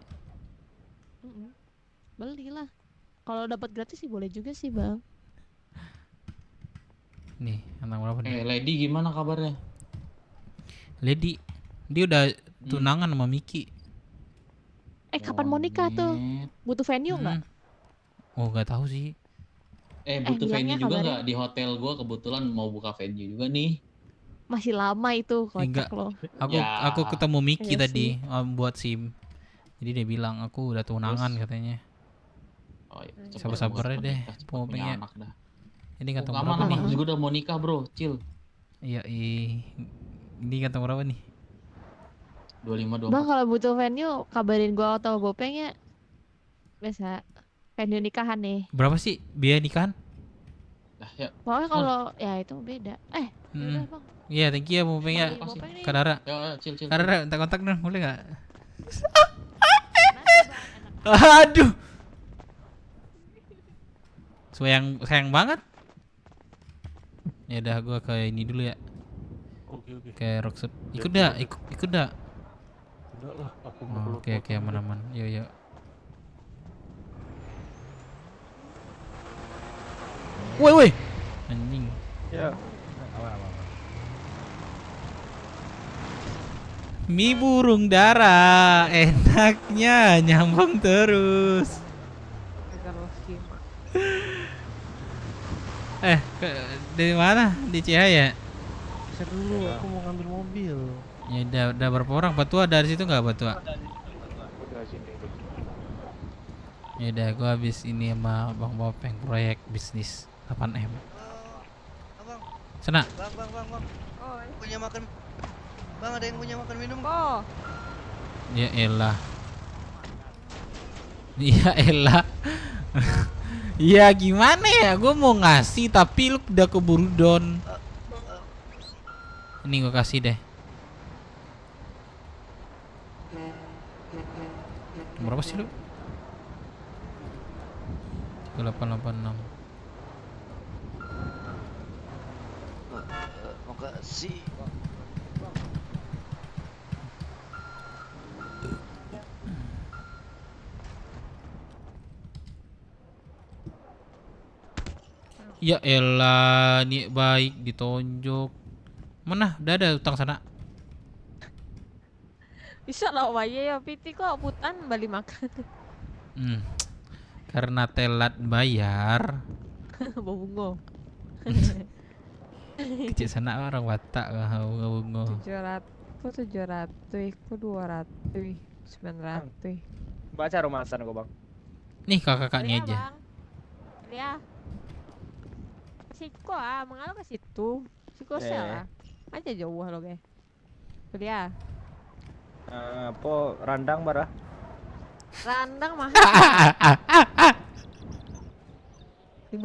Belilah. Kalau dapat gratis sih boleh juga sih, Bang. Nih, anak berapa nih? Lady gimana kabarnya? Lady, dia udah tunangan sama Miki. Kapan mau nikah tuh? Butuh venue nggak? Oh, nggak tahu sih. Butuh venue bilangnya juga kabarnya. nggak? Di hotel gua kebetulan mau buka venue juga nih. Masih lama itu, Enggak. kocak loh. Aku ketemu Miki Iya tadi sih. buat SIM. Jadi dia bilang aku udah tunangan katanya. Oh, iya. Sabar-sabar Cepet deh, nikah, cepet mau punya pengen. anak dah. Ini kantong Aman, berapa nih? aman. Juga udah mau nikah bro, chill. Iya, ini kantong berapa nih? 25, 24. Bang, kalau butuh venue, kabarin gua atau Gopeng ya. Bisa venue nikahan nih. Berapa sih biaya nikahan? Nah, ya. Pokoknya kalau ya itu beda. Yaudah, Bang. Iya, thank you ya Bopeng ya. Bopeng nih. Kak Dara. Ya, chill. Kak Dara, minta kontak dong, boleh nggak? Aduh. Sayang banget. Ya udah, gua ke ini dulu ya. Oke. Kayak Rockset. Ikut dah. Enggak lah, aku mau Oke, aman. Yuk. Woi. Anjing. Ya. Mie burung dara, enaknya nyambung terus. Dari mana? Di Cihaya? Share dulu, aku mau ngambil mobil. Ya udah berapa orang? Batua dari situ nggak Batua? Ya udah, gua habis ini sama Bang Bopeng proyek bisnis 8M. Sana. Bang. Oh, punya makan. Bang, ada yang punya makan minum? Oh. Ya elah. Ya gimana ya, gue mau ngasih tapi lu udah keburu down. Ini gue kasih deh. Berapa sih lu? 886. Makasih. Ya elah, niat baik ditonjok. Mana? Udah ada utang sana. Bisa lah wae ya piti kok putan balik makan. Karena telat bayar. Bungo. Kecil sana orang Batak bungo. 700, ku 200, 900. Baca romansan gua, Bang. Nih kakak-kakaknya aja. Ya. Siko mengalu ke situ. Siko salah. Aja jauh lo guys. Kuliah. Apa randang bara? Randang mahal. 50.000.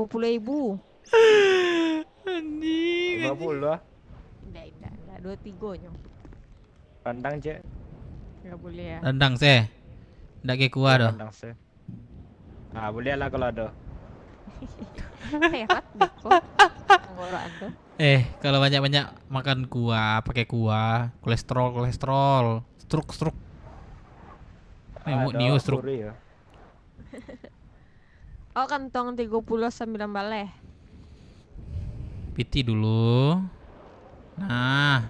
Anjing. 50 ah. Enggak 23 nyo. Randang je. Enggak boleh ya. Rendang seh. Ndak ke kuah doh. Randang se. Boleh lah kalau ada. Sehat Beko. Tenggorokan tuh. Kalau banyak-banyak makan kuah, pakai kuah, kolesterol, struk. Niu struk. Ya. Oh, kantong 39 baleh. Piti dulu. Nah.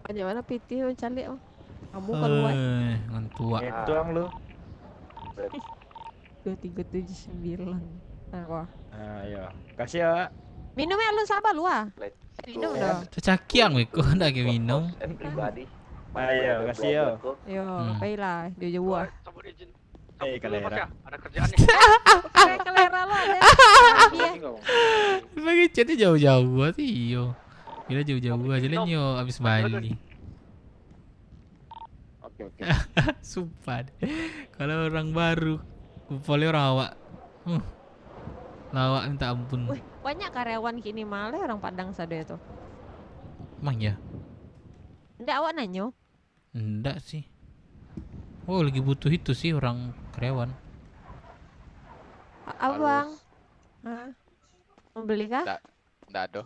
Bagaimana piti mencari kamu keluar. Ngantua. Doang lu. 2379. Nah, ya. Kasih ya. Minumnya lu sabar lu ah. Minum dong. Cacakiang weko ndak ke minum. Pribadi. Ayo, kasih yo. Yo, baiklah, dia jauh. Kalera. Ada kerjaan nih. Kelera lo ada. Dia. Lagi chatnya jauh-jauh buat iyo. Gila jauh-jauh aja lah nyo abis Bali. Oke. Sumpah deh. Kalau orang baru, kumpulnya orang awak. Lawak minta ampun. Wih, banyak karyawan kini malah orang Padang sada itu. Emang ya? Nggak awak nanyo? Enggak sih. Oh lagi butuh itu sih orang karyawan. Abang. Hah? Mau beli kah? Nggak ada.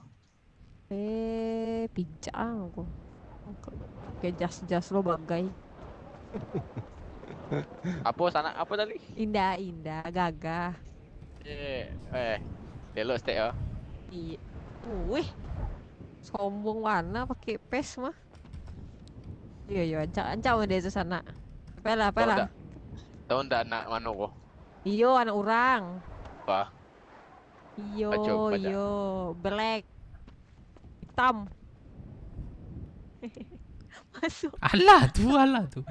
Pincang aku. Kayak jas-jas lo bagai. Apa sana? Apa tadi? Indah, gagah. Lelo stek ya. Iya. Wih. Sombong warna pakai pes mah. Iya, ancak mau dia ke sana. Pela. Tahu ndak anak mana kok? Iyo, anak orang. Wah. Iyo, black. Hitam. Masuk. Alah tuh.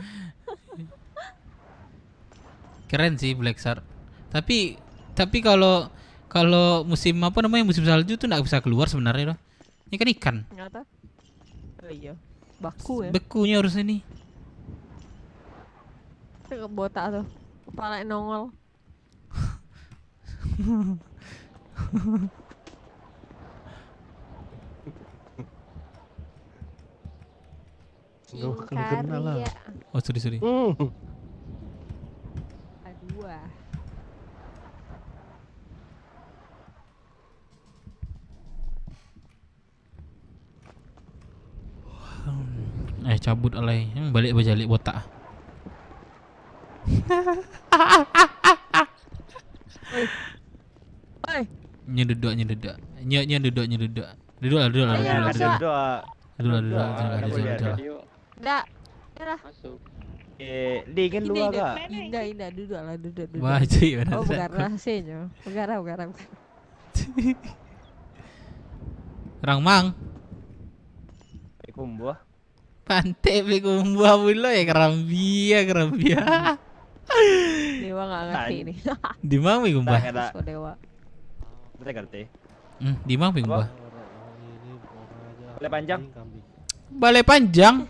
Keren sih Black Shark. Tapi kalau musim apa namanya musim salju tuh nggak bisa keluar sebenarnya loh. Ini kan ikan. Nggak tahu. Oh iya. Baku ya. Bekunya harusnya nih. Botak tuh. Kepala nongol. Kenal lah. Oh sorry. Aduh. Cabut alay. Balik bajalik botak. Oi. Nyeduduk. Duduk. Nggak. Masuk. Dingin luar kak. Indah, duduk. Baju ya. Oh, bukan rahasianya. Bukan. Orang mang. Kumbuah. Pantai kumbuah pula ya kerambia. Dewa nggak ngerti nih. Di mana kumbuah? Dewa. Betul ngerti. Di mana kumbuah? Balai panjang.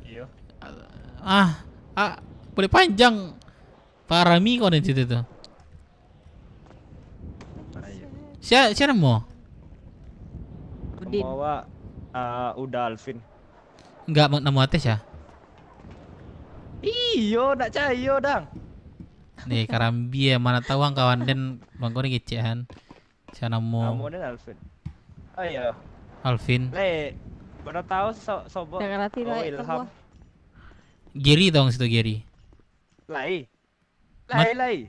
Iya. Balai panjang. Parami kau nanti itu. Siapa mau? Udin. Bawa udah Alvin. Enggak nama atas ya? Iyo, nak cayo dang. Nih karambia mana tahu kawan dan bang kau ni kecehan. Siapa nama? Kamu dan Alvin. Ayo. Alvin. Mana tahu sobo. Ilham. Gary dong situ Gary. Lai.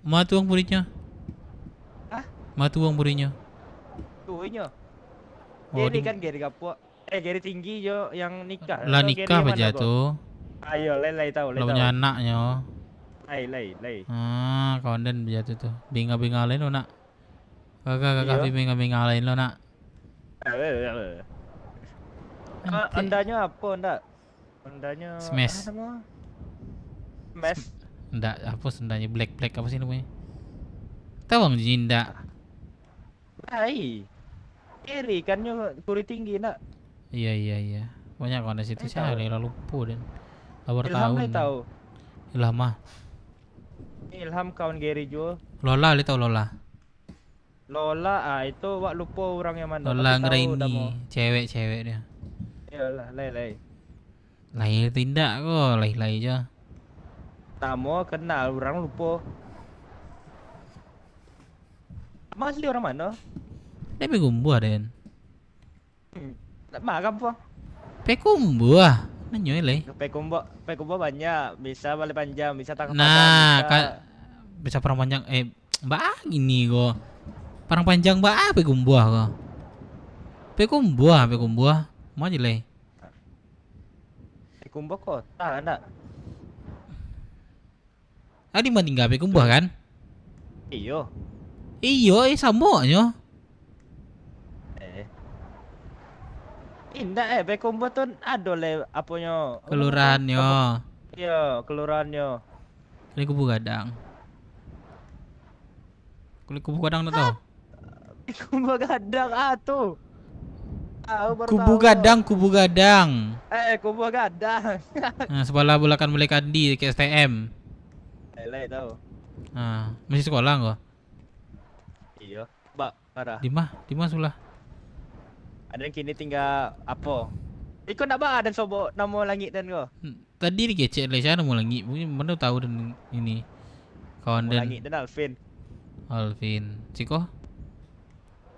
Ma tuang purinya. Hah? Ma tuang purinya. Tuinya. Gary kan Gary kapua. Gary tinggi jo yang nikah. Lah nikah aja tuh. Ayo, Lai tahu. Lah punya anaknya. Lai. Kawan dan bejatu tuh. Binga lain lo nak. Kakak binga lain lo nak. Andanya apa ndak? Andanya Smash. Smash. Ndak apa sendanya black apa sih namanya? Tahu bang Jinda. Kiri kan kuri tinggi nak. Iya. Banyak kawan di situ sih lalu lupa dan. Ilham tahu. Ilham mah. Ilham kawan Gary juga. Lola tahu Lola. Lola itu wak lupa orang yang mana. Lola Ngeraini, cewek dia. Iyalah, Lai. Lai tindak kok, Lai aja. Tamu kenal orang lupa. Asli orang mana? Dia Pekumbuah Den. Makam po. Pekumbuah. Nanyo Lai. Pekumbuah banyak, bisa balik panjang, bisa tangkap bisa perang panjang mbak ini kok. Parang panjang ba Pekumbuah kok. Pekumbuah. Mau aja Lai. Pekumbuah kota enggak? Di mana tinggal Pekumbuah kan? Iyo, sama nyo. Indah Bekombo tuh ada le apanya? Kelurahannya. Iya, kelurahannya. Ini Kubu Gadang. Kubu Gadang tak tahu? Kubu Gadang tuh. Kubu Gadang, Kubu Gadang. Kubu Gadang. Nah, sebelah bulakan Mulai Kandi ke STM. Lele tahu. Nah, masih sekolah enggak? Iya, Mbak, parah. Di mana sulah? Ada yang kini tinggal apa? Ikut nak bah dan sobok nama langit dan kau. Tadi di kecek Malaysia nama langit. Mana tahu dan ini. Kawan Nama dan langit dan Alvin. Alvin. Ciko?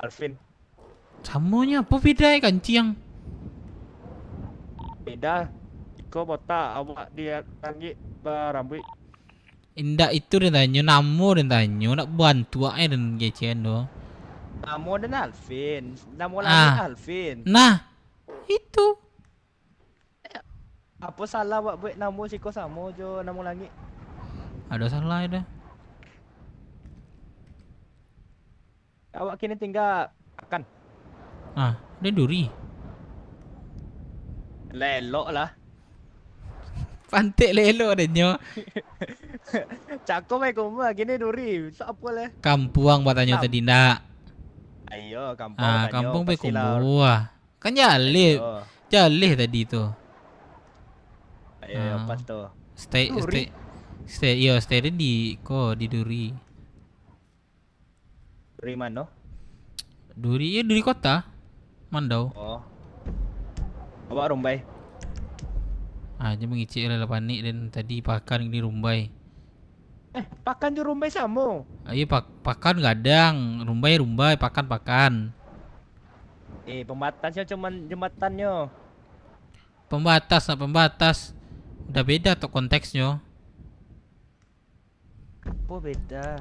Alvin. Samonya apa beda kancing? Beda. Iko botak, awak dia langit berambut. Indah itu dan tanya, namo dan tanya, nak bantu aja dan kecek do. Nama dan Alvin. Nama langit Alvin. Nah, itu. Apa salah buat nama Siko sama je nama langit? Ada salah dah. Awak kini tinggal makan. Dia duri. Lelok lah. Pantik lelok adanya. Cakap mai kumah gini duri. Apa lah? Kampuang batanya tadi ndak. Ayo kampung. Kampung pe kumbuah. Kan jalih. Jalih tadi tu. Ayo pas tu. Stay di Duri. Duri mana? Duri kota. Mandau. Oh. Awak Rumbai. Dia mengicik lah panik dan tadi pakan di Rumbai. Pakan je Rumbai sama. Iya pakan gadang, Rumbai, pakan. Pembatasnya cuman jembatannya. Pembatas. Udah beda tuh konteksnya. Apa beda?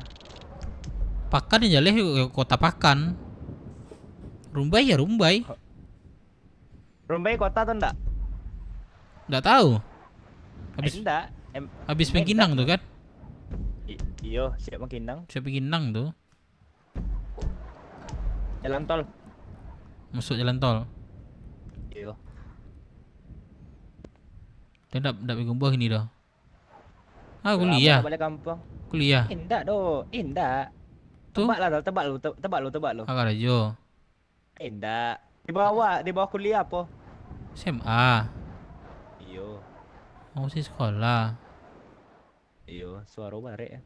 Pakan yang jaleh kota pakan. Rumbai ya Rumbai. Rumbai kota tuh ndak? Nggak tahu. Habis Pengkinang tuh kan? Iya, siap Pengkinang. Siap Pengkinang tuh. Jalan tol. Masuk jalan tol. Iya. Dia ndak berkumpul ini dah. Kuliah. Balik kampung. Kuliah. Indah doh, indah. Tuh. Tebak lu. Agak rajo. Indah. Di bawah kuliah apa? SMA. Iyo. Mau sih sekolah. Iyo, suara barek ya.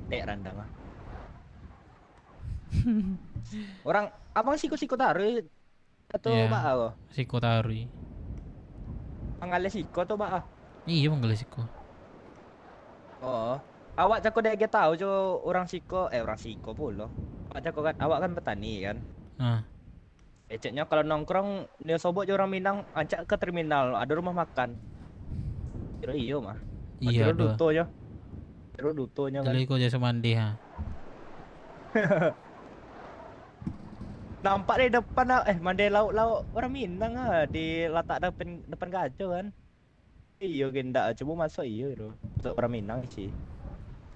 Dek randang ah. Orang abang siko taruh atau bak apa? Siko taruh. Panggale siko atau bak? Iya panggale siko. Oh, awak cakap dek tahu jo orang siko pula. Awak cakap kan awak kan petani kan. Eceknya kalau nongkrong dia sobok je orang Minang ajak ke terminal ada rumah makan. Kira iyo mah. Iya do. Kira dutonya kan. Jadi kau jasa mandi ha. Nampak di depan mandi lauk orang Minang di latak depan gajah kan. Iyo gendak coba masuk iyo tu. Untuk orang Minang sih.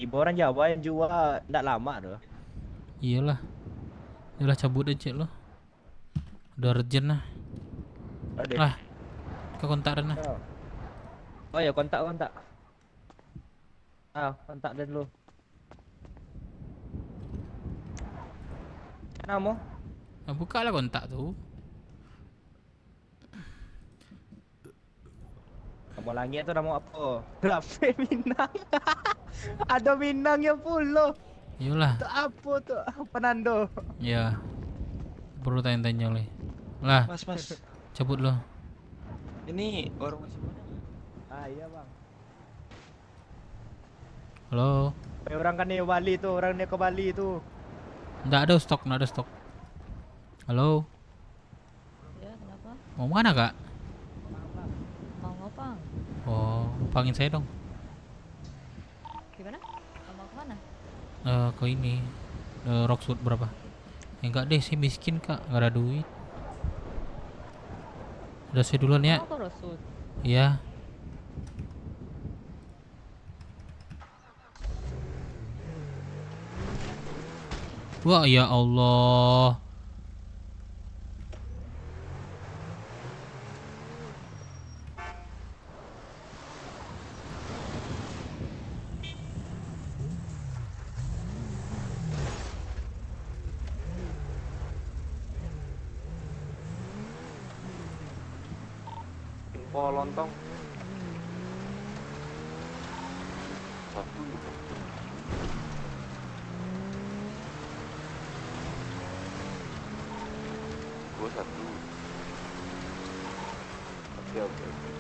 Ibu orang Jawa yang jual ndak lama tu. Iyalah. Yalah cabut aja lo. Udah urgent lah. Kau kontak dan lah. Oh ya kontak. Kontak dan dulu. Nama? Buka lah kontak tu. Nama langit tu nama apa? Rafi Minang. Ada Minangnya pula. Iyalah. Tu apa tu? Penando. Ya. Perlu tanya-tanya oleh. Lah. Mas. Cabut lo. Ini warung masih mana? Iya bang. Halo. Orang kan ni Bali tu, orang ni ke Bali tu. Nggak ada stok. Halo. Ya, kenapa? Mau mana kak? Mau ngopang. Oh, pangin saya dong. Gimana? Mau kemana? Ke ini. Rocksuit berapa? Enggak deh, saya miskin kak, nggak ada duit. Udah saya duluan ya. Mau ke Rocksuit? Iya. Wah ya Allah. Oh, lontong. Satu. Gua satu. Oke, oke.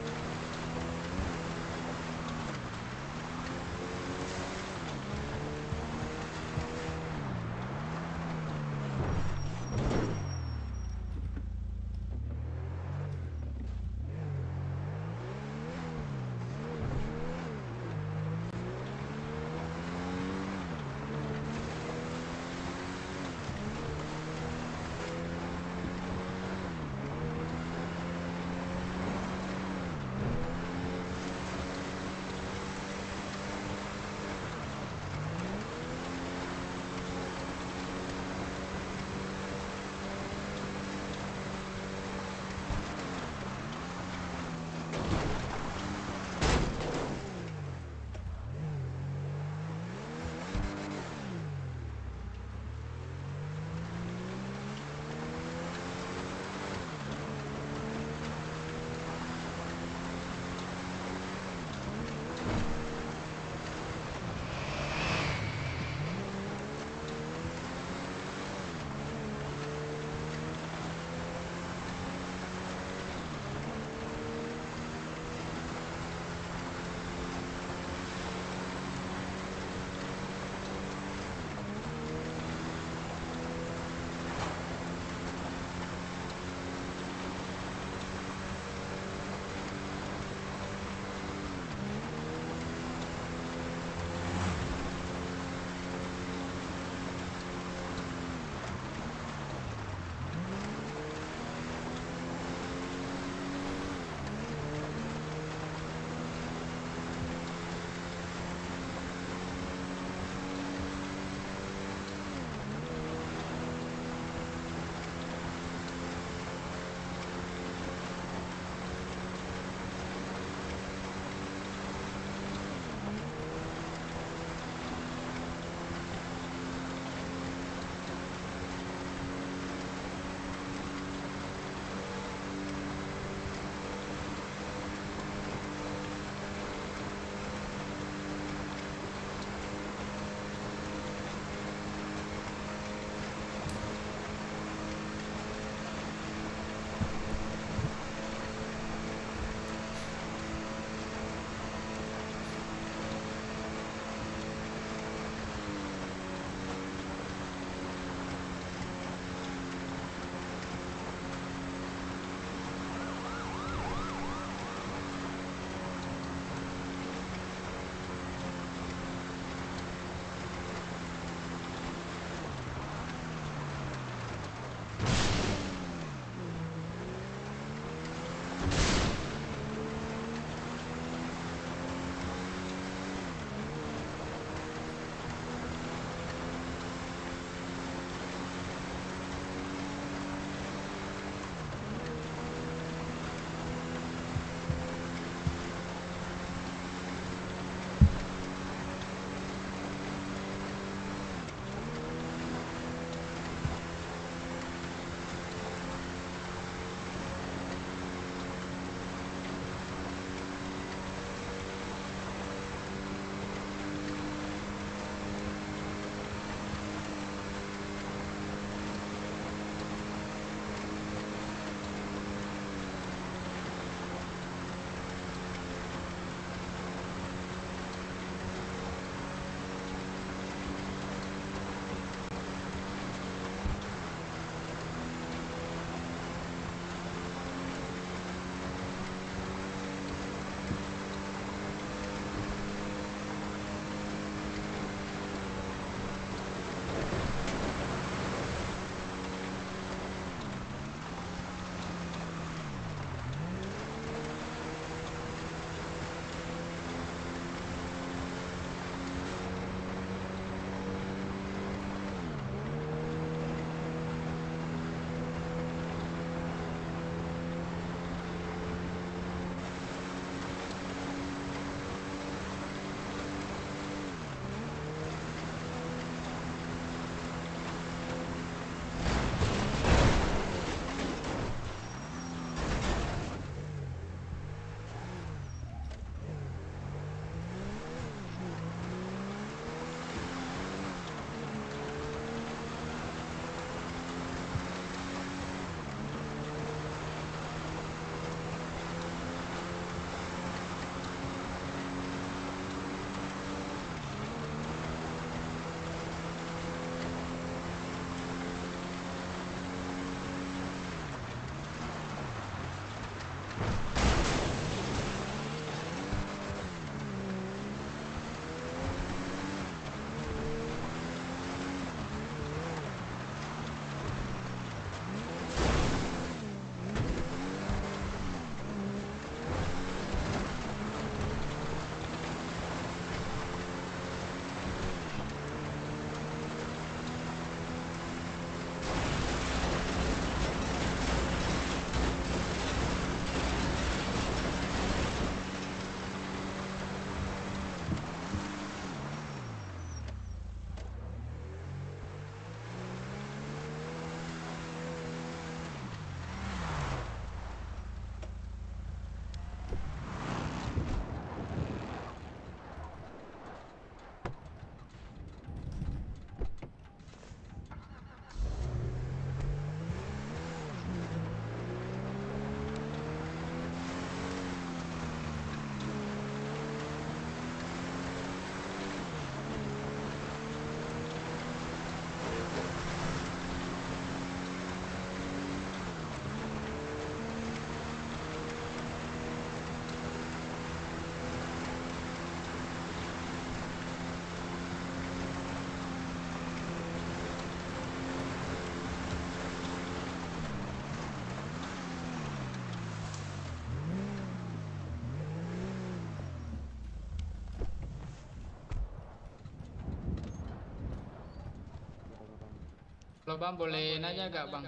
Halo bang, boleh nanya gak bang?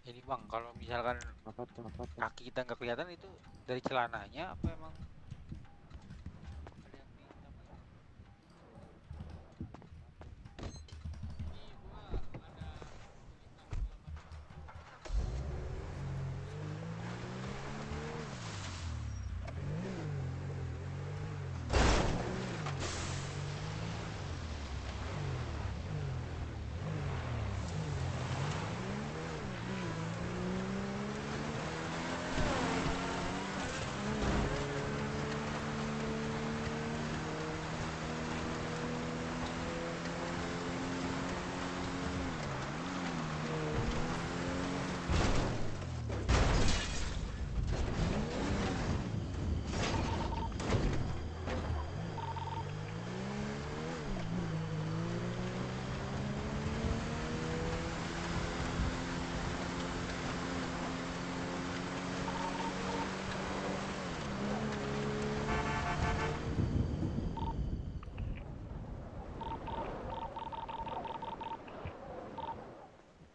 Ini bang, kalau misalkan kaki kita nggak kelihatan itu dari celananya apa emang?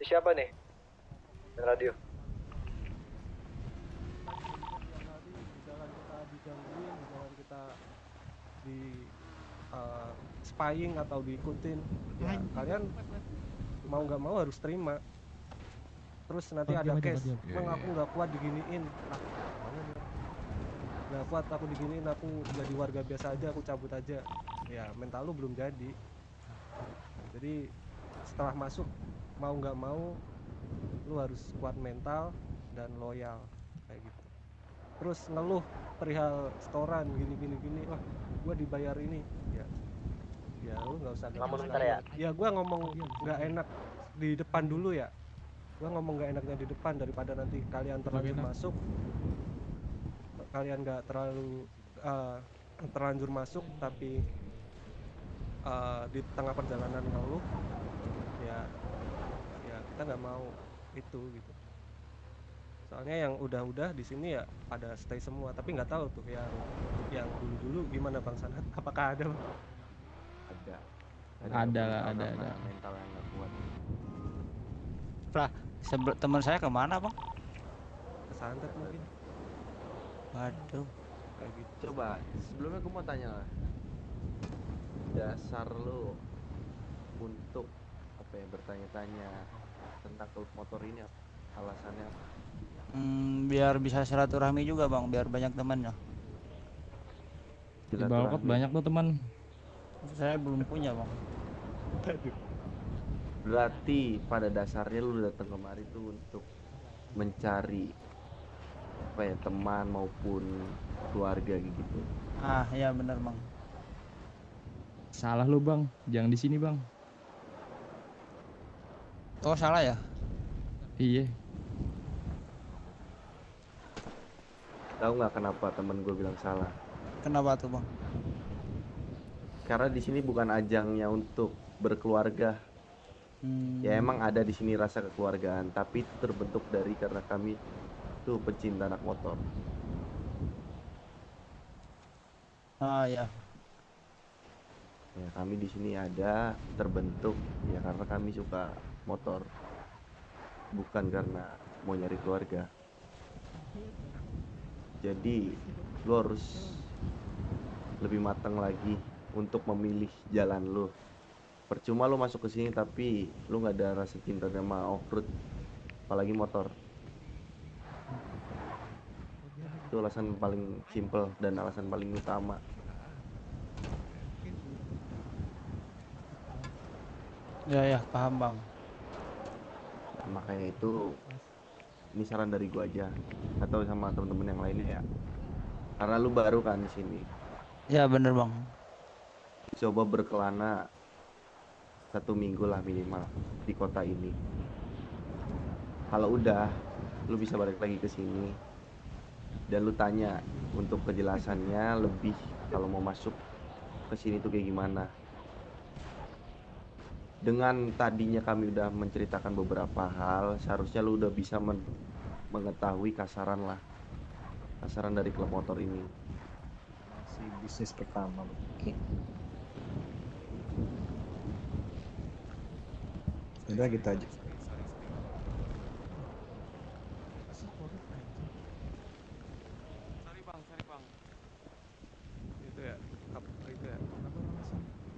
Siapa nih? Radio. Jangan kita digangguin, jangan kita di spying atau diikutin. Ya, kalian mau nggak mau harus terima. Terus nanti ada case, bang aku nggak kuat diginiin. Nggak kuat aku diginiin, aku jadi warga biasa aja, aku cabut aja. Ya mental lu belum jadi. Jadi setelah masuk mau nggak mau lu harus kuat mental dan loyal kayak gitu. Terus ngeluh perihal setoran gini, wah gua dibayar ini, ya lu nggak usah Ngomong ngomong bentar ya. ya gua ngomong nggak enak di depan dulu ya, gua ngomong nggak enaknya di depan daripada nanti kalian terlanjur masuk, kalian nggak terlanjur masuk tapi di tengah perjalanan ngeluh, ya kita nggak mau itu gitu. Soalnya yang udah di sini ya pada stay semua, tapi nggak tahu tuh yang dulu gimana Bang Sanat, apakah ada? Ada. Mental yang nggak kuat. Lah, teman saya kemana bang? Kesantet mungkin. Waduh. Kayak gitu. Coba sebelumnya aku mau tanya lah, dasar lu untuk apa ya, bertanya-tanya tentang klub motor ini apa? Alasannya apa? Biar bisa silaturahmi juga bang, biar banyak temannya. Di Balkot banyak tuh teman. Saya belum punya bang. Berarti pada dasarnya lu datang kemari tuh untuk mencari apa ya, teman maupun keluarga gitu. Ah iya benar bang. Salah lu bang, jangan di sini bang. Oh salah ya? Iya. Tahu nggak kenapa temen gue bilang salah? Kenapa tuh bang? Karena di sini bukan ajangnya untuk berkeluarga. Ya emang ada di sini rasa kekeluargaan, tapi itu terbentuk dari karena kami tuh pecinta anak motor. Ah ya. Ya kami di sini ada terbentuk ya karena kami suka motor, bukan karena mau nyari keluarga. Jadi lo harus lebih matang lagi untuk memilih jalan lo. Percuma lo masuk ke sini tapi lo nggak ada rasa cinta sama off-road, apalagi motor. Itu alasan paling simple dan alasan paling utama. Ya paham bang. Nah, makanya itu ini saran dari gua aja atau sama temen-temen yang lainnya ya. Karena lu baru kan di sini. Ya bener bang. Coba berkelana 1 minggu lah minimal di kota ini. Kalau udah, lu bisa balik lagi ke sini dan lu tanya untuk kejelasannya lebih kalau mau masuk ke sini tuh kayak gimana. Dengan tadinya kami udah menceritakan beberapa hal, seharusnya lu udah bisa mengetahui kasaran dari klub motor ini. Masih bisnis pertama. Oke. Udah gitu aja. Sorry bang. Itu ya,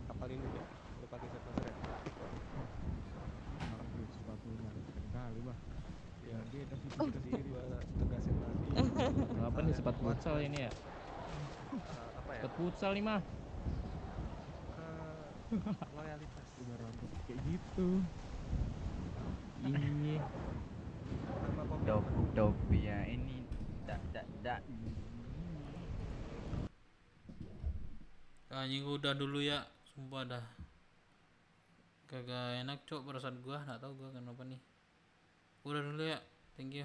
kapal ini ya, udah pakai set pasar ya. Sepatunya kali bah. Ya dia kasih gua tegasin lagi. Apa nih sepatu futsal ini ya? Apa ya? Sepatu futsal nih mah. Loyalitas. Udah rambut kayak gitu. Ini Topia ini dak. Anjing udah dulu ya, sumpah dah. Kagak enak cok perasaan gua, nggak tahu gua kenapa nih. Udah dulu ya, thank you.